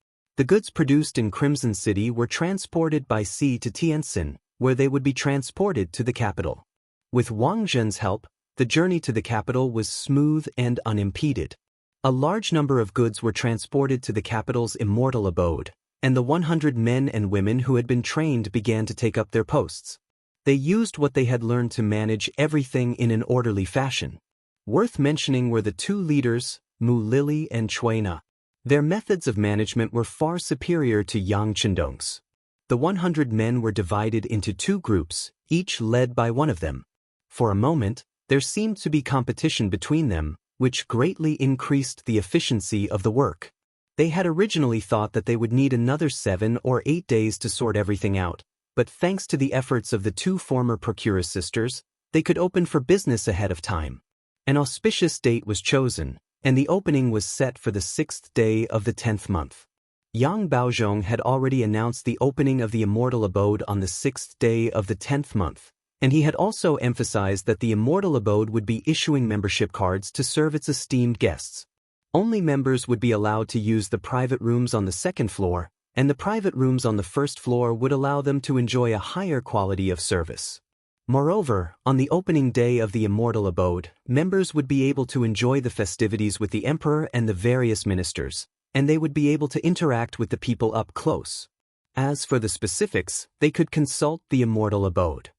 The goods produced in Crimson City were transported by sea to Tientsin, where they would be transported to the capital. With Wang Zhen's help, the journey to the capital was smooth and unimpeded. A large number of goods were transported to the capital's immortal abode, and the 100 men and women who had been trained began to take up their posts. They used what they had learned to manage everything in an orderly fashion. Worth mentioning were the two leaders, Mu Lili and Cui Na. Their methods of management were far superior to Yang Chendong's. The 100 men were divided into two groups, each led by one of them. For a moment, there seemed to be competition between them, which greatly increased the efficiency of the work. They had originally thought that they would need another 7 or 8 days to sort everything out, but thanks to the efforts of the two former procuress sisters, they could open for business ahead of time. An auspicious date was chosen, and the opening was set for the 6th day of the 10th month. Yang Baozhong had already announced the opening of the Immortal Abode on the 6th day of the 10th month, and he had also emphasized that the Immortal Abode would be issuing membership cards to serve its esteemed guests. Only members would be allowed to use the private rooms on the 2nd floor, and the private rooms on the 1st floor would allow them to enjoy a higher quality of service. Moreover, on the opening day of the Immortal Abode, members would be able to enjoy the festivities with the emperor and the various ministers, and they would be able to interact with the people up close. As for the specifics, they could consult the Immortal Abode.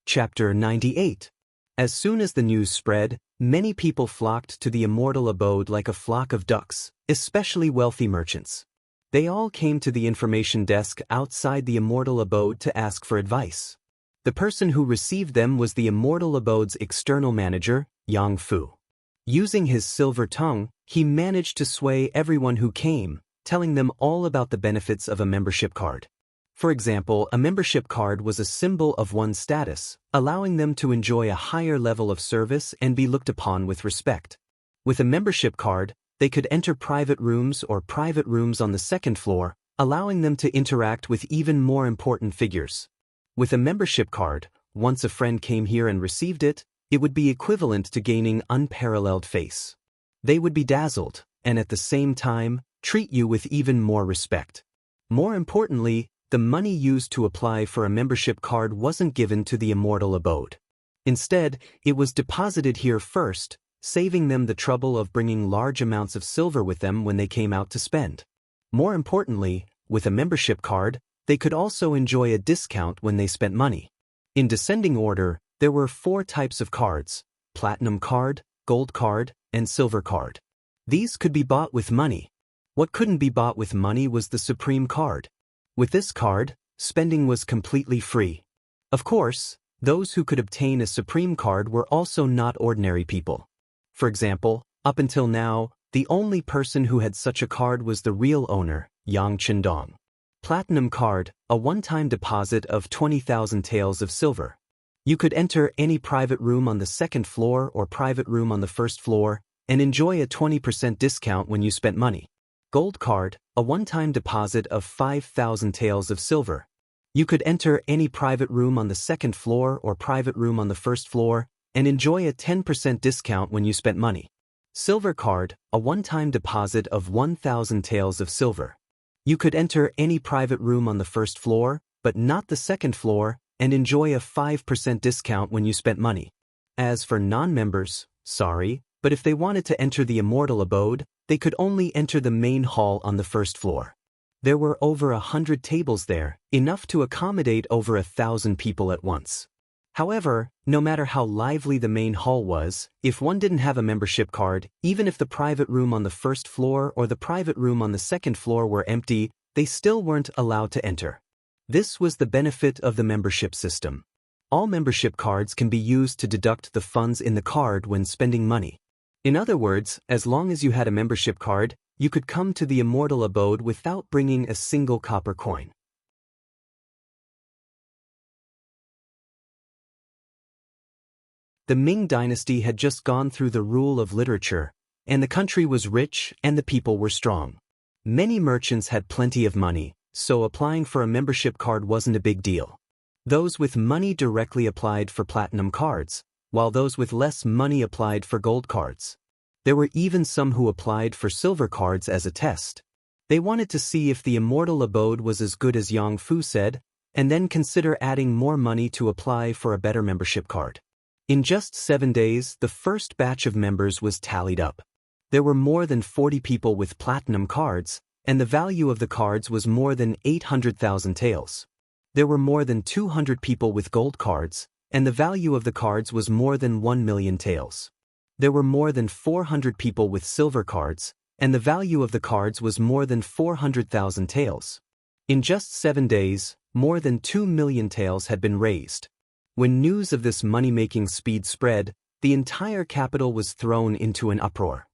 Chapter 98. As soon as the news spread, many people flocked to the Immortal Abode like a flock of ducks, especially wealthy merchants. They all came to the information desk outside the Immortal Abode to ask for advice. The person who received them was the Immortal Abode's external manager, Yang Fu. Using his silver tongue, he managed to sway everyone who came, telling them all about the benefits of a membership card. For example, a membership card was a symbol of one's status, allowing them to enjoy a higher level of service and be looked upon with respect. With a membership card, they could enter private rooms or private rooms on the 2nd floor, allowing them to interact with even more important figures. With a membership card, once a friend came here and received it, it would be equivalent to gaining unparalleled face. They would be dazzled, and at the same time, treat you with even more respect. More importantly, the money used to apply for a membership card wasn't given to the Immortal Abode. Instead, it was deposited here first, saving them the trouble of bringing large amounts of silver with them when they came out to spend. More importantly, with a membership card, they could also enjoy a discount when they spent money. In descending order, there were 4 types of cards: Platinum card, Gold card, and Silver card. These could be bought with money. What couldn't be bought with money was the Supreme card. With this card, spending was completely free. Of course, those who could obtain a Supreme card were also not ordinary people. For example, up until now, the only person who had such a card was the real owner, Yang Chendong. Platinum card, a one-time deposit of 20,000 taels of silver. You could enter any private room on the 2nd floor or private room on the 1st floor, and enjoy a 20% discount when you spent money. Gold card, a one-time deposit of 5,000 taels of silver. You could enter any private room on the 2nd floor or private room on the 1st floor, and enjoy a 10% discount when you spent money. Silver card, a one-time deposit of 1,000 taels of silver. You could enter any private room on the 1st floor, but not the 2nd floor, and enjoy a 5% discount when you spent money. As for non-members, sorry, but if they wanted to enter the Immortal Abode, they could only enter the main hall on the 1st floor. There were over 100 tables there, enough to accommodate over 1,000 people at once. However, no matter how lively the main hall was, if one didn't have a membership card, even if the private room on the 1st floor or the private room on the 2nd floor were empty, they still weren't allowed to enter. This was the benefit of the membership system. All membership cards can be used to deduct the funds in the card when spending money. In other words, as long as you had a membership card, you could come to the Immortal Abode without bringing a single copper coin. The Ming dynasty had just gone through the rule of literature, and the country was rich and the people were strong. Many merchants had plenty of money, so applying for a membership card wasn't a big deal. Those with money directly applied for platinum cards, while those with less money applied for gold cards. There were even some who applied for silver cards as a test. They wanted to see if the immortal abode was as good as Yang Fu said, and then consider adding more money to apply for a better membership card. In just 7 days, the first batch of members was tallied up. There were more than 40 people with platinum cards, and the value of the cards was more than 800,000 taels. There were more than 200 people with gold cards, and the value of the cards was more than 1 million taels. There were more than 400 people with silver cards, and the value of the cards was more than 400,000 taels. In just 7 days, more than 2 million taels had been raised. When news of this money-making speed spread, the entire capital was thrown into an uproar.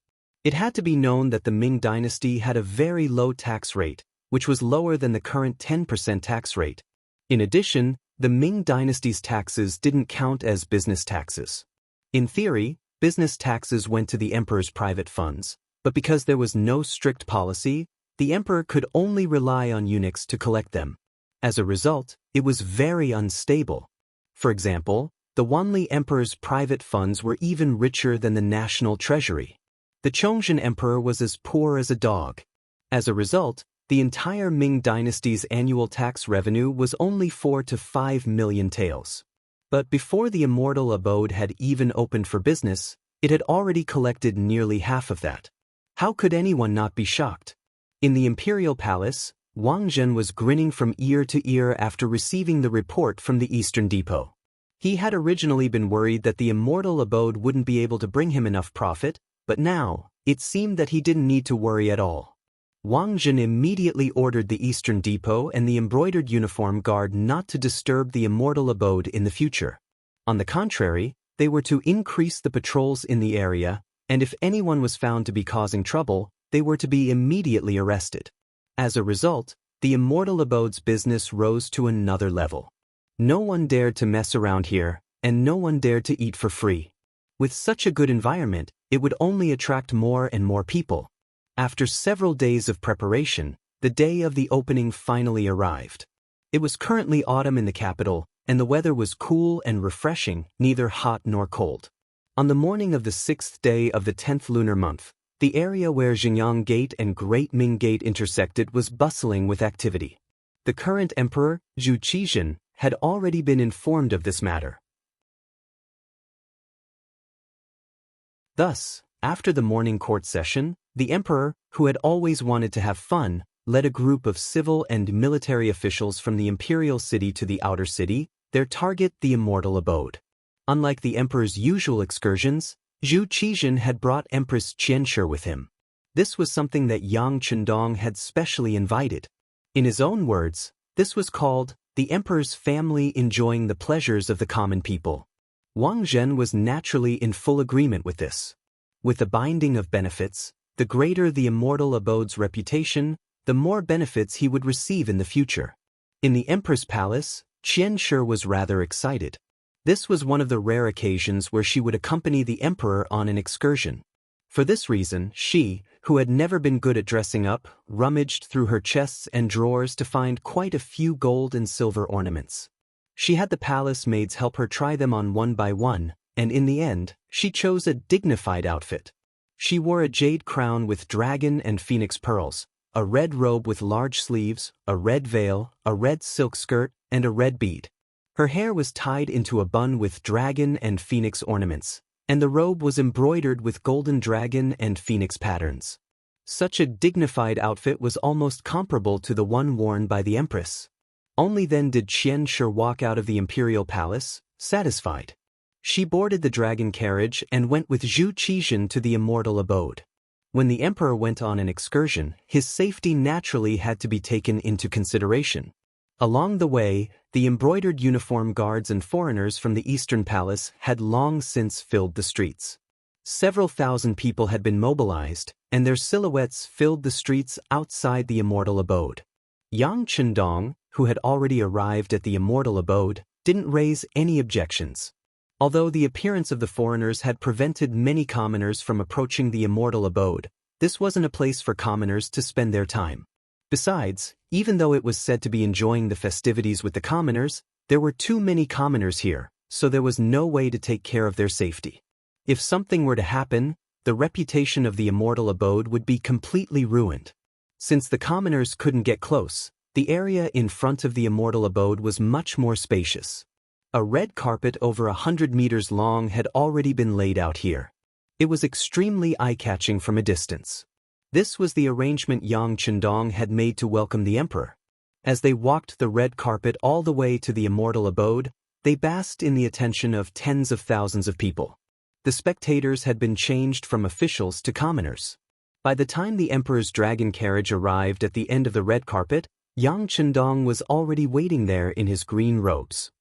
It had to be known that the Ming dynasty had a very low tax rate, which was lower than the current 10% tax rate. In addition, the Ming dynasty's taxes didn't count as business taxes. In theory, business taxes went to the emperor's private funds, but because there was no strict policy, the emperor could only rely on eunuchs to collect them. As a result, it was very unstable. For example, the Wanli emperor's private funds were even richer than the national treasury. The Chongzhen emperor was as poor as a dog. As a result, the entire Ming dynasty's annual tax revenue was only 4 to 5 million taels. But before the immortal abode had even opened for business, it had already collected nearly half of that. How could anyone not be shocked? In the imperial palace, Wang Zhen was grinning from ear to ear after receiving the report from the Eastern Depot. He had originally been worried that the immortal abode wouldn't be able to bring him enough profit, but now, it seemed that he didn't need to worry at all. Wang Zhen immediately ordered the Eastern Depot and the embroidered uniform guard not to disturb the immortal abode in the future. On the contrary, they were to increase the patrols in the area, and if anyone was found to be causing trouble, they were to be immediately arrested. As a result, the immortal abode's business rose to another level. No one dared to mess around here, and no one dared to eat for free. With such a good environment, it would only attract more and more people. After several days of preparation, the day of the opening finally arrived. It was currently autumn in the capital, and the weather was cool and refreshing, neither hot nor cold. On the morning of the 6th day of the 10th lunar month, the area where Xingyang Gate and Great Ming Gate intersected was bustling with activity. The current emperor, Zhu Qizhen, had already been informed of this matter. Thus, after the morning court session, the emperor, who had always wanted to have fun, led a group of civil and military officials from the imperial city to the outer city, their target the immortal abode. Unlike the emperor's usual excursions, Zhu Qizhen had brought Empress Qianxia with him. This was something that Yang Chendong had specially invited. In his own words, this was called the emperor's family enjoying the pleasures of the common people. Wang Zhen was naturally in full agreement with this. With the binding of benefits, the greater the immortal abode's reputation, the more benefits he would receive in the future. In the empress palace, Qianxia was rather excited. This was one of the rare occasions where she would accompany the emperor on an excursion. For this reason, she, who had never been good at dressing up, rummaged through her chests and drawers to find quite a few gold and silver ornaments. She had the palace maids help her try them on one by one, and in the end, she chose a dignified outfit. She wore a jade crown with dragon and phoenix pearls, a red robe with large sleeves, a red veil, a red silk skirt, and a red bead. Her hair was tied into a bun with dragon and phoenix ornaments, and the robe was embroidered with golden dragon and phoenix patterns. Such a dignified outfit was almost comparable to the one worn by the empress. Only then did Qianxia walk out of the imperial palace, satisfied. She boarded the dragon carriage and went with Zhu Qizhen to the immortal abode. When the emperor went on an excursion, his safety naturally had to be taken into consideration. Along the way, the embroidered uniform guards and foreigners from the Eastern Palace had long since filled the streets. Several thousand people had been mobilized, and their silhouettes filled the streets outside the immortal abode. Yang Chendong, who had already arrived at the immortal abode, didn't raise any objections. Although the appearance of the foreigners had prevented many commoners from approaching the immortal abode, this wasn't a place for commoners to spend their time. Besides, even though it was said to be enjoying the festivities with the commoners, there were too many commoners here, so there was no way to take care of their safety. If something were to happen, the reputation of the immortal abode would be completely ruined. Since the commoners couldn't get close, the area in front of the immortal abode was much more spacious. A red carpet over 100 meters long had already been laid out here. It was extremely eye-catching from a distance. This was the arrangement Yang Chendong had made to welcome the emperor. As they walked the red carpet all the way to the immortal abode, they basked in the attention of tens of thousands of people. The spectators had been changed from officials to commoners. By the time the emperor's dragon carriage arrived at the end of the red carpet, Yang Chendong was already waiting there in his green robes.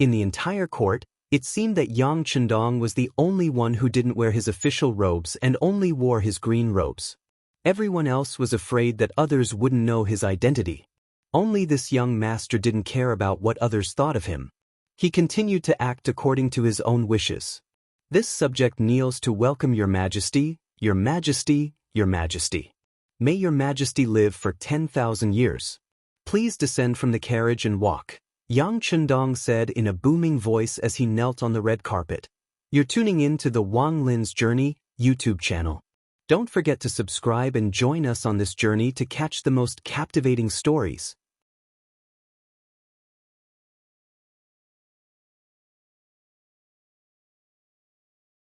In the entire court, it seemed that Yang Chendong was the only one who didn't wear his official robes and only wore his green robes. Everyone else was afraid that others wouldn't know his identity. Only this young master didn't care about what others thought of him. He continued to act according to his own wishes. This subject kneels to welcome your majesty, your majesty, your majesty. May your majesty live for 10,000 years. Please descend from the carriage and walk, Yang Chendong said in a booming voice as he knelt on the red carpet. You're tuning in to the Wang Lin's Journey YouTube channel. Don't forget to subscribe and join us on this journey to catch the most captivating stories.